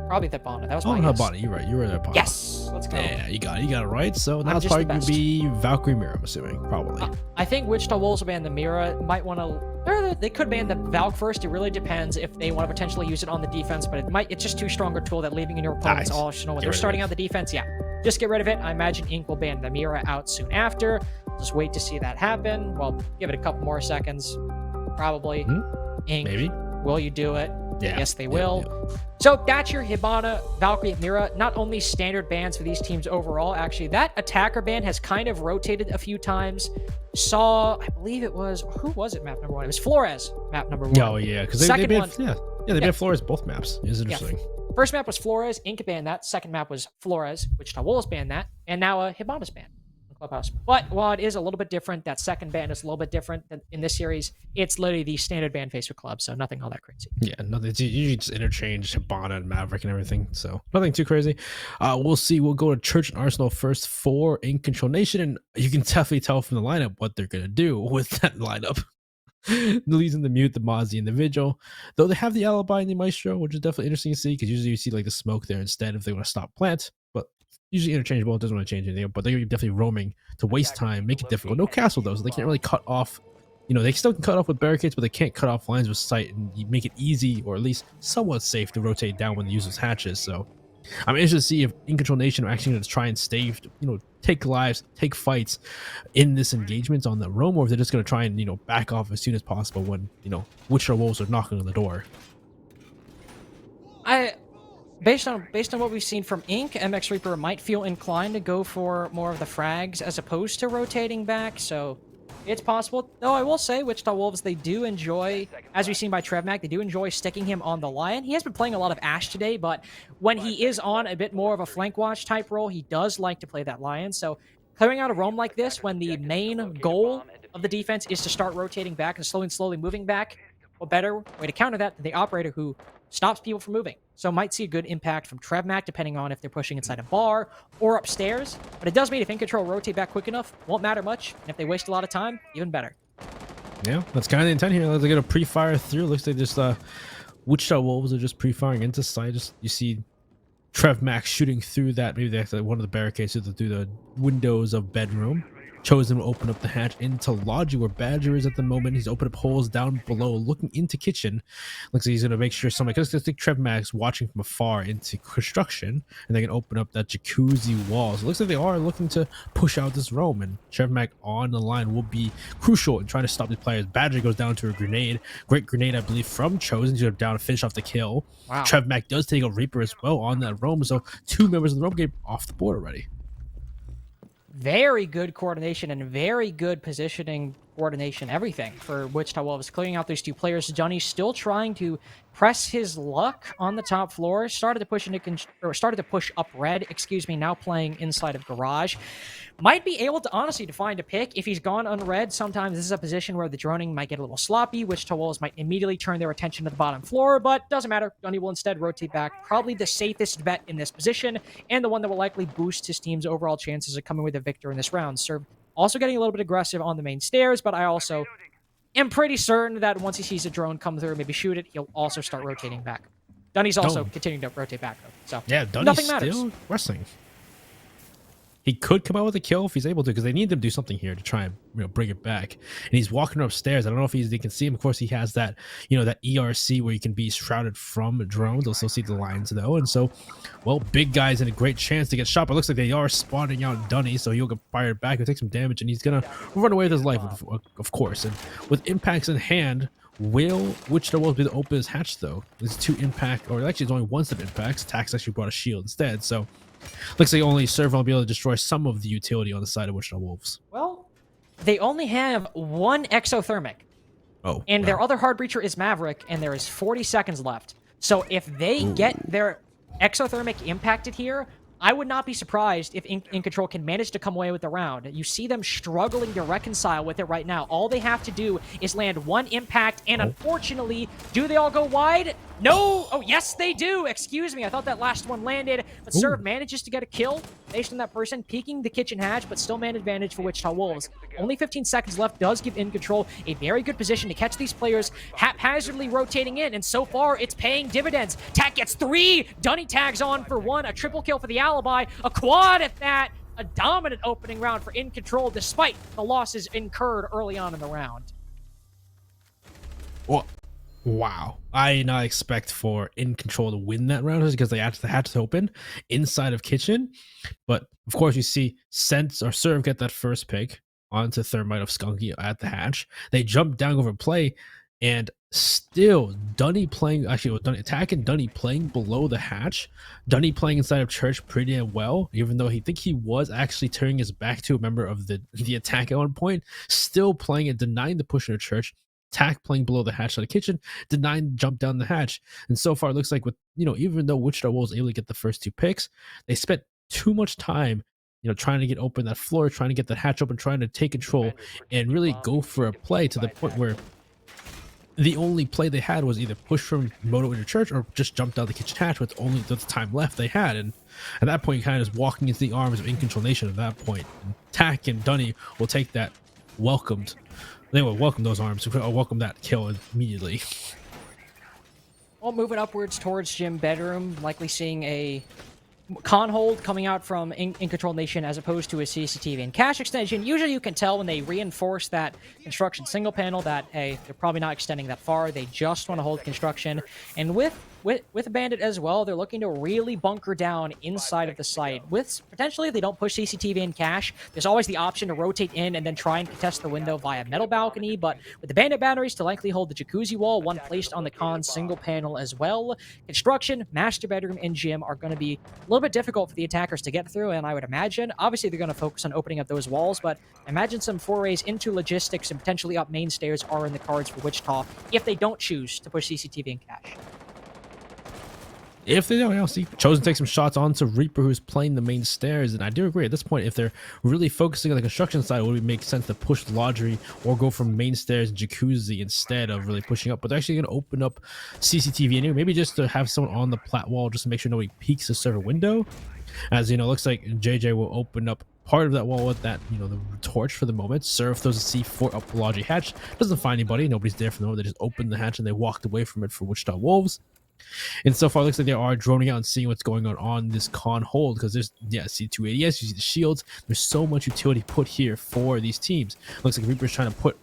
Probably Hibana. That was my guess. Hibana. You're right. You were there, Hibana. Yes. Let's go. Yeah, you got it right. So now it's probably going to be Valkyrie Mira, I'm assuming. Probably. I think Wichita Wolves will ban the Mira. Might want to... They could ban the Valk first. It really depends if they want to potentially use it on the defense, but it's just too strong a tool that leaving in your opponent's arsenal when they're starting out the defense. Yeah, just get rid of it. I imagine Ink will ban the Mira out soon after. Just wait to see that happen. Well, give it a couple more seconds. Probably. Ink, maybe. Will you do it? Yeah. Yes, they will. Yeah. So Thatcher, Hibana, Valkyrie, Mira, not only standard bans for these teams overall, actually, that attacker ban has kind of rotated a few times. I believe it was, who was it map number 1? It was Flores, map number 1. Oh, yeah, because they banned Flores both maps. It was interesting. Yeah. First map was Flores, Ink banned that. Second map was Flores, Wichita Wolves banned that. And now Hibana's banned. Clubhouse. But while it is a little bit different, that second ban is a little bit different than in this series. It's literally the standard ban face for clubs, so nothing all that crazy. Yeah, nothing. You just interchange Hibana and Maverick and everything, so nothing too crazy. We'll see. We'll go to Church and Arsenal first for Incontrol Nation, and you can definitely tell from the lineup what they're gonna do with that lineup. Losing the mute, the Mozzie, and the Vigil. Though they have the Alibi and the Maestro, which is definitely interesting to see, because usually you see like the smoke there instead if they want to stop plant. But usually interchangeable, it doesn't want to change anything, but they're going to be definitely roaming to waste time, make it difficult. No castle though, so they can't really cut off, they still can cut off with barricades, but they can't cut off lines with sight and make it easy or at least somewhat safe to rotate down when they use those hatches. So I'm interested to see if Incontrol Nation are actually going to try and stave, take lives, take fights in this engagement on the roam, or if they're just going to try and, back off as soon as possible when, Wichita Wolves are knocking on the door. Based on what we've seen from Ink, MX Reaper might feel inclined to go for more of the frags as opposed to rotating back, so it's possible. Though I will say, Wichita Wolves, they do enjoy, as we've seen by Trevmac, they do enjoy sticking him on the Lion. He has been playing a lot of Ash today, but when he is on a bit more of a flank watch type role, he does like to play that Lion, so clearing out a roam like this when the main goal of the defense is to start rotating back and slowly moving back, what better way to counter that than the operator who stops people from moving? So might see a good impact from TrevMac, depending on if they're pushing inside a bar or upstairs. But it does mean if Incontrol rotate back quick enough, won't matter much. And if they waste a lot of time, even better. Yeah, that's kind of the intent here. Let's get a pre-fire through. Looks like just Wichita Wolves are just pre-firing into site. Just you see TrevMac shooting through that. Maybe that's one of the barricades through the windows of bedroom. Chosen to open up the hatch into Logi where Badger is at the moment. He's opened up holes down below, looking into kitchen. Looks like he's going to make sure somebody, because I think TrevMac's watching from afar into construction, and they can open up that jacuzzi wall. So it looks like they are looking to push out this roam, and TrevMac on the line will be crucial in trying to stop these players. Badger goes down to a grenade. Great grenade, I believe, from Chosen to go down to finish off the kill. Wow. TrevMac does take a Reaper as well on that roam, so 2 members of the roam game off the board already. Very good coordination and very good positioning, coordination, everything for Wichita Wolves. Clearing out these 2 players. Johnny's still trying to press his luck on the top floor. Started to push up red, now playing inside of garage. Might be able to honestly to find a pick if he's gone unred. Sometimes this is a position where the droning might get a little sloppy. Wichita Wolves might immediately turn their attention to the bottom floor, but doesn't matter. Johnny will instead rotate back. Probably the safest bet in this position, and the one that will likely boost his team's overall chances of coming with a victor in this round. Serve also getting a little bit aggressive on the main stairs, but I also am pretty certain that once he sees a drone come through, maybe shoot it, he'll also start rotating back. Dunny's also continuing to rotate back, though. So yeah, Dunny's nothing matters. Still wrestling. He could come out with a kill if he's able to, because they need him to do something here to try and bring it back. And he's walking upstairs. I don't know if they can see him. Of course, he has that that ERC where you can be shrouded from drones. They'll still see the lines though, and so big guy's in a great chance to get shot. But it looks like they are spawning out Dunny, so he'll get fired back. He'll take some damage, and he's gonna run away with his life, of course. And with impacts in hand, will Wichita Wolves be the open his hatch though? There's 2 impact, or actually it's only 1 step impacts. Tax actually brought a shield instead, so. Looks like only Server will be able to destroy some of the utility on the side of Wichita Wolves. Well, they only have 1 exothermic. Oh. And their other hard breacher is Maverick, and there is 40 seconds left. So if they get their exothermic impacted here, I would not be surprised if Incontrol can manage to come away with the round. You see them struggling to reconcile with it right now. All they have to do is land 1 impact, and unfortunately, do they all go wide? No! Oh, yes, they do! Excuse me, I thought that last one landed, but Serve manages to get a kill based on that person peeking the kitchen hatch, but still man advantage for Wichita Wolves. Only 15 seconds left does give Incontrol a very good position to catch these players haphazardly rotating in, and so far, it's paying dividends. Tack gets 3! Dunny tags on for 1, a triple kill for the Alibi, a quad at that! A dominant opening round for Incontrol despite the losses incurred early on in the round. Well, wow. I did not expect for Incontrol to win that round because they had the hatch open inside of kitchen. But of course, you see Sense or Serve get that first pick onto Thermite of Skunky at the hatch. They jump down over play, and still Dunny playing, Attack and Dunny playing below the hatch. Dunny playing inside of Church pretty well, even though he was actually turning his back to a member of the attack at one point, still playing and denying the push into Church. Tack playing below the hatch of the kitchen, denying jump down the hatch. And so far it looks like with even though Wichita Wolves was able to get the first 2 picks, they spent too much time trying to get open that floor, trying to get that hatch open, trying to take control and really go for a play to the point where the only play they had was either push from Moto into Church or just jump down the kitchen hatch with only the time left they had. And at that point, kind of just walking into the arms of Incontrol Nation at that point. And Tack and Dunny will take that they will welcome those arms, welcome that kill immediately. Well, moving upwards towards Gym Bedroom, likely seeing a con hold coming out from Incontrol Nation as opposed to a CCTV and cache extension. Usually you can tell when they reinforce that construction single panel that, hey, they're probably not extending that far. They just want to hold construction. And with Bandit as well, they're looking to really bunker down inside of the site. With potentially, if they don't push CCTV and cache, there's always the option to rotate in and then try and contest the window via metal balcony. But with the Bandit batteries to likely hold the jacuzzi wall, 1 placed on the con single panel as well, construction, master bedroom, and gym are going to be a little bit difficult for the attackers to get through. And I would imagine, obviously, they're going to focus on opening up those walls, but imagine some forays into logistics and potentially up main stairs are in the cards for Wichita if they don't choose to push CCTV and cache. If they don't, you know, see, Chosen takes some shots onto Reaper, who's playing the main stairs, and I do agree at this point, if they're really focusing on the construction side, it would make sense to push Laundry or go from main stairs Jacuzzi instead of really pushing up. But they're actually going to open up CCTV anyway, maybe just to have someone on the plat wall just to make sure nobody peeks the server window. As you know, looks like JJ will open up part of that wall with that, you know, the torch for the moment. Surf throws a C4 up the Laundry hatch, doesn't find anybody, nobody's there for the moment. They just opened the hatch and they walked away from it for Wichita Wolves. And so far, it looks like they are droning out and seeing what's going on this con hold, because there's, yeah, C2 ADS, you see the shields. There's so much utility put here for these teams. Looks like Reaper's trying to put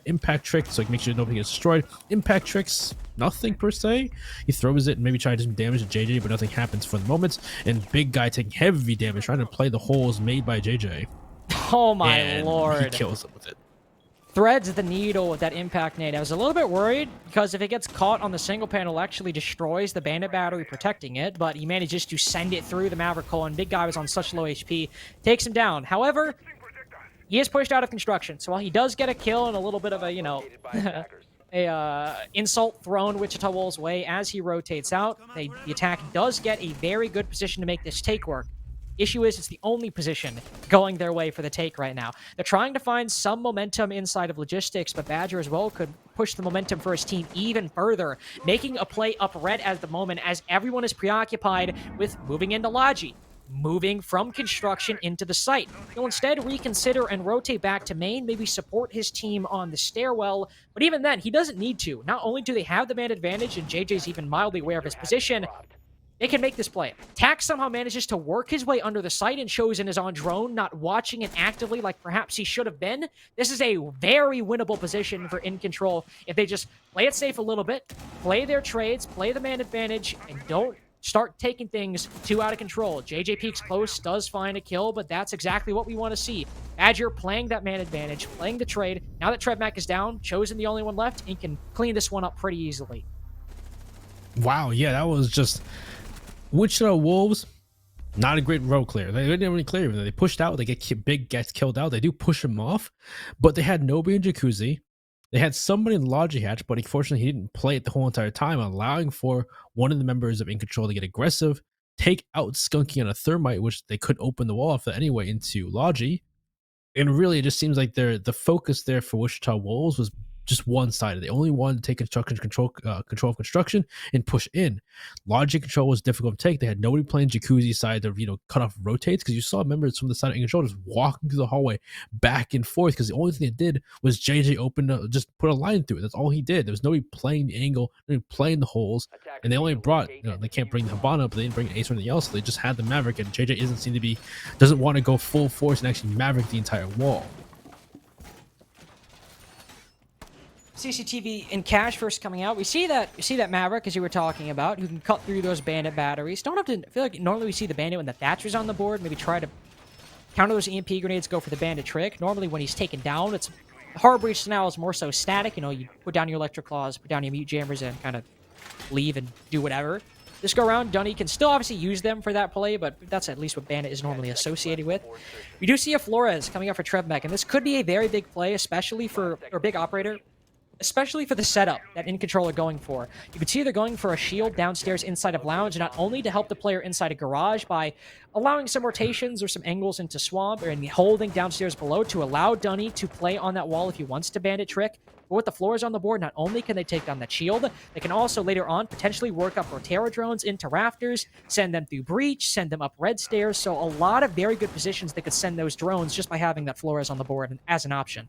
impact trick, so he makes sure nobody gets destroyed. Impact tricks, nothing per se. He throws it and maybe tries to do some damage to JJ, but nothing happens for the moment. And Big Guy taking heavy damage, trying to play the holes made by JJ. Oh my and lord. He kills him with it. Threads the needle with that impact nade. I was a little bit worried because if it gets caught on the single panel, it actually destroys the bandit battery protecting it, but he manages to send it through the Maverick hull, and Big Guy was on such low HP, takes him down. However, he is pushed out of construction, so while he does get a kill and a little bit of a, you know, insult thrown Wichita Wolves' way as he rotates out, the attack does get a very good position to make this take work. Issue is, it's the only position going their way for the take right now. They're trying to find some momentum inside of logistics, but Badger as well could push the momentum for his team even further, making a play up red at the moment as everyone is preoccupied with moving into Logi, moving from construction into the site. He'll instead reconsider and rotate back to main, maybe support his team on the stairwell, but even then, he doesn't need to. Not only do they have the man advantage, and JJ's even mildly aware of his position, they can make this play. Tax somehow manages to work his way under the site, and Chosen is on drone, not watching it actively like perhaps he should have been. This is a very winnable position for Incontrol if they just play it safe a little bit, play their trades, play the man advantage, and don't start taking things too out of control. JJ peeks close, does find a kill, but that's exactly what we want to see. Badger playing that man advantage, playing the trade. Now that Trebmac is down, Chosen the only one left, and can clean this one up pretty easily. Wow, yeah, that was just... Wichita Wolves, not a great row clear. They didn't really clear them. They pushed out. They get Big gets killed out. They do push him off, but they had nobody in Jacuzzi. They had somebody in the Logi hatch, but unfortunately he didn't play it the whole entire time, allowing for one of the members of Incontrol to get aggressive, take out Skunky on a thermite, which they couldn't open the wall off anyway, into Logi. And really, it just seems like the focus there for Wichita Wolves was just one-sided. They only wanted to take control of construction and push in. Logic control was difficult to take. They had nobody playing Jacuzzi side to, you know, cut off rotates, because you saw members from the side of Incontrol just walking through the hallway back and forth, because the only thing they did was JJ opened up, just put a line through it. That's all he did. There was nobody playing the angle, nobody playing the holes, and they only brought, you know, they can't bring the Habana, but they didn't bring Ace or anything else, so they just had the Maverick, and JJ doesn't want to go full force and actually Maverick the entire wall. CCTV and Cash first coming out. We see that Maverick, as you were talking about, who can cut through those bandit batteries. Don't have to feel like normally we see the bandit when the Thatcher's on the board, maybe try to counter those EMP grenades, go for the bandit trick. Normally when he's taken down, it's hard breach now is more so static. You know, you put down your electric claws, put down your mute jammers, and kind of leave and do whatever. This go around, Dunny can still obviously use them for that play, but that's at least what bandit is normally associated with. We do see a Flores coming up for Trebmec, and this could be a very big play, especially for, or big operator, especially for the setup that Incontrol are going for. You can see they're going for a shield downstairs inside of Lounge, not only to help the player inside a garage by allowing some rotations or some angles into Swamp, and holding downstairs below to allow Dunny to play on that wall if he wants to bandit trick. But with the floors on the board, not only can they take down that shield, they can also later on potentially work up Rotera drones into rafters, send them through breach, send them up red stairs. So a lot of very good positions they could send those drones just by having that Flores on the board as an option.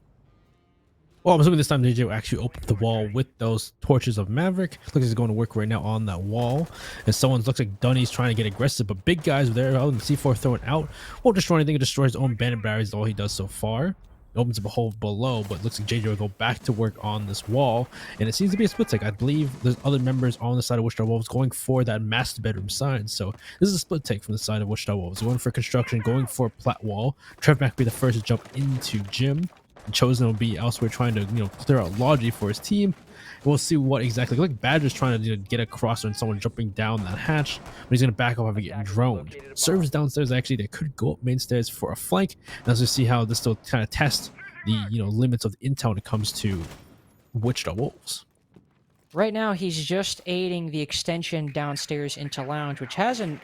Well, I'm assuming this time JJ will actually open the wall with those torches of Maverick. Looks like he's going to work right now on that wall. And someone looks like Dunny's trying to get aggressive, but Big Guy's there out in the C4 throwing out. Won't destroy anything. It destroys his own bandit barriers. All he does so far. It opens up a hole below, but looks like JJ will go back to work on this wall. And it seems to be a split take. I believe there's other members on the side of Wichita Wolves going for that master bedroom side. So this is a split take from the side of Wichita Wolves. Going for construction, going for plat wall. Trevmac will be the first to jump into Gym. Chosen will be elsewhere trying to, you know, clear out Logi for his team. We'll see what exactly. Like Badger's trying to, you know, get across when someone jumping down that hatch, but he's going to back off after getting droned. Servers downstairs, actually, they could go up main stairs for a flank. And as we see how this still kind of tests the, you know, limits of the intel when it comes to Wichita Wolves. Right now, he's just aiding the extension downstairs into lounge, which hasn't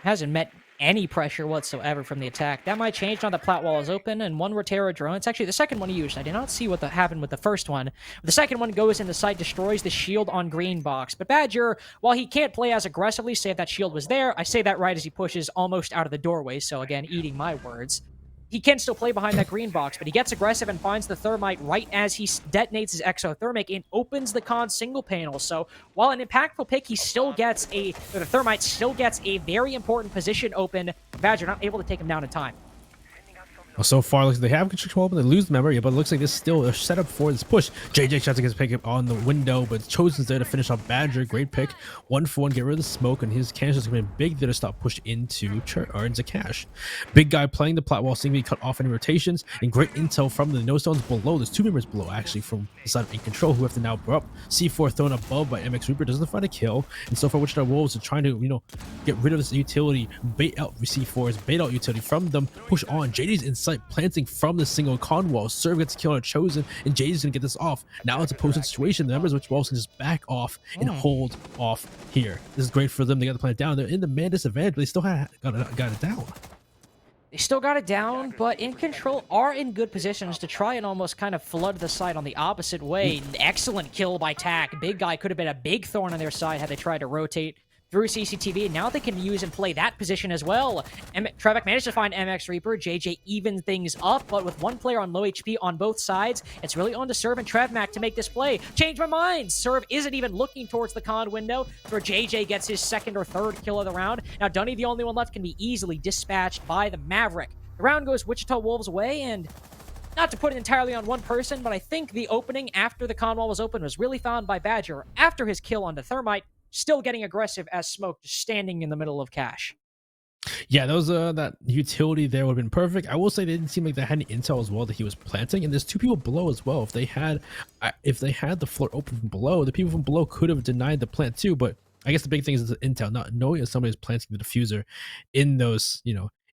met any pressure whatsoever from the attack. That might change now that plat wall is open, and one Rotero drone. It's actually the second one he used. I did not see what happened with the first one. The second one goes in the site, destroys the shield on green box. But Badger, while he can't play as aggressively, say if that shield was there, I say that right as he pushes almost out of the doorway, so again, eating my words. He can still play behind that green box, but he gets aggressive and finds the thermite right as he detonates his exothermic and opens the con single panel. So while an impactful pick, the thermite still gets a very important position open. Badger not able to take him down in time. Well, so far, looks like they have control, but they lose the memory. But it looks like this is still a setup for this push. JJ tries to get his pick up on the window, but Chosen's there to finish off Badger. Great pick. 1-for-1, get rid of the smoke, and his cash is going to be big there to stop push into cash. Big guy playing the plat wall, seeing me cut off any rotations, and great intel from the no stones below. There's 2 members below, actually, from the side of Incontrol, who have to now bro up. C4 thrown above by MX Reaper, doesn't find a kill, and so far Wichita Wolves are trying to, get rid of this utility, bait out C4s, bait out utility from them, push on. JD's in sight, planting from the single con wall. Serve gets a kill on Chosen, and JD's gonna get this off. Now it's a posted situation. The members of Wichita Wolves can just back off and hold off here. This is great for them. They got the planet down. They're in the man disadvantage, but they still got it down. They still got it down, but Incontrol are in good positions to try and almost kind of flood the side on the opposite way. Excellent kill by Tack. Big guy could have been a big thorn on their side had they tried to rotate through CCTV, and now they can use and play that position as well. Trebek managed to find MX Reaper. JJ even things up, but with one player on low HP on both sides, it's really on to Serve and Trevmac to make this play. Change my mind! Serve isn't even looking towards the con window, where JJ gets his second or third kill of the round. Now Dunny, the only one left, can be easily dispatched by the Maverick. The round goes Wichita Wolves' way, and not to put it entirely on one person, but I think the opening after the con wall was open was really found by Badger after his kill on the Thermite, still getting aggressive as Smoke just standing in the middle of cash. Yeah, that utility there would have been perfect. I will say they didn't seem like they had any intel as well that he was planting, and there's 2 people below as well. If they had the floor open from below, the people from below could have denied the plant too. But I guess the big thing is the intel, not knowing that somebody is planting the diffuser in those,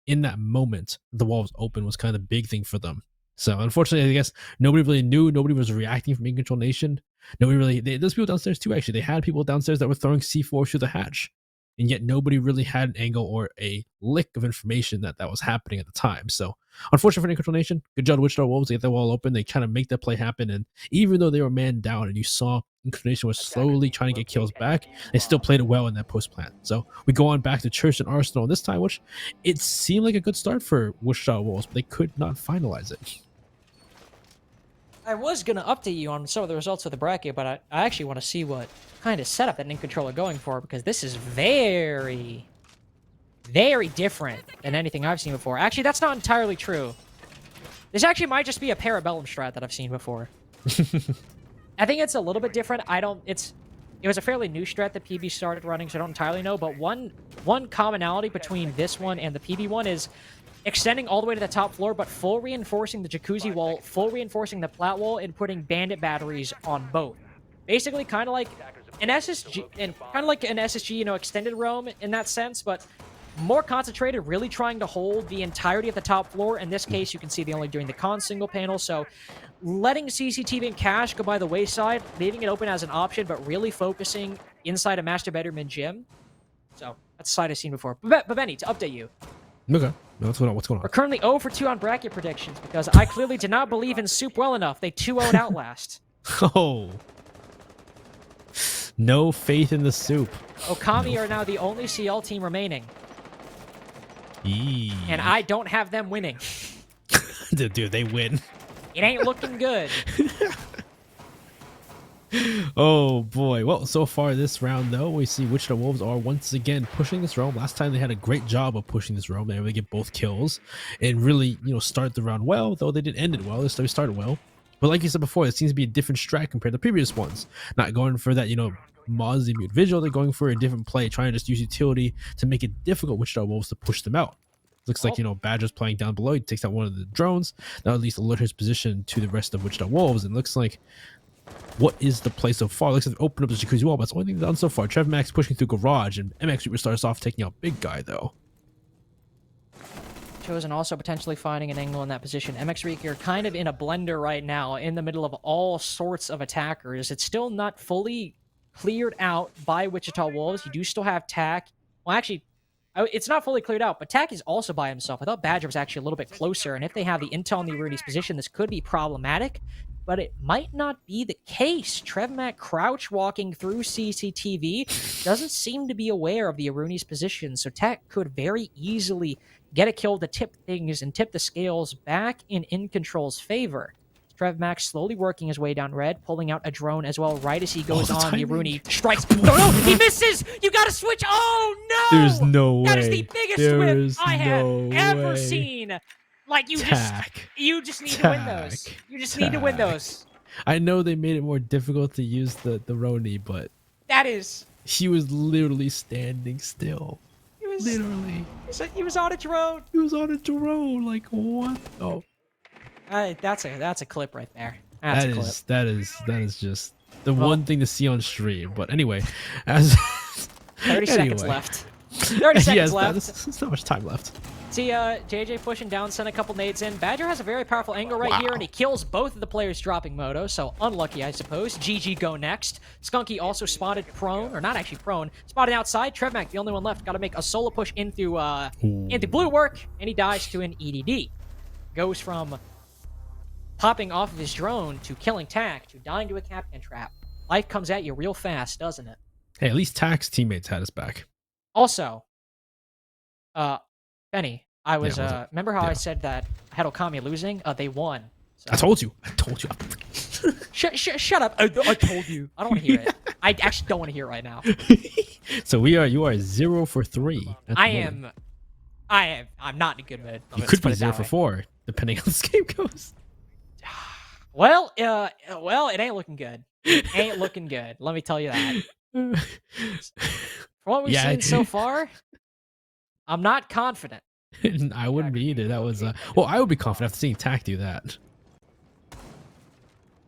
in that moment the wall was open was kind of the big thing for them. So unfortunately, I guess nobody really knew. Nobody was reacting from Incontrol Nation. Nobody really. There's people downstairs too. Actually, they had people downstairs that were throwing C4 through the hatch, and yet nobody really had an angle or a lick of information that was happening at the time. So unfortunately for Incontrol Nation, good job Wichita Wolves to get the wall open. They kind of make that play happen, and even though they were man down, and you saw Incontrol Nation was slowly trying to get kills back, they still played it well in that post plant. So we go on back to Church and Arsenal this time, which it seemed like a good start for Wichita Wolves, but they could not finalize it. I was going to update you on some of the results of the bracket, but I actually want to see what kind of setup that Incontrol are going for, because this is very, very different than anything I've seen before. Actually, that's not entirely true. This actually might just be a Parabellum strat that I've seen before. I think it's a little bit different. It was a fairly new strat that PB started running, so I don't entirely know, but one commonality between this one and the PB one is extending all the way to the top floor, but full reinforcing the jacuzzi wall, full reinforcing the plat wall, and putting bandit batteries on both. Basically, kind of like an SSG, extended roam in that sense, but more concentrated, really trying to hold the entirety of the top floor. In this case, you can see they're only doing the con single panel, so letting CCTV and cash go by the wayside, leaving it open as an option, but really focusing inside a master bedroom and gym. So that's a side I've seen before. But Benny, to update you. Okay. What's going on? We're currently 0 for 2 on bracket predictions because I clearly did not believe in Soup well enough. They 2-0'd Outlast. Oh. No faith in the Soup. Okami are now the only CL team remaining. Eee. And I don't have them winning. Dude, they win. It ain't looking good. Oh boy. Well, so far this round though, we see Wichita Wolves are once again pushing this roam. Last time they had a great job of pushing this roam. They were able to get both kills and really, start the round well, though they didn't end it well. This time we started well. But like you said before, it seems to be a different strat compared to previous ones. Not going for that, Mozzie mute visual. They're going for a different play, trying to just use utility to make it difficult for Wichita Wolves to push them out. Looks like, Badger's playing down below. He takes out one of the drones. That'll at least alert his position to the rest of Wichita Wolves. And looks like, what is the play so far? Looks like they've opened up the jacuzzi wall, but it's the only thing they've done so far. Trev Max pushing through garage, and MX Reaper starts off taking out big guy, though. Chosen also potentially finding an angle in that position. MX Reaper kind of in a blender right now, in the middle of all sorts of attackers. It's still not fully cleared out by Wichita Wolves. You do still have Tack. Well, actually, it's not fully cleared out, but Tack is also by himself. I thought Badger was actually a little bit closer, and if they have the intel on the Rooney's position, this could be problematic, but it might not be the case. TrevMac crouch walking through CCTV doesn't seem to be aware of the Rooney's position, so Tack could very easily get a kill to tip things and tip the scales back in Control's favor. TrevMac slowly working his way down red, pulling out a drone as well right as he goes on. The Rooney strikes. No, he misses! You gotta switch! Oh, no! There's no way. That is the biggest whip I have ever seen. Like, you just need to win those. You just need to win those. I know they made it more difficult to use the Rooney, but that is... he was literally standing still. He was... Literally. He was on a drone. He was on a drone. Like, what? Oh. That's a clip right there. That's a clip. That is just the one thing to see on stream. But anyway, as 30 seconds left. 30 seconds left. There's not much time left. See, JJ pushing down, send a couple nades in. Badger has a very powerful angle right here, and he kills both of the players dropping Moto, so unlucky, I suppose. GG go next. Skunky also spotted prone, or not actually prone, spotted outside. TrevMac, the only one left, got to make a solo push into blue work, and he dies to an EDD. Goes from popping off of his drone to killing Tack to dying to a Captain Trap. Life comes at you real fast, doesn't it? Hey, at least Tack's teammates had his back. Also, Benny, I was remember how I said that I had Okami losing? They won. So. I told you. Shut up. I told you. I don't want to hear it. I actually don't want to hear it right now. So you are 0 for 3. I'm not in a good mood. You could be 0 for 4, depending on how this game goes. Well, it ain't looking good. Ain't looking good. Let me tell you that. From what we've seen so far, I'm not confident. I wouldn't be either. That was well, I would be confident after seeing Tack do that.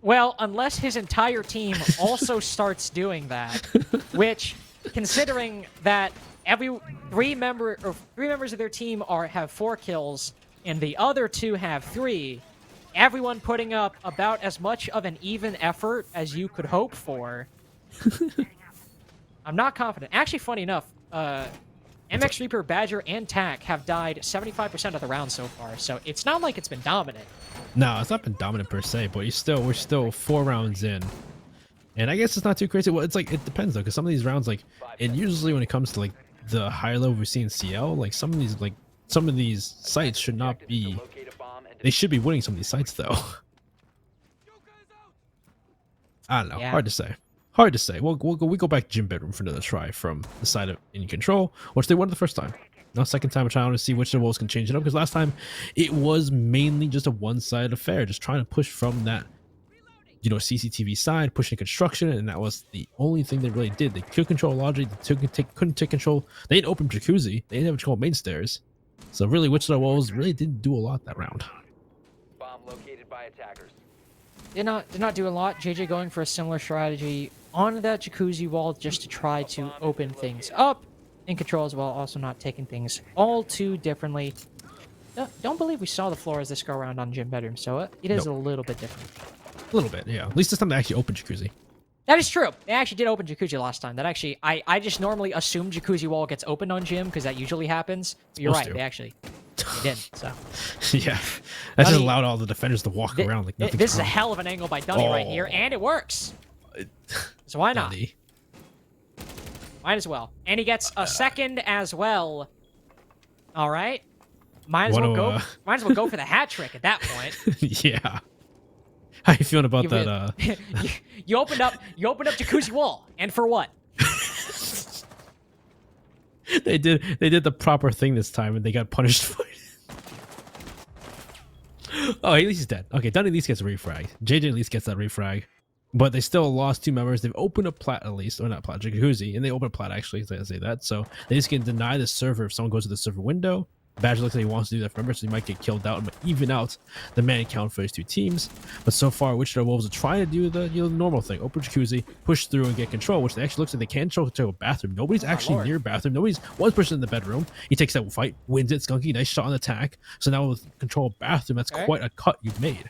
Well, unless his entire team also starts doing that, which, considering that three members of their team have 4 kills and the other 2 have 3, everyone putting up about as much of an even effort as you could hope for. I'm not confident. Actually, funny enough, MX Reaper, Badger, and Tack have died 75% of the rounds so far, so it's not like it's been dominant. No, it's not been dominant per se, but we're still 4 rounds in. And I guess it's not too crazy. Well, it's like, it depends though, because some of these rounds, like, and usually when it comes to like the higher level we see in CL, like some of these sites should not be, they should be winning some of these sites though. I don't know. Yeah. Hard to say. Hard to say. We go back to gym bedroom for another try from the side of Incontrol, which they won the first time. Now second time, I'm trying to see which of the Wolves can change it up, because last time it was mainly just a one-sided affair, just trying to push from that, CCTV side, pushing construction, and that was the only thing they really did. They could control logic, they couldn't take control. They didn't open jacuzzi, they didn't have control main stairs. So really, Wichita Wolves really didn't do a lot that round. Bomb located by attackers. Did not do a lot. JJ going for a similar strategy on that jacuzzi wall just to try to open things up. Incontrol as well, also not taking things all too differently. Don't believe we saw the floor as this go around on gym bedroom, so it is a little bit different. A little bit, yeah. At least this time they actually opened jacuzzi. That is true. They actually did open jacuzzi last time. That actually, I just normally assume jacuzzi wall gets opened on gym because that usually happens. But you're right, they didn't. So yeah, that just allowed all the defenders to walk around like nothing. This is a hell of an angle by Dunny right here, and it works. So why not? Dunny. Might as well. And he gets a second as well. All right. Might as well go for the hat trick at that point. Yeah. How you feeling about that? You opened up jacuzzi wall, and for what? They did the proper thing this time, and they got punished for it. Oh, at least he's dead. Okay, Dunny at least gets a refrag. JJ at least gets that refrag. But they still lost 2 members. They've opened a plat at least, or not plat, jacuzzi, and they opened a plat actually, I say that. So they just can deny the server if someone goes to the server window. Badger looks like he wants to do that for members, so he might get killed out and even out the man count for his 2 teams. But so far, Wichita Wolves are trying to do the normal thing: open jacuzzi, push through, and get control. Which they actually looks like they can control to a bathroom. Nobody's actually near bathroom. One person in the bedroom. He takes that fight, wins it. Skunky, nice shot on attack. So now with control of bathroom, that's quite a cut you've made.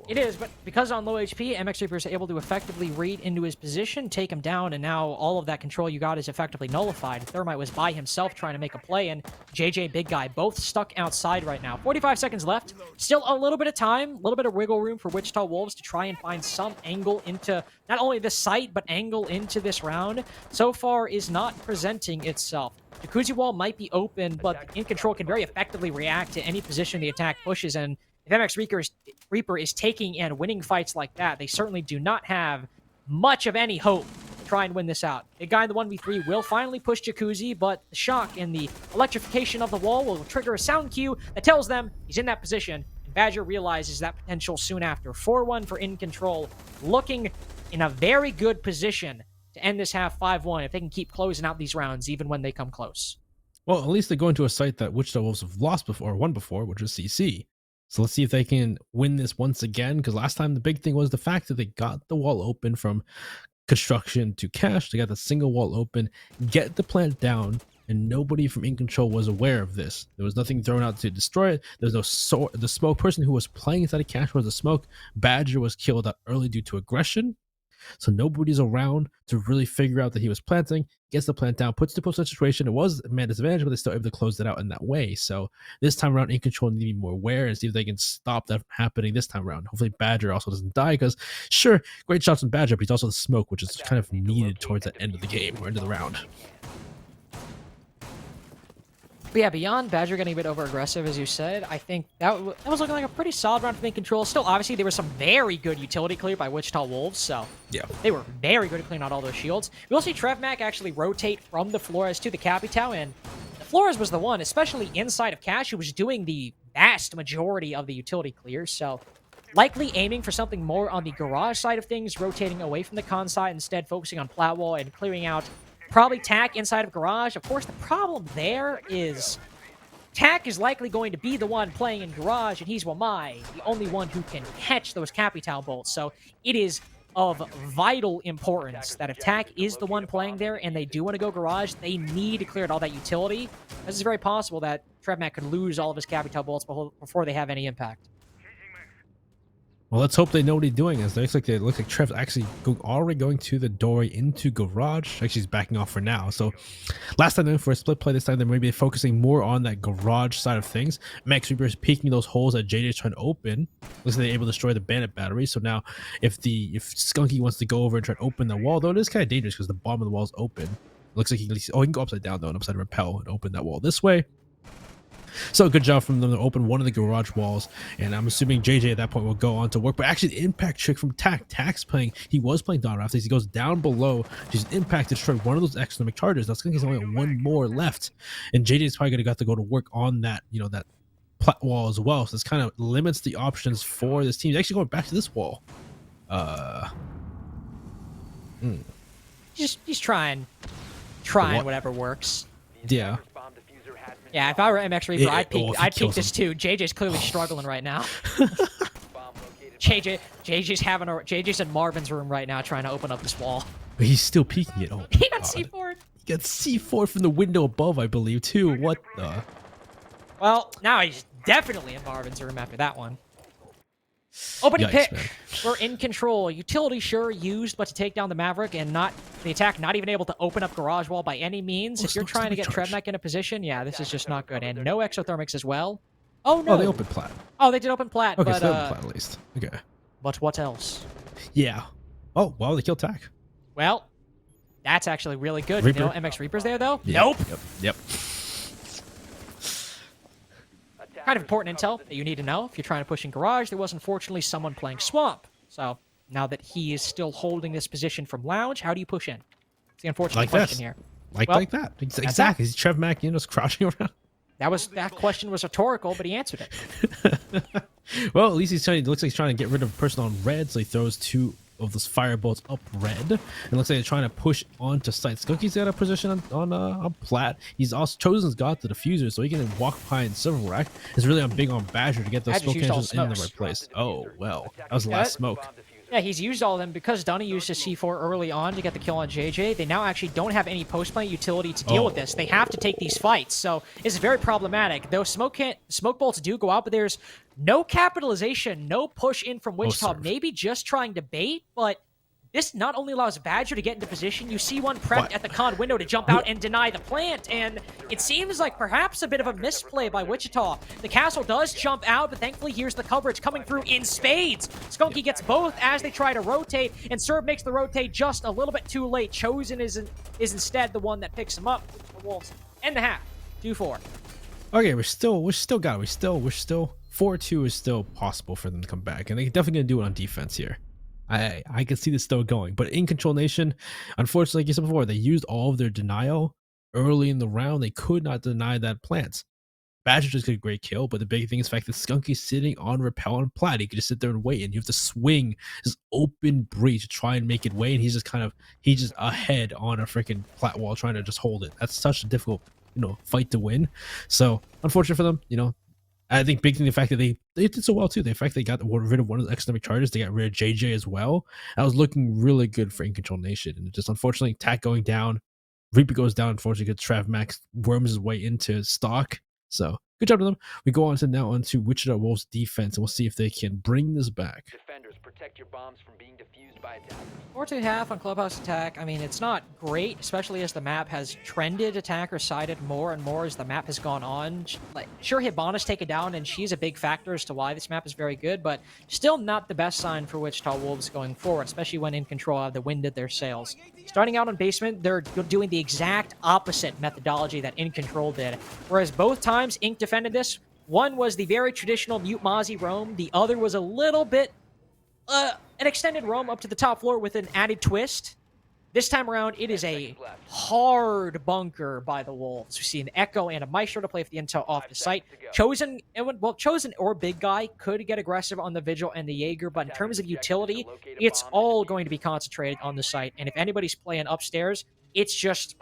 It is, but because on low HP, MX Reaper is able to effectively read into his position, take him down, and now all of that control you got is effectively nullified. Thermite was by himself trying to make a play, and JJ, Big Guy, both stuck outside right now. 45 seconds left. Still a little bit of time, a little bit of wiggle room for Wichita Wolves to try and find some angle into not only this site, but angle into this round. So far is not presenting itself. Jacuzzi wall might be open, but Incontrol can very effectively react to any position the attack pushes, and if MX Reaper is taking and winning fights like that, they certainly do not have much of any hope to try and win this out. The guy in the 1v3 will finally push Jacuzzi, but the shock and the electrification of the wall will trigger a sound cue that tells them he's in that position, and Badger realizes that potential soon after. 4-1 for Incontrol, looking in a very good position to end this half 5-1 if they can keep closing out these rounds even when they come close. Well, at least they go into a site that Wichita Wolves have lost before, or won before, which is CC. So let's see if they can win this once again, because last time the big thing was the fact that they got the wall open from construction to cash. They got the single wall open, get the plant down, and nobody from Incontrol was aware of this. There was nothing thrown out to destroy it. There's no the smoke person who was playing inside of cash was the smoke. Badger was killed out early due to aggression. So nobody's around to really figure out that he was planting, gets the plant down, puts the post situation. It was a man disadvantage, but they're still able to close it out in that way. So this time around, Incontrol need to be more aware and see if they can stop that from happening this time around. Hopefully Badger also doesn't die, because sure, great shots from Badger, but he's also the smoke, which is kind of needed towards that end of the game or end of the round. But yeah, beyond Badger getting a bit over-aggressive, as you said, I think that was looking like a pretty solid round for Incontrol. Still, obviously, there was some very good utility clear by Wichita Wolves, so yeah, they were very good at clearing out all those shields. We will see TrevMac actually rotate from the Flores to the Capital, and the Flores was the one, especially inside of Cash, who was doing the vast majority of the utility clears, so likely aiming for something more on the garage side of things, rotating away from the con side, instead focusing on plat wall and clearing out probably Tack inside of garage. Of course, the problem there is Tack is likely going to be the one playing in garage, and he's Wamai, the only one who can catch those Capital bolts. So it is of vital importance that if Tack is the one playing there and they do want to go garage, they need to clear out all that utility. This is very possible that TrevMac could lose all of his Capital bolts before they have any impact. Well, let's hope they know what he's doing. As it looks like Trev's actually already going to the doorway into garage. Actually, he's backing off for now. So last time they went for a split play. This time they're maybe focusing more on that garage side of things. Max Reaper is peeking those holes that JJ's trying to open. Looks like they're able to destroy the bandit battery. So now if Skunky wants to go over and try to open the wall, though it is kind of dangerous because the bottom of the wall is open. Looks like he can go upside down though, and upside repel and open that wall this way. So good job from them to open one of the garage walls, and I'm assuming JJ at that point will go on to work. But actually, the impact trick from Tack's playing, he was playing Don Rafts. He goes down below, just impact to destroy one of those economic charges. That's going to only one more left, and JJ's probably going to have to go to work on that, that plat wall as well. So this kind of limits the options for this team. He's actually going back to this wall. He's trying whatever works. Yeah. Yeah, if I were MX Reaper, I'd peek this too. JJ's clearly struggling right now. JJ's in Marvin's room right now trying to open up this wall. But he's still peeking it. Oh, he got C4'd. He got C4 from the window above, I believe, too. What the? Well, now he's definitely in Marvin's room after that one. Opening pick. We're in control. Utility sure used, but to take down the Maverick and not the attack, not even able to open up garage wall by any means. If you're trying to get TrevMac in a position, yeah, this is just not good. And no exothermics as well. Oh no. Oh, they opened plat. Oh, they did open plat. Okay, but, so they opened plat at least. Okay. But what else? Yeah. Oh, wow, they killed Tack. Well, that's actually really good. Reaper. You know, MX Reaper's there though. Yeah. Nope. Yep. Kind of important intel that you need to know if you're trying to push in garage. There was unfortunately someone playing swamp. So now that he is still holding this position from lounge, how do you push in? It's the unfortunate question here. Like that. Exactly. Is Trev Mack, just crouching around? That question was rhetorical, but he answered it. Well, at least it looks like he's trying to get rid of a person on red, so he throws two of those fire bolts up red. It looks like they're trying to push onto site. Skunky's got a position on plat. He's also Chosen's got the diffuser, so he can walk behind Silver Rack. It's really big on Badger to get those smoke connections in the right place. Oh well, that was the last smoke. Yeah, he's used all of them because Dunny used his C4 early on to get the kill on JJ. They now actually don't have any post-plant utility to deal with this. They have to take these fights, so it's very problematic. Though smoke bolts do go out, but there's no capitalization, no push in from Wichita. Maybe just trying to bait, but this not only allows Badger to get into position, you see one prepped at the con window to jump out and deny the plant, and it seems like perhaps a bit of a misplay by Wichita. The castle does jump out, but thankfully here's the coverage coming through in spades. Skunky gets both as they try to rotate, and Serb makes the rotate just a little bit too late. Chosen is instead the one that picks him up. The Wolves end the half, 2-4. Okay, we're still 4-2 is still possible for them to come back, and they're definitely gonna do it on defense here. I can see this still going, but Incontrol Nation, unfortunately, like you said before, they used all of their denial early in the round. They could not deny that plant. Badger just got a great kill, but the big thing is the fact that Skunky's sitting on Repel and Plat. He could just sit there and wait, and you have to swing this open breach to try and make it way, and he's just ahead on a freaking Plat wall trying to just hold it. That's such a difficult, fight to win. So unfortunate for them, I think big thing the fact that they did so well too. The fact they got rid of one of the economic charges, they got rid of JJ as well. That was looking really good for Incontrol Nation. And just unfortunately, Tack going down, Reaper goes down. Unfortunately, because Trav Max worms his way into stock. So good job to them. We go on to Wichita Wolves defense, and we'll see if they can bring this back. Defenders, protect your bombs from being defused by attackers. 4-2.5 on Clubhouse Attack. I mean, it's not great, especially as the map has trended attacker-sided more and more as the map has gone on. Like, sure, Hibana's taken down, and she's a big factor as to why this map is very good, but still not the best sign for Wichita Wolves going forward, especially when Incontrol have the wind at their sails. Starting out on basement, they're doing the exact opposite methodology that Incontrol did, whereas both times Inc defended this, one was the very traditional mute Mozzie roam, the other was a little bit an extended roam up to the top floor with an added twist. This time around, it is a hard bunker by the Wolves. We see an Echo and a Maestro to play for the intel off the site. Chosen or Big Guy could get aggressive on the Vigil and the Jaeger, but in terms of utility, it's all going to be concentrated on the site. And if anybody's playing upstairs, it's just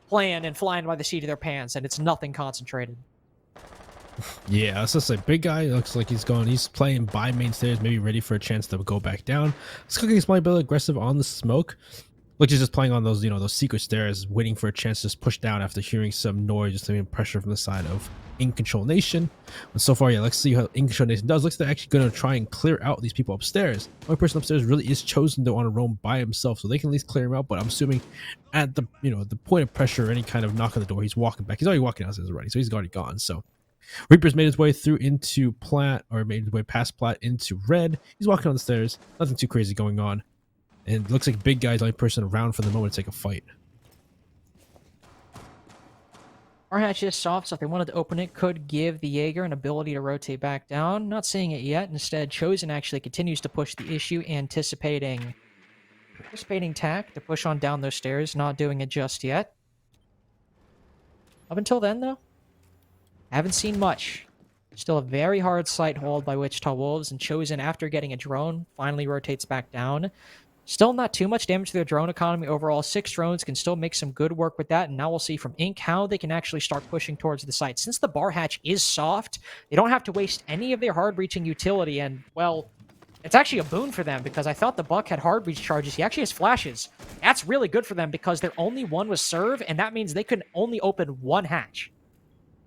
playing and flying by the seat of their pants, and it's nothing concentrated. Yeah, I was just like, Big Guy looks like he's going. He's playing by main stairs, maybe ready for a chance to go back down. Skunky's playing a bit aggressive on the smoke. Like he's just playing on those, those secret stairs, waiting for a chance to just push down after hearing some noise, just having pressure from the side of Incontrol Nation. But so far, yeah, let's see how Incontrol Nation does. Looks like they're actually going to try and clear out these people upstairs. The only person upstairs really is Chosen to want to roam by himself, so they can at least clear him out. But I'm assuming at the, the point of pressure or any kind of knock on the door, he's walking back. He's already walking downstairs already, so he's already gone. So Reaper's made his way through into Plat, or made his way past Plat into Red. He's walking on the stairs. Nothing too crazy going on. And it looks like Big Guy's the only person around for the moment to take a fight. Our hatch is soft, so if they wanted to open it, could give the Jaeger an ability to rotate back down. Not seeing it yet. Instead, Chosen actually continues to push the issue, anticipating Tack to push on down those stairs, not doing it just yet. Up until then, though, haven't seen much. Still a very hard sight hold by Wichita Wolves, and Chosen, after getting a drone, finally rotates back down. Still not too much damage to their drone economy overall. 6 drones can still make some good work with that, and now we'll see from Inc. how they can actually start pushing towards the site. Since the bar hatch is soft, they don't have to waste any of their hard-breaching utility, and, well, it's actually a boon for them, because I thought the Buck had hard-breach charges. He actually has flashes. That's really good for them, because their only one was serve, and that means they could only open one hatch.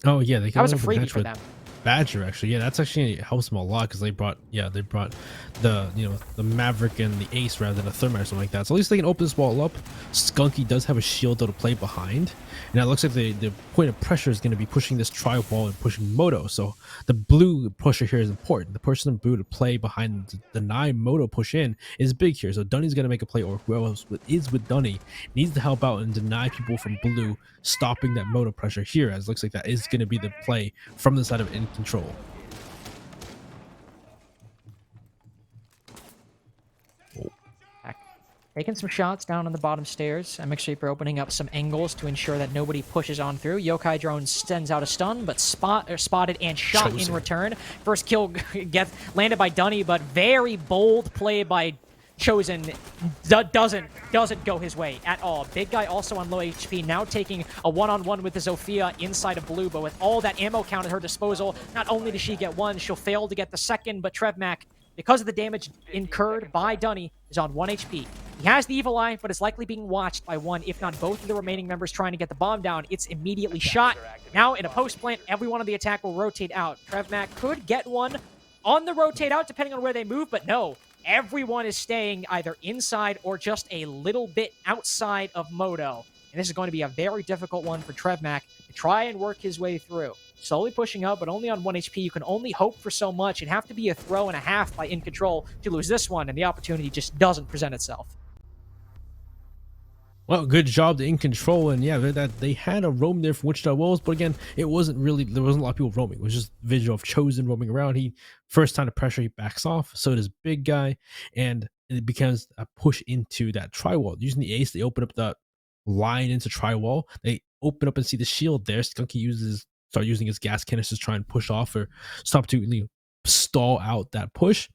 Oh, yeah, they can. That was a freebie for them. Badger, actually, yeah, that's actually helps them a lot because they brought the the Maverick and the Ace rather than a Thermite or something like that. So at least they can open this wall up. Skunky does have a shield though to play behind, and it looks like the point of pressure is going to be pushing this tri wall and pushing Moto. So the blue pusher here is important. The person in blue to play behind the deny Moto push in is big here. So Dunny's going to make a play, or whoever else is with Dunny needs to help out and deny people from blue stopping that Moto pressure here, as it looks like that is going to be the play from the side of Incontrol. Taking some shots down on the bottom stairs. MX Reaper opening up some angles to ensure that nobody pushes on through. Yokai Drone sends out a stun, but spotted and shot in return. First kill landed by Dunny, but very bold play by Chosen doesn't go his way at all. Big Guy also on low HP, now taking a one-on-one with the Zofia inside of blue, but with all that ammo count at her disposal, not only does she get one, she'll fail to get the second, but Trevmac because of the damage incurred by Dunny, is on 1 HP. He has the Evil Eye, but is likely being watched by one, if not both of the remaining members trying to get the bomb down. It's immediately shot. Now, in a post-plant, everyone on the attack will rotate out. TrevMac could get one on the rotate out, depending on where they move, but no. Everyone is staying either inside or just a little bit outside of Moto. And this is going to be a very difficult one for TrevMac to try and work his way through. Slowly pushing up, but only on 1 HP. You can only hope for so much. It'd have to be a throw and a half by Incontrol to lose this one, and the opportunity just doesn't present itself. Well, good job to Incontrol, and yeah, that they had a roam there from Wichita Wolves, but again, it wasn't really, there wasn't a lot of people roaming. It was just visual of Chosen roaming around. He, first time to pressure, he backs off, so does Big Guy, and it becomes a push into that tri-wall. Using the ace, they open up the line into tri-wall. They open up and see the shield there. Skunky start using his gas canisters to try and push off or stop to stall out that push.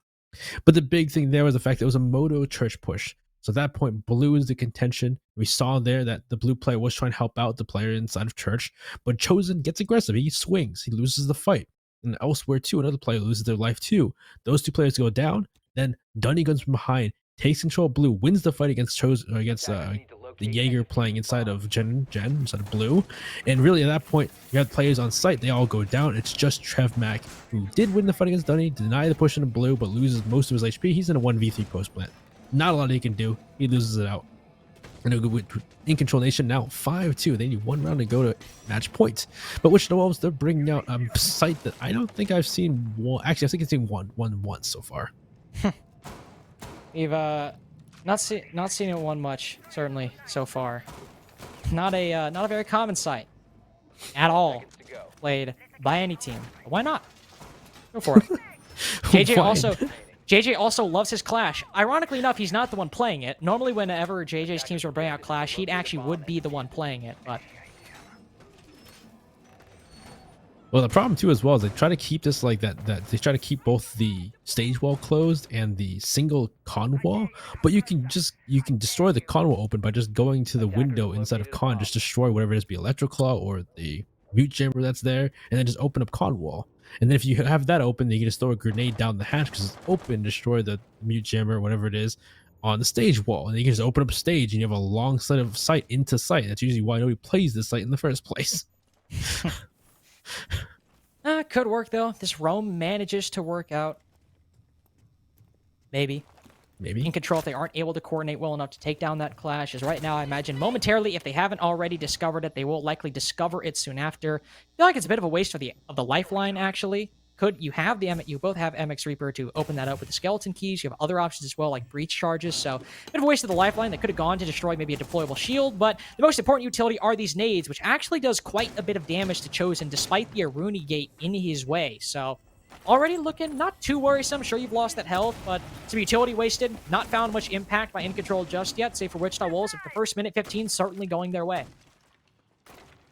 But the big thing there was the fact that it was a Moto Church push. So at that point, blue is the contention. We saw there that the blue player was trying to help out the player inside of Church, but Chosen gets aggressive. He swings. He loses the fight. And elsewhere too, another player loses their life too. Those two players go down. Then Dunny guns from behind, takes control of blue, wins the fight against Chosen, against the Jaeger playing inside of Jen, inside of blue. And really at that point, you have players on site. They all go down. It's just TrevMac, who did win the fight against Dunny, deny the push into blue, but loses most of his HP. He's in a 1v3 post plant. Not a lot he can do. He loses it out. And Incontrol Nation now 5-2. They need one round to go to match points. But Wichita Wolves, they're bringing out a site that I don't think I've seen one. Actually, I think I've seen one once so far. We've not seen it one much, certainly so far. Not a very common sight at all played by any team. But why not? Go for it. JJ also loves his Clash. Ironically enough, he's not the one playing it. Normally, whenever JJ's teams would bring out Clash, he actually would be the one playing it, but... Well, the problem too as well is they try to keep this like that they try to keep both the stage wall closed and the single con wall, but you can destroy the con wall open by just going to the window inside of con, just destroy whatever it is, be Electroclaw or the mute chamber that's there, and then just open up con wall. And then if you have that open, then you can just throw a grenade down the hatch because it's open, destroy the mute jammer or whatever it is on the stage wall. And you can just open up a stage and you have a long side of sight into sight. That's usually why nobody plays this site in the first place. Could work though. This roam manages to work out. Maybe. Incontrol, if they aren't able to coordinate well enough to take down that Clash, as right now I imagine momentarily, if they haven't already discovered it, they will likely discover it soon after. I feel like it's a bit of a waste of the lifeline actually. You both have MX Reaper to open that up with the skeleton keys. You have other options as well, like breach charges. So a bit of a waste of the lifeline that could have gone to destroy maybe a deployable shield. But the most important utility are these nades, which actually does quite a bit of damage to Chosen despite the Aruni gate in his way. So already looking not too worrisome. Sure, you've lost that health, but some utility wasted. Not found much impact by Incontrol just yet, save for Wichita Wolves. If the first minute 15 certainly going their way.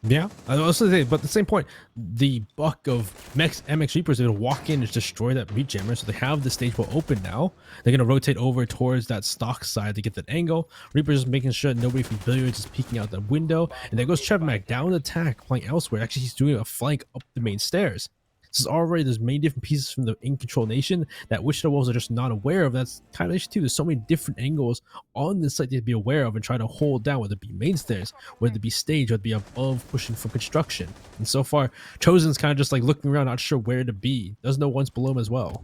Yeah, I also say, but at the same point, the buck of MX Reapers are going to walk in and just destroy that mute jammer. So they have the stage wall open now. They're going to rotate over towards that stock side to get that angle. Reapers making sure nobody from Billiards is peeking out the window. And there goes TrevMac down the attack, playing elsewhere. Actually, he's doing a flank up the main stairs. This is already, there's many different pieces from the Incontrol Nation that Wichita Wolves are just not aware of. That's kind of issue too. There's so many different angles on this site to be aware of and try to hold down, whether it be main stairs, whether it be stage, whether it be above pushing for construction. And so far, Chosen's kind of just like looking around, not sure where to be. Doesn't know what's below him as well.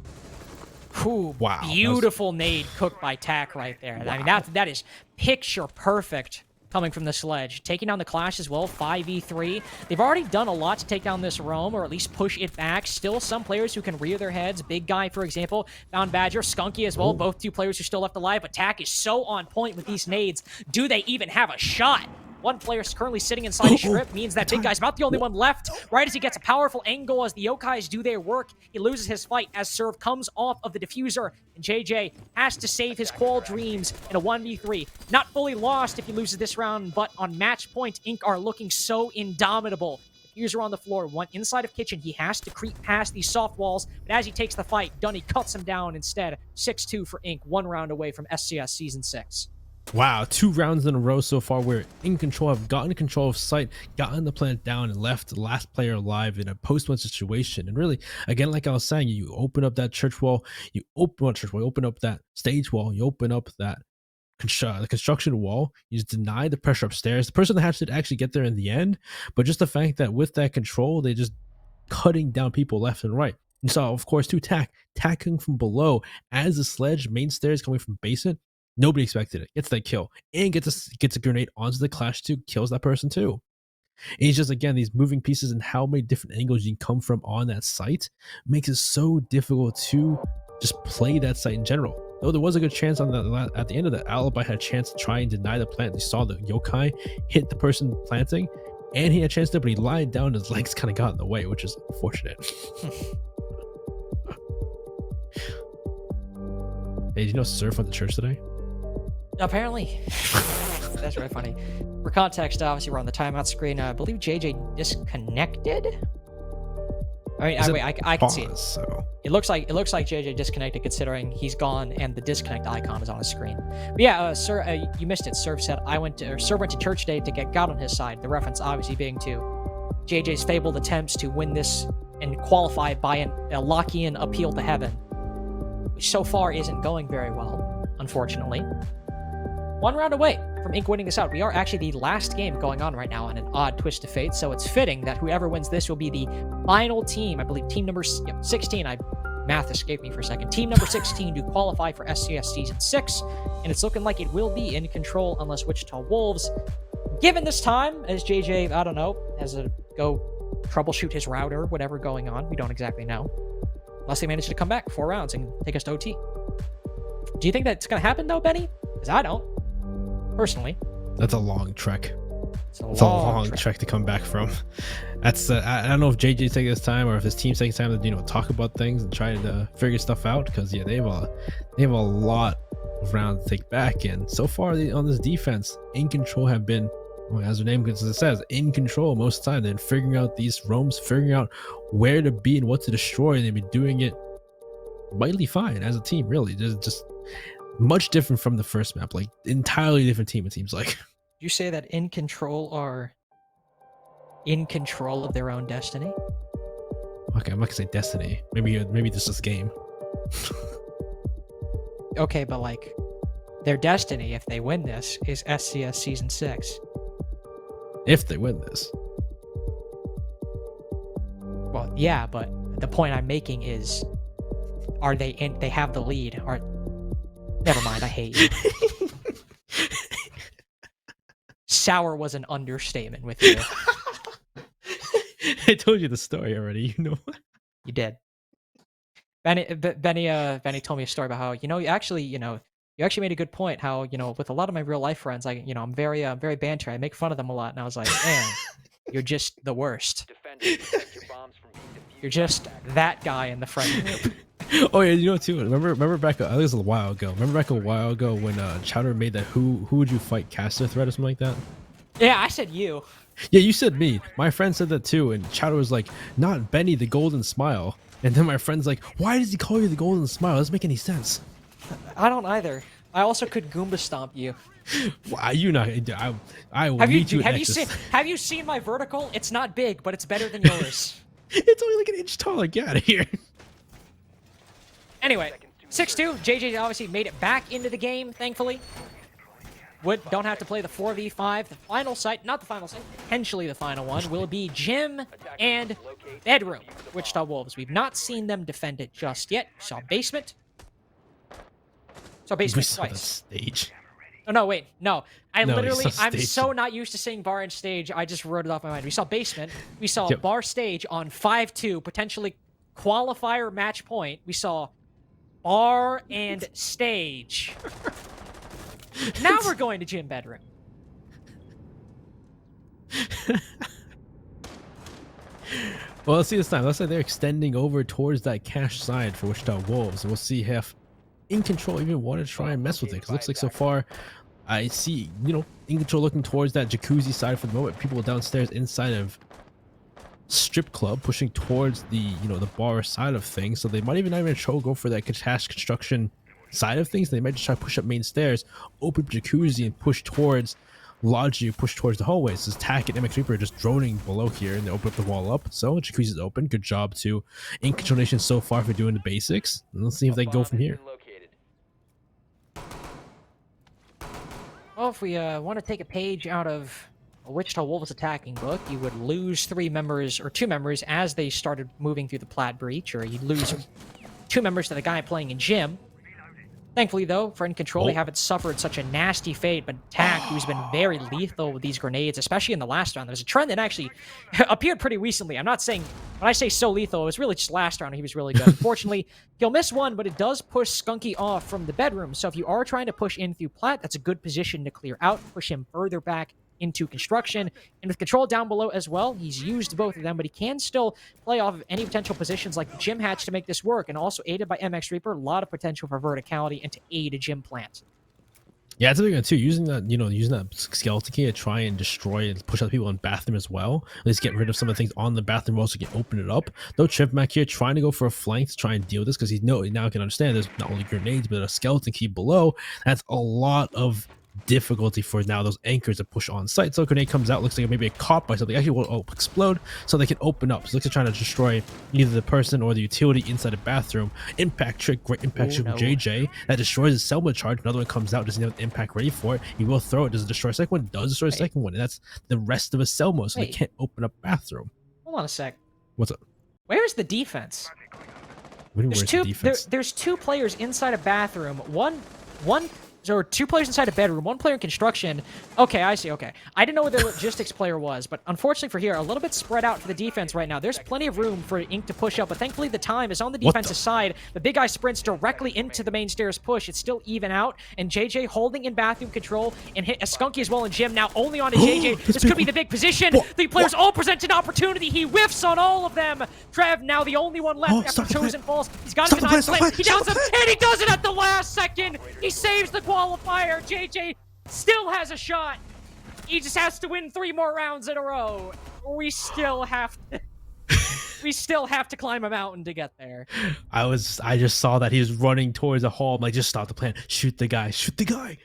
Ooh, wow. Beautiful nade cooked by Tack right there. Wow. I mean, that is picture perfect. Coming from the sledge, taking down the Clash as well, 5v3. They've already done a lot to take down this roam, or at least push it back. Still some players who can rear their heads. Big Guy, for example, found Badger, Skunky as well, both two players who still left alive. Attack is so on point with these nades. Do they even have a shot? One player is currently sitting inside a strip, means that Big Guy's about the only one left. Right as he gets a powerful angle as the Yokais do their work, he loses his fight as Serve comes off of the diffuser, and JJ has to save his Qual dreams in a 1v3. Not fully lost if he loses this round, but on match point, Inc. are looking so indomitable. Diffuser on the floor, one inside of kitchen. He has to creep past these soft walls, but as he takes the fight, Dunny cuts him down instead. 6-2 for Inc., one round away from SCS Season 6. Wow, 2 rounds in a row so far where Incontrol have gotten control of site, gotten the plant down, and left the last player alive in a post-1 situation. And really, again, like I was saying, you open up that church wall, you open up that stage wall, you open up that the construction wall, you just deny the pressure upstairs. The person that has to actually get there in the end, but just the fact that with that control, they just cutting down people left and right. You saw, of course, 2 tacking from below as the sledge main stairs coming from basement. Nobody expected it. Gets that kill and gets a grenade onto the Clash 2, kills that person too. And it's just, again, these moving pieces and how many different angles you can come from on that site makes it so difficult to just play that site in general. Though there was a good chance on the at the end of the Alibi had a chance to try and deny the plant. You saw the yokai hit the person planting, and he had a chance to, but he lied down. His legs kind of got in the way, which is unfortunate. Hey, did you know Surf went to church today? Apparently. That's really funny. For context, obviously we're on the timeout screen. I believe JJ disconnected. I mean, wait, I can see it. So. It looks like JJ disconnected, considering he's gone and the disconnect icon is on his screen. But yeah, sir, you missed it. Serv said Serv went to church today to get God on his side. The reference obviously being to JJ's fabled attempts to win this and qualify by a Lockean appeal to heaven, which so far isn't going very well, unfortunately. 1 round away from Inc winning this out. We are actually the last game going on right now on an odd twist of fate, so it's fitting that whoever wins this will be the final team. I believe team number 16. Math escaped me for a second. Team number 16 to qualify for SCS Season 6, and it's looking like it will be in control unless Wichita Wolves, given this time, as JJ, I don't know, has a go troubleshoot his router, whatever going on. We don't exactly know. Unless they manage to come back 4 rounds and take us to OT. Do you think that's going to happen, though, Benny? Because I don't. Personally. That's a long trek. It's a long trek to come back from. That's I don't know if JJ's taking this time or if his team's taking time to talk about things and try to figure stuff out, because yeah, they have a lot of rounds to take back, and so far on this defense, Incontrol have been, well, as their name says, in control most of the time. They're figuring out these roams, figuring out where to be and what to destroy, and they've been doing it mighty fine as a team. Really, just much different from the first map, like entirely different team, it seems like. You say that Incontrol are in control of their own destiny? Okay, I'm not gonna say destiny. Maybe this is game. Okay, but like their destiny, if they win this, is SCS Season 6. If they win this. Well, yeah, but the point I'm making is, are they in? They have the lead. Never mind, I hate you. Sour was an understatement with you. I told you the story already, you know. You did. Benny told me a story about how, you actually made a good point, how, with a lot of my real life friends, I'm very banter. I make fun of them a lot, and I was like, man, you're just the worst. You're just that guy in the friend group. Oh yeah, too. Remember back? I think it was a while ago. Remember back a while ago when Chowder made that who would you fight caster thread or something like that? Yeah, I said you. Yeah, you said me. My friend said that too, and Chowder was like, "Not Benny, the Golden Smile." And then my friend's like, "Why does he call you the Golden Smile? It doesn't make any sense." I don't either. I also could Goomba stomp you. Why you not? I will meet you. Have you seen my vertical? It's not big, but it's better than yours. It's only like an inch tall. Get out of here. Anyway, 6-2. JJ obviously made it back into the game, thankfully. Don't have to play the 4v5. The final site, not the final site, potentially the final one, will be Gym and Bedroom, Wichita Wolves. We've not seen them defend it just yet. We saw Basement. Basement twice. Stage. Oh, no, wait. No. I'm stage. so not used to saying bar and stage, I just wrote it off my mind. We saw Basement. We saw bar stage on 5-2, potentially qualifier match point. We saw bar and stage. Now we're going to Gym Bedroom. Well, let's see this time. Looks like they're extending over towards that cash side for Wichita Wolves. And we'll see if Incontrol even want to try and mess with it. Because it looks like so far, I see, Incontrol looking towards that jacuzzi side for the moment. People downstairs inside of Strip Club pushing towards the, the bar side of things. So they might even not even go for that cash construction side of things. They might just try to push up main stairs, open jacuzzi, and push towards Logi, push towards the hallways. This Tack and MX Reaper are just droning below here, and they open up the wall up. So jacuzzi's open. Good job to Incontrol Nation so far for doing the basics. And let's see if they go from here. Well, if we want to take a page out of a Wichita Wolves attacking book, you would lose 3 members or 2 members as they started moving through the Plaid Breach, or you'd lose 2 members to the guy playing in gym. Thankfully, though, for Incontrol, they haven't suffered such a nasty fate, but Tack, who's been very lethal with these grenades, especially in the last round. There's a trend that actually appeared pretty recently. I'm not saying, when I say so lethal, it was really just last round he was really good. Unfortunately, he'll miss one, but it does push Skunky off from the bedroom. So if you are trying to push in through Plat, that's a good position to clear out, push him further back into construction. And with Control down below as well, he's used both of them, but he can still play off of any potential positions like the gym hatch to make this work, and also aided by MX Reaper, a lot of potential for verticality and to aid a gym plant. Yeah, it's a big one too. Using that skeleton key to try and destroy and push out people in bathroom as well. At least get rid of some of the things on the bathroom wall so you can open it up. Though Chipmac here trying to go for a flank to try and deal with this because he now can understand there's not only grenades but a skeleton key below. That's a lot of difficulty for now those anchors to push on site. So grenade comes out, looks like maybe a caught by something, actually will explode so they can open up. So looks like trying to destroy either the person or the utility inside the bathroom. Impact trick, great impact trick from JJ that destroys the Selma charge. Another one comes out, doesn't have the impact ready for it. He will throw it, does it destroy a second one? Does destroy a second one, and that's the rest of a Selma, so they can't open up bathroom. Hold on a sec. What's up? Where's the defense? What do you mean, where's the defense? There's 2 players inside a bathroom. Or 2 players inside a bedroom, 1 player in construction. Okay, I see, okay. I didn't know where the logistics player was, but unfortunately for here, a little bit spread out for the defense right now. There's plenty of room for Ink to push up, but thankfully the time is on the defensive side. The big guy sprints directly into the main stairs push. It's still even out, and JJ holding in bathroom control, and hit a Skunky as well in gym, now only on to JJ. This could be the big position. The players all present an opportunity. He whiffs on all of them. Trev, now the only one left after Chosen falls. He's got a denied flip. He downs him, and he does it at the last second. He saves the qualifier. JJ still has a shot. He just has to win 3 more rounds in a row. We still have to climb a mountain to get there. I just saw that he was running towards the hall. I'm like, just stop the plan. Shoot the guy. Shoot the guy.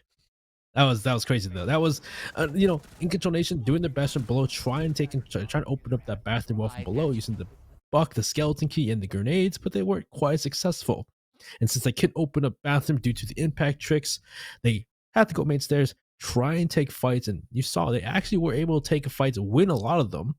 That was crazy though. That was, Incontrol Nation doing their best from below, trying to open up that bathroom wall from below using the buck, the skeleton key, and the grenades, but they weren't quite successful. And since they couldn't open up bathroom due to the impact tricks, they had to go main stairs, try and take fights, and you saw they actually were able to take fights, win a lot of them,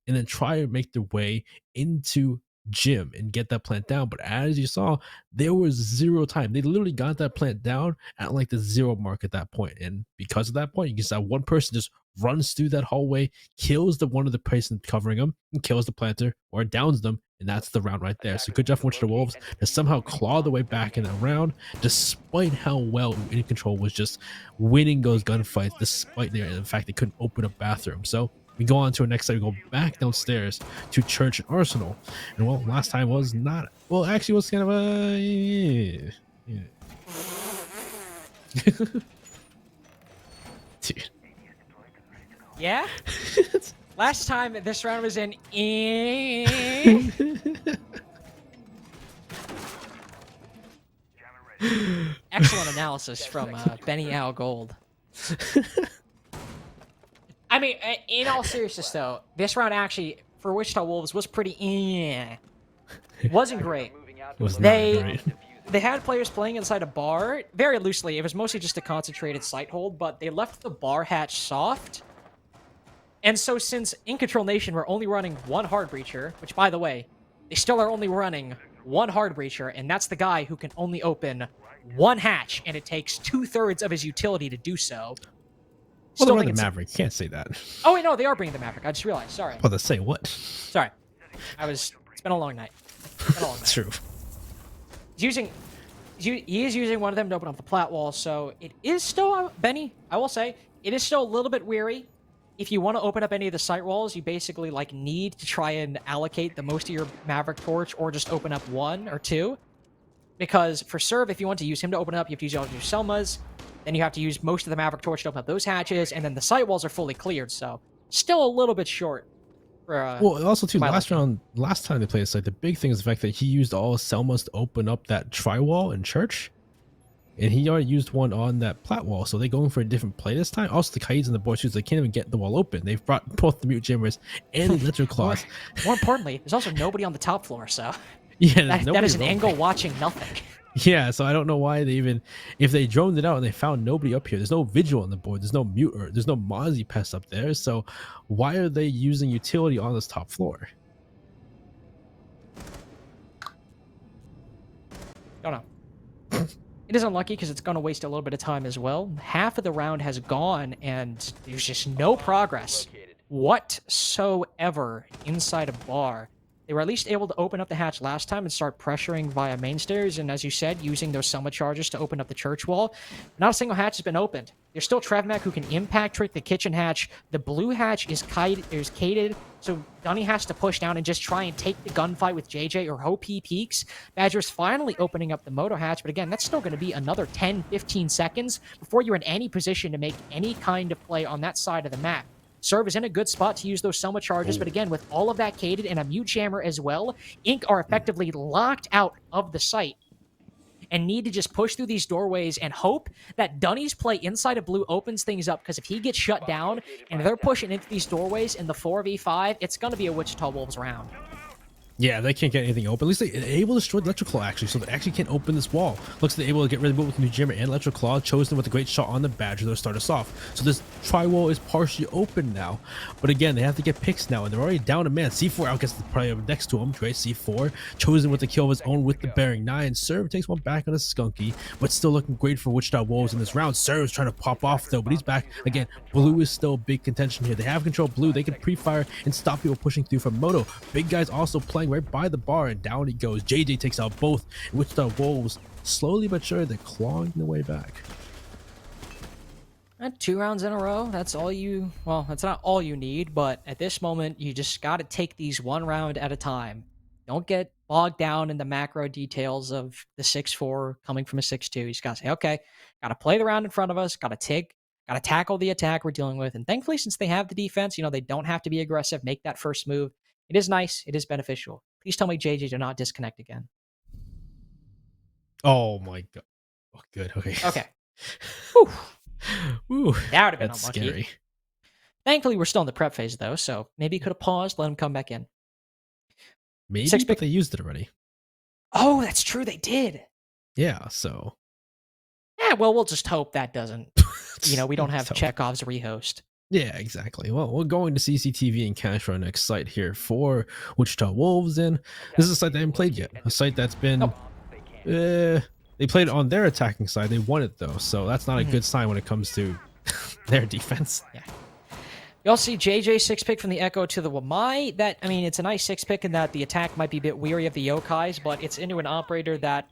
and then try to make their way into gym and get that plant down. But as you saw, there was 0 time. They literally got that plant down at like the 0 mark at that point. And because of that point, you can see one person just runs through that hallway, kills one of the person covering them, and kills the planter or downs them. And that's the round right there. So good job for Wichita Wolves to somehow claw their way back in that round, despite how well Incontrol was just winning those gunfights, despite the fact they couldn't open up bathroom. So we go on to our next side. We go back downstairs to Church and Arsenal. And well, last time was not, well, actually was kind of a, Dude. Yeah? Last time this round was in excellent analysis from Benny Al Gold. I mean, in all seriousness though, this round actually for Wichita Wolves was pretty wasn't great. They had players playing inside a bar very loosely. It was mostly just a concentrated sight hold, but they left the bar hatch soft. And so since Incontrol Nation were only running 1 hard breacher, which by the way, they still are only running 1 hard breacher, and that's the guy who can only open 1 hatch, and it takes 2/3 of his utility to do so. Well, they're running the Maverick. You can't say that. Oh wait, no, they are bringing the Maverick. I just realized. Sorry. Well, let's say what? Sorry. It's been a long night. True. He is using one of them to open up the plat wall, so it is still, Benny, I will say, it is still a little bit weary. If you want to open up any of the site walls, you basically need to try and allocate the most of your Maverick torch, or just open up 1 or 2. Because for Serve, if you want to use him to open up, you have to use all your Selmas. Then you have to use most of the Maverick torch to open up those hatches, and then the site walls are fully cleared, so still a little bit short. Well, also too, last time they played this site, the big thing is the fact that he used all Selmas to open up that tri-wall in Church. and he already used one on that plat wall, so they're going for a different play this time. Also, the Kai's and the board shoots, they can't even get the wall open. They've brought both the mute jammers and the electric claws. More importantly, there's also nobody on the top floor, so Yeah, that is an roaming. angle watching nothing. Yeah, so I don't know why they even, if they droned it out and they found nobody up here, there's no vigil on the board, there's no mute, or there's no Mozzie pest up there, so why are they using utility on this top floor? Don't know. It is unlucky because it's going to waste a little bit of time as well. Half of the round has gone, and there's just no progress whatsoever inside a bar. They were at least able to open up the hatch last time and start pressuring via main stairs, and as you said, using those Selma charges to open up the church wall. Not a single hatch has been opened. There's still Trevmac who can impact trick the kitchen hatch. The blue hatch is cated, so Dunny has to push down and just try and take the gunfight with JJ or hope he peeks. Badger's finally opening up the moto hatch, but again, that's still going to be another 10-15 seconds before you're in any position to make any kind of play on that side of the map. Serve is in a good spot to use those Selma charges, but again, with all of that cated and a mute jammer as well, Inc are effectively locked out of the site and need to just push through these doorways and hope that Dunny's play inside of blue opens things up, because if he gets shut down and they're pushing into these doorways in the 4v5, it's going to be a Wichita Wolves round. Yeah, they can't get anything open. At least they're able to destroy the electric claw, actually, so they actually can't open this wall. Looks like they're able to get rid of both the new jammer and electric claw. Chosen with a great shot on the Badger to start us off. So this tri-wall is partially open now. But again, they have to get picks now, and they're already down a man. C4 outgets the player next to him. Great C4. Chosen with the kill of his own with the bearing 9. Serve takes one back on a Skunky, but still looking great for Wichita Wolves in this round. Serve's trying to pop off, though, but he's back. Again, blue is still big contention here. They have control blue. They can pre-fire and stop people pushing through from Moto. Big guy's also playing right by the bar, and down he goes. JJ takes out both. Wichita Wolves slowly but surely they're clawing their way back. 2 rounds in a row, that's all you, well, that's not all you need, but at this moment, you just got to take these 1 round at a time. Don't get bogged down in the macro details of the 6-4 coming from a 6-2. You just got to say, okay, got to play the round in front of us, got to tackle the attack we're dealing with, and thankfully, since they have the defense, they don't have to be aggressive, make that first move. It is nice, it is beneficial. Please tell me JJ do not disconnect again. Oh my god. Oh, good. Okay. Okay. Whew. Ooh, That would have been that's unlucky. scary. Thankfully, we're still in the prep phase, though, so maybe he could have paused, let him come back in. Maybe, Six but pick. they used it already. Oh, that's true, they did. Yeah, so. Yeah, well, we'll just hope that doesn't, we don't have So- Chekhov's rehost. Yeah, exactly. Well, we're going to CCTV and cash our next site here for Wichita Wolves, and this is a site they haven't played yet. A site that's been, they played it on their attacking side. They won it though, so that's not a good sign when it comes to their defense. Yeah. You also see JJ 6-pick from the Echo to the Wamai. It's a nice 6-pick in that the attack might be a bit weary of the Yokais, but it's into an operator that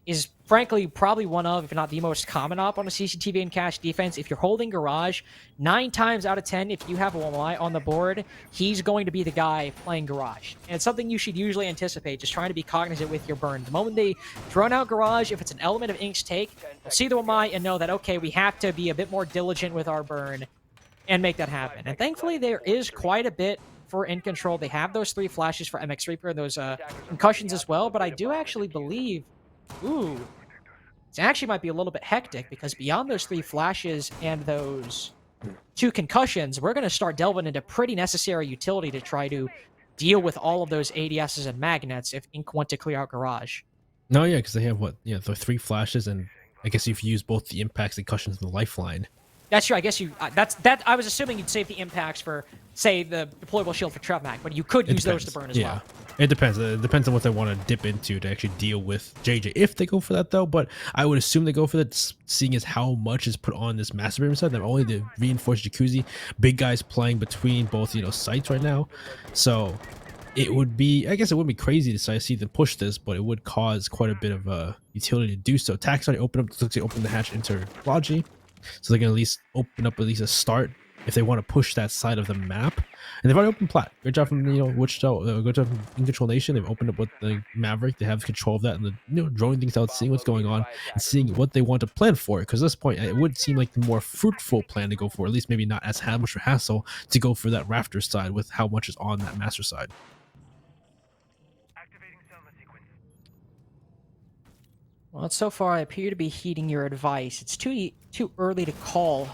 is frankly probably one of, if not the most common op on a CCTV and cash defense. If you're holding Garage, 9 times out of 10, if you have a Wamai on the board, he's going to be the guy playing Garage. And it's something you should usually anticipate, just trying to be cognizant with your burn. The moment they drone out Garage, if it's an element of Ink's take, you'll see the Wamai and know that, okay, we have to be a bit more diligent with our burn and make that happen. And thankfully, there is quite a bit for Incontrol. They have those 3 flashes for MX Reaper, those concussions as well, but I do actually believe, it actually might be a little bit hectic, because beyond those 3 flashes and those 2 concussions, we're going to start delving into pretty necessary utility to try to deal with all of those ADSs and magnets if Ink went to clear out Garage. No, yeah, because they have the 3 flashes, and I guess if you use both the impacts, the concussions, and the lifeline. That's true. I guess I was assuming you'd save the impacts for, say, the deployable shield for Trevmac, but you could use those to burn as well. It depends. It depends on what they want to dip into to actually deal with JJ. If they go for that, though, but I would assume they go for that, seeing as how much is put on this massive beam side. They're only the reinforced jacuzzi. Big guys playing between both, sites right now. So it would be, I guess it wouldn't be crazy to see them push this, but it would cause quite a bit of utility to do so. Tax already open up, looks like open the hatch into Logi. So they can at least open up at least a start if they want to push that side of the map. And they've already opened plat. Great job from Wichita. Good job from Incontrol Nation. They've opened up with the Maverick. They have control of that, and the drawing things out, seeing what's going on, and seeing what they want to plan for. Because at this point, it would seem like the more fruitful plan to go for. At least maybe not as much of a hassle to go for that Raptor side with how much is on that Master side. Well, so far I appear to be heeding your advice. It's too early to call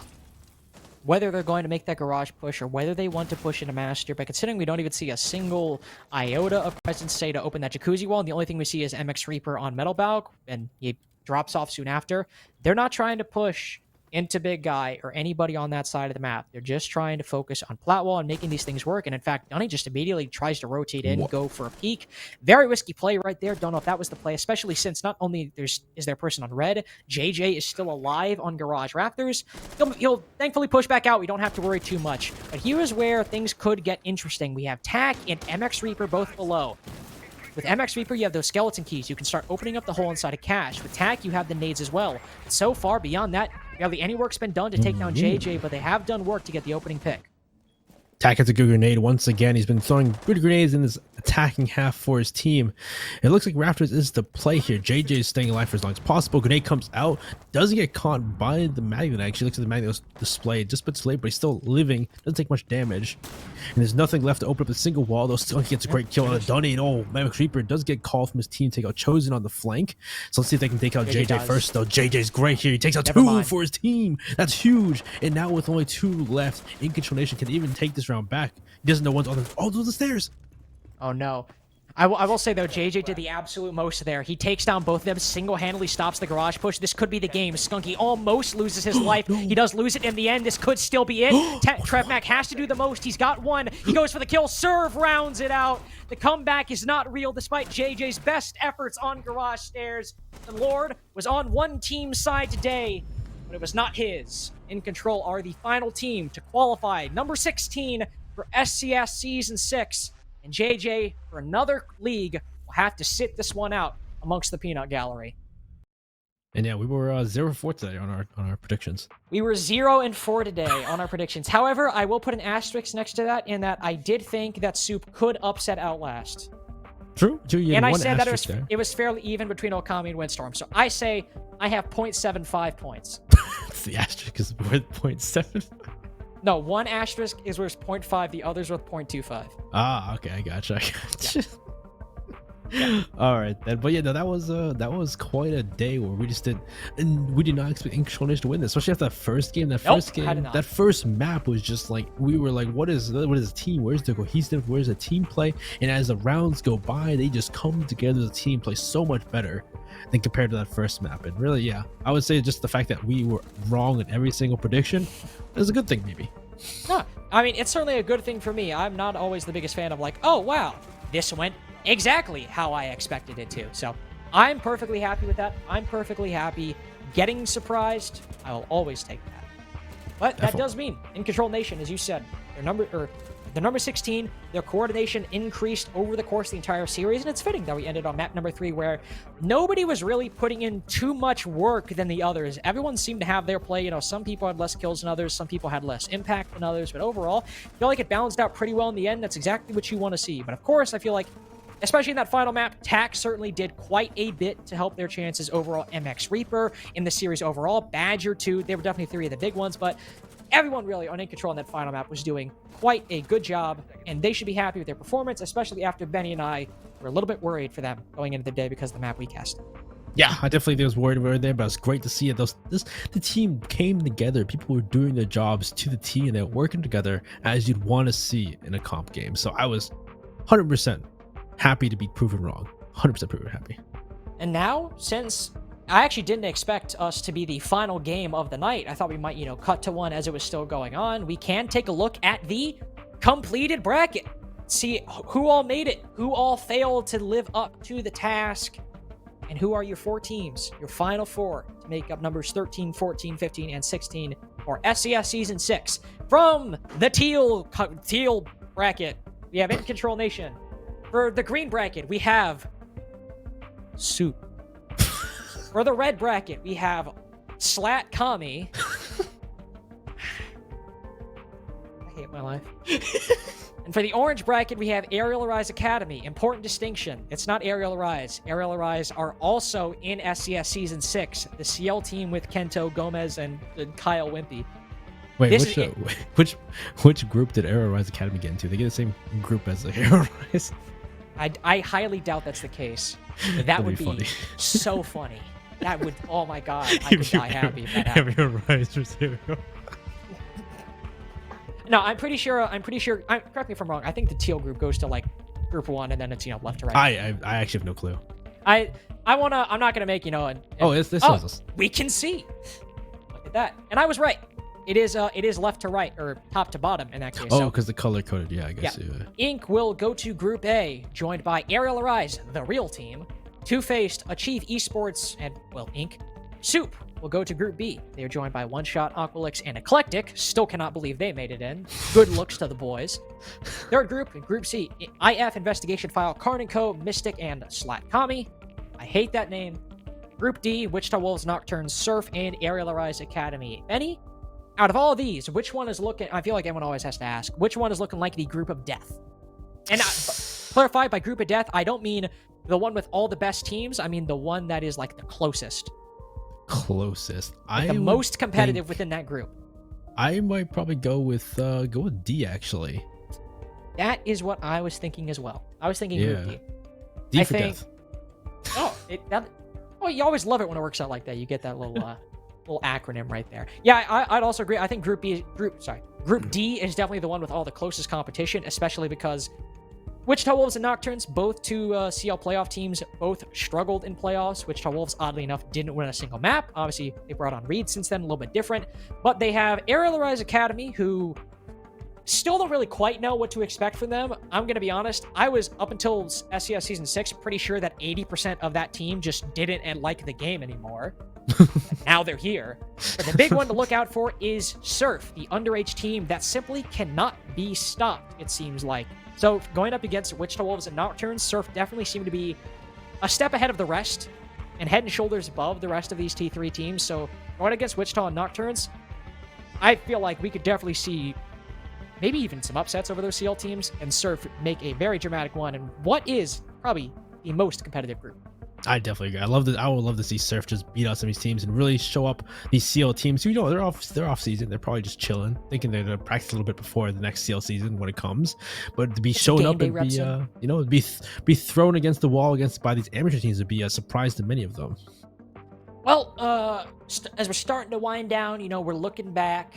whether they're going to make that garage push or whether they want to push into Master, but considering we don't even see a single iota of presence, say, to open that Jacuzzi wall, and the only thing we see is MX Reaper on Metal Balk, and he drops off soon after, they're not trying to push into Big Guy or anybody on that side of the map. They're just trying to focus on Platwall and making these things work. And in fact, Dunny just immediately tries to rotate in, go for a peek. Very risky play right there. Don't know if that was the play, especially since not only is there a person on red, JJ is still alive on Garage Raptors. He'll thankfully push back out. We don't have to worry too much. But here's where things could get interesting. We have TAC and MX Reaper both below. With MX Reaper, you have those skeleton keys. You can start opening up the hole inside of Cash. With TAC, you have the nades as well. So far, beyond that, barely any work's been done to take down JJ, but they have done work to get the opening pick. TAC has a good grenade once again. He's been throwing good grenades in his attacking half for his team. It looks like Raptors is the play here. JJ is staying alive for as long as possible. Grenade comes out, doesn't get caught by the Magnet. Actually looks at the Magnet display, just bits late, but he's still living. Doesn't take much damage. And there's nothing left to open up a single wall, though. Still gets a great kill on a Dunny. And oh, Mammoth Reaper does get called from his team to take out Chosen on the flank. So let's see if they can take out JJ first, though. JJ's great here. He takes out two for his team. That's huge. And now with only 2 left, Incontrol Nation can even take this round back. He doesn't know one's on the... Oh, those are the stairs. Oh, no. I will say, though, JJ did the absolute most there. He takes down both of them, single-handedly stops the garage push. This could be the game. Skunky almost loses his life. No. He does lose it in the end. This could still be it. Trevmac has to do the most. He's got one. He goes for the kill. Serve rounds it out. The comeback is not real despite JJ's best efforts on garage stairs. The Lord was on one team's side today, but it was not his. Incontrol are the final team to qualify. Number 16 for SCS Season 6. And JJ, for another league, will have to sit this one out amongst the peanut gallery. And yeah, we were 0-4 today on our predictions. We were 0-4 today on our predictions. However, I will put an asterisk next to that in that I did think that Soup could upset Outlast. True. And I said that it was fairly even between Okami and Windstorm. So I say I have 0.75 points. The asterisk is worth 0.7. No, one asterisk is worth 0.5, the other's worth 0.25. Ah, okay, I gotcha. Yeah. All right then, but yeah, no, that was quite a day where we did not expect Incontrol Nation to win this, especially after that first game. That first map was just like, we were like, what is the team? Where's the cohesive? Where's the team play? And as the rounds go by, they just come together as a team, play so much better than compared to that first map. And really, yeah, I would say just the fact that we were wrong in every single prediction is a good thing, maybe. No, I mean, it's certainly a good thing for me. I'm not always the biggest fan of like, oh wow, this went exactly how I expected it to. So I'm perfectly happy with that. I'm perfectly happy getting surprised. I will always take that. But that does mean Incontrol Nation, as you said, the number 16, their coordination increased over the course of the entire series, and it's fitting that we ended on map number 3, where nobody was really putting in too much work than the others. Everyone seemed to have their play. You know, some people had less kills than others, some people had less impact than others, but overall, I feel like it balanced out pretty well in the end. That's exactly what you want to see. But of course, I feel like, especially in that final map, TAC certainly did quite a bit to help their chances overall. MX Reaper in the series overall, Badger too. They were definitely 3 of the big ones, but everyone really on Incontrol on that final map was doing quite a good job, and they should be happy with their performance, especially after Benny and I were a little bit worried for them going into the day because of the map we cast. Yeah, I definitely was worried there, but it's great to see it. The team came together. People were doing their jobs to the T, and they're working together as you'd want to see in a comp game. So I was 100% happy to be proven wrong. 100% proven happy. And now, since I actually didn't expect us to be the final game of the night, I thought we might, cut to one as it was still going on. We can take a look at the completed bracket. See who all made it, who all failed to live up to the task, and who are your 4 teams, your final 4, to make up numbers 13, 14, 15, and 16 for SCS Season 6. From the teal bracket, we have Incontrol Nation. For the green bracket, we have Soup. For the red bracket, we have Slat Kami. I hate my life. And for the orange bracket, we have Aerial Arise Academy. Important distinction. It's not Aerial Arise. Aerial Arise are also in SCS Season 6. The CL team with Kento Gomez and Kyle Wimpy. Wait, which group did Aerial Rise Academy get into? They get the same group as the Aerial Rise? I highly doubt that's the case. That would be funny. So funny. That would, oh my god, I could die happy if that happened. Everyone rides for cereal. No, I'm pretty sure, correct me if I'm wrong, I think the teal group goes to like group 1 and then it's, left to right. I actually have no clue. I'm not gonna make, This tells us. We can see. Look at that. And I was right. It is left to right, or top to bottom in that case. Oh, So, because the color coded. Yeah, I guess. Yeah. Inc. will go to Group A, joined by Aerial Arise, the real team, Two-Faced, Achieve Esports, and, Inc. Soup will go to Group B. They are joined by One Shot, Aqualix, and Eclectic. Still cannot believe they made it in. Good looks to the boys. Third group, Group C, IF, Investigation File, Karn & Co., Mystic, and Slat Kami. I hate that name. Group D, Wichita Wolves, Nocturne, Surf, and Aerial Arise Academy. Benny, out of all of these, which one is looking... I feel like everyone always has to ask, which one is looking like the group of death? And clarify, by group of death, I don't mean the one with all the best teams. I mean the one that is like the closest. Closest. Like the most competitive within that group. I might probably go with D, actually. That is what I was thinking as well. I was thinking Group D. D I for think, death. You always love it when it works out like that. You get that little little acronym right there. Yeah, I'd also agree. I think Group D is definitely the one with all the closest competition, especially because Wichita Wolves and Nocturnes, both two CL playoff teams, both struggled in playoffs. Wichita Wolves, oddly enough, didn't win a single map. Obviously, they brought on Reed since then, a little bit different. But they have Aerial Arise Academy, who still don't really quite know what to expect from them. I'm going to be honest. I was, up until SCS Season 6, pretty sure that 80% of that team just didn't like the game anymore. Now they're here. But the big one to look out for is Surf, the underage team that simply cannot be stopped, it seems like. So going up against Wichita Wolves and Nocturnes, Surf definitely seem to be a step ahead of the rest and head and shoulders above the rest of these T3 teams. So going against Wichita and Nocturnes, I feel like we could definitely see maybe even some upsets over those CL teams and Surf make a very dramatic one and what is probably the most competitive group. I definitely agree. I would love to see Surf just beat out some of these teams and really show up these CL teams who, they're off season. They're probably just chilling, thinking they're gonna practice a little bit before the next CL season when it comes. But to be showing up and be thrown against the wall by these amateur teams would be a surprise to many of them. Well, as we're starting to wind down, we're looking back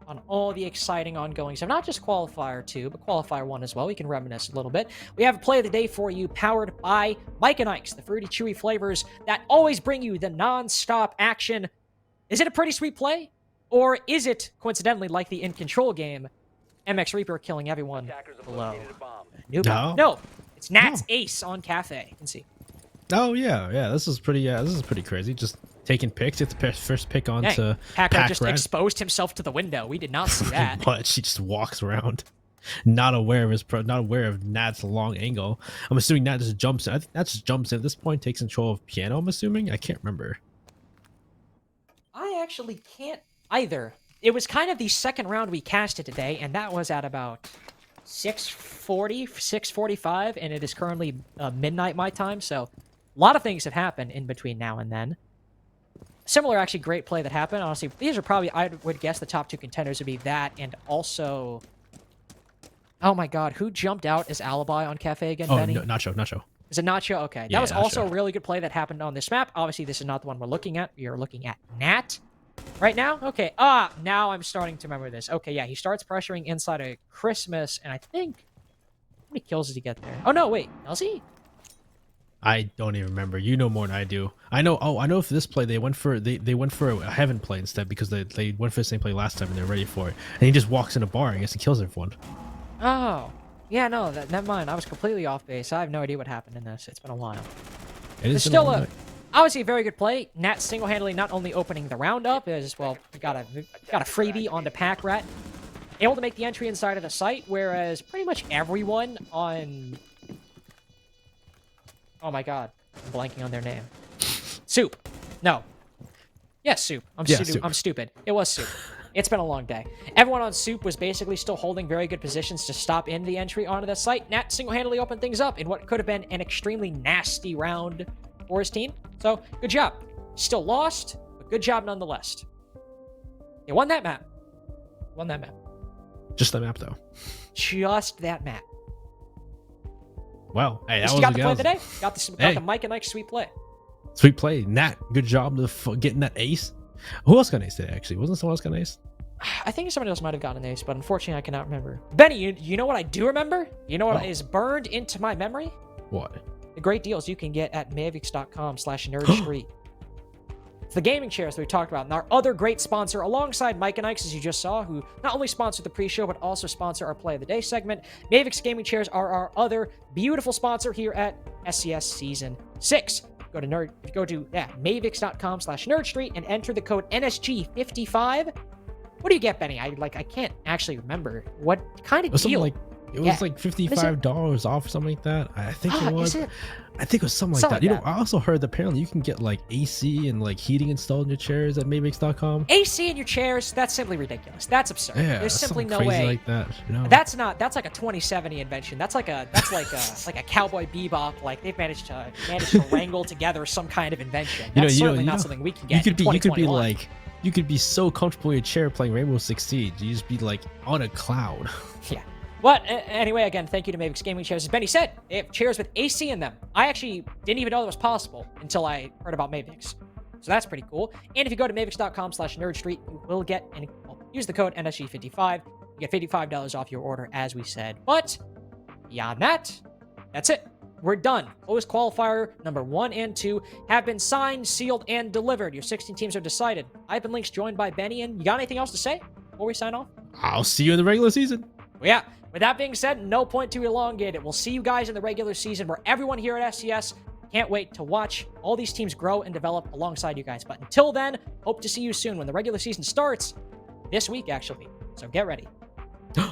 on all the exciting ongoing stuff, not just Qualifier 2, but Qualifier 1 as well. We can reminisce a little bit. We have a play of the day for you, powered by Mike and Ike's, the fruity, chewy flavors that always bring you the non-stop action. Is it a pretty sweet play? Or is it, coincidentally, like the Incontrol game, MX Reaper killing everyone below? No, it's Nat's ace on Cafe. You can see. Oh, yeah. This is pretty crazy. Just taking picks. It's the first pick on to Pac-Rat just exposed himself to the window. We did not see that. But she just walks around, not aware of Nat's long angle. I'm assuming Nat just jumps in. I think Nat just jumps in at this point, takes control of piano, I'm assuming. I can't remember. I actually can't either. It was kind of the second round we casted today, and that was at about 6:45, and it is currently midnight my time, so a lot of things have happened in between now and then. Similar, actually, great play that happened. Honestly, these are probably, I would guess, the top two contenders would be that, and also... Oh my god, who jumped out as Alibi on Cafe again, Benny? No, Nacho. Is it Nacho? Okay. That was also a really good play that happened on this map. Obviously, this is not the one we're looking at. We are looking at Nat right now. Okay. Now I'm starting to remember this. Okay, yeah, he starts pressuring inside of Christmas, and I think... How many kills did he get there? Oh, no, wait. Does he? I don't even remember. You know more than I do. I know for this play they went for a heaven play instead because they went for the same play last time and they're ready for it. And he just walks in a bar. I guess he kills everyone. Oh, yeah, no, never mind. I was completely off base. I have no idea what happened in this. It's been a while. It's still obviously a very good play. Nat single-handedly not only opening the round up as well. We got a freebie onto Pac-Rat, able to make the entry inside of the site, whereas pretty much everyone on. Oh my god, I'm blanking on their name. Soup. No. Yes, Soup. Soup. I'm stupid. It was Soup. It's been a long day. Everyone on Soup was basically still holding very good positions to stop in the entry onto the site. Nat single-handedly opened things up in what could have been an extremely nasty round for his team. So, good job. Still lost, but good job nonetheless. They won that map. Just that map, though. Just that map. Well, hey, that was got the play today. Got the Mike and Ike sweet play. Sweet play. Nat, good job getting that ace. Who else got an ace today, actually? Wasn't someone else got an ace? I think somebody else might have gotten an ace, but unfortunately I cannot remember. Benny, you know what I do remember? You know what is burned into my memory? What? The great deals you can get at Mavics.com/NerdStreet. It's the gaming chairs that we talked about, and our other great sponsor, alongside Mike and Ike's, as you just saw, who not only sponsor the pre-show, but also sponsor our Play of the Day segment. Mavics Gaming Chairs are our other beautiful sponsor here at SCS Season 6. Go to Mavics.com/NerdStreet and enter the code NSG55. What do you get, Benny? I can't actually remember. What kind of deal? It was like $55 off or something like that. I think it was. Is it? I think it was something like that. You know, I also heard that apparently you can get like AC and like heating installed in your chairs at Mavics.com. AC in your chairs? That's simply ridiculous. That's absurd. Yeah, There's simply no crazy way. like that. You know? That's like a 2070 invention. That's like a Cowboy Bebop. Like they've managed to wrangle together some kind of invention. That's certainly not something we can get. You could be so comfortable in your chair playing Rainbow Six Siege. You just be like on a cloud. Yeah. But anyway, again, thank you to Mavics Gaming Chairs. As Benny said, they have chairs with AC in them. I actually didn't even know that was possible until I heard about Mavics. So that's pretty cool. And if you go to Mavics.com/NerdStreet, you will get, use the code NSG55. You get $55 off your order, as we said. But beyond that, that's it. We're done. Closed qualifier number 1 and 2 have been signed, sealed, and delivered. Your 16 teams are decided. I've been Links, joined by Benny, and you got anything else to say before we sign off? I'll see you in the regular season. Well, yeah. With that being said, no point to elongate it. We'll see you guys in the regular season, where everyone here at SCS can't wait to watch all these teams grow and develop alongside you guys. But until then, hope to see you soon when the regular season starts this week, actually. So get ready. Yeah.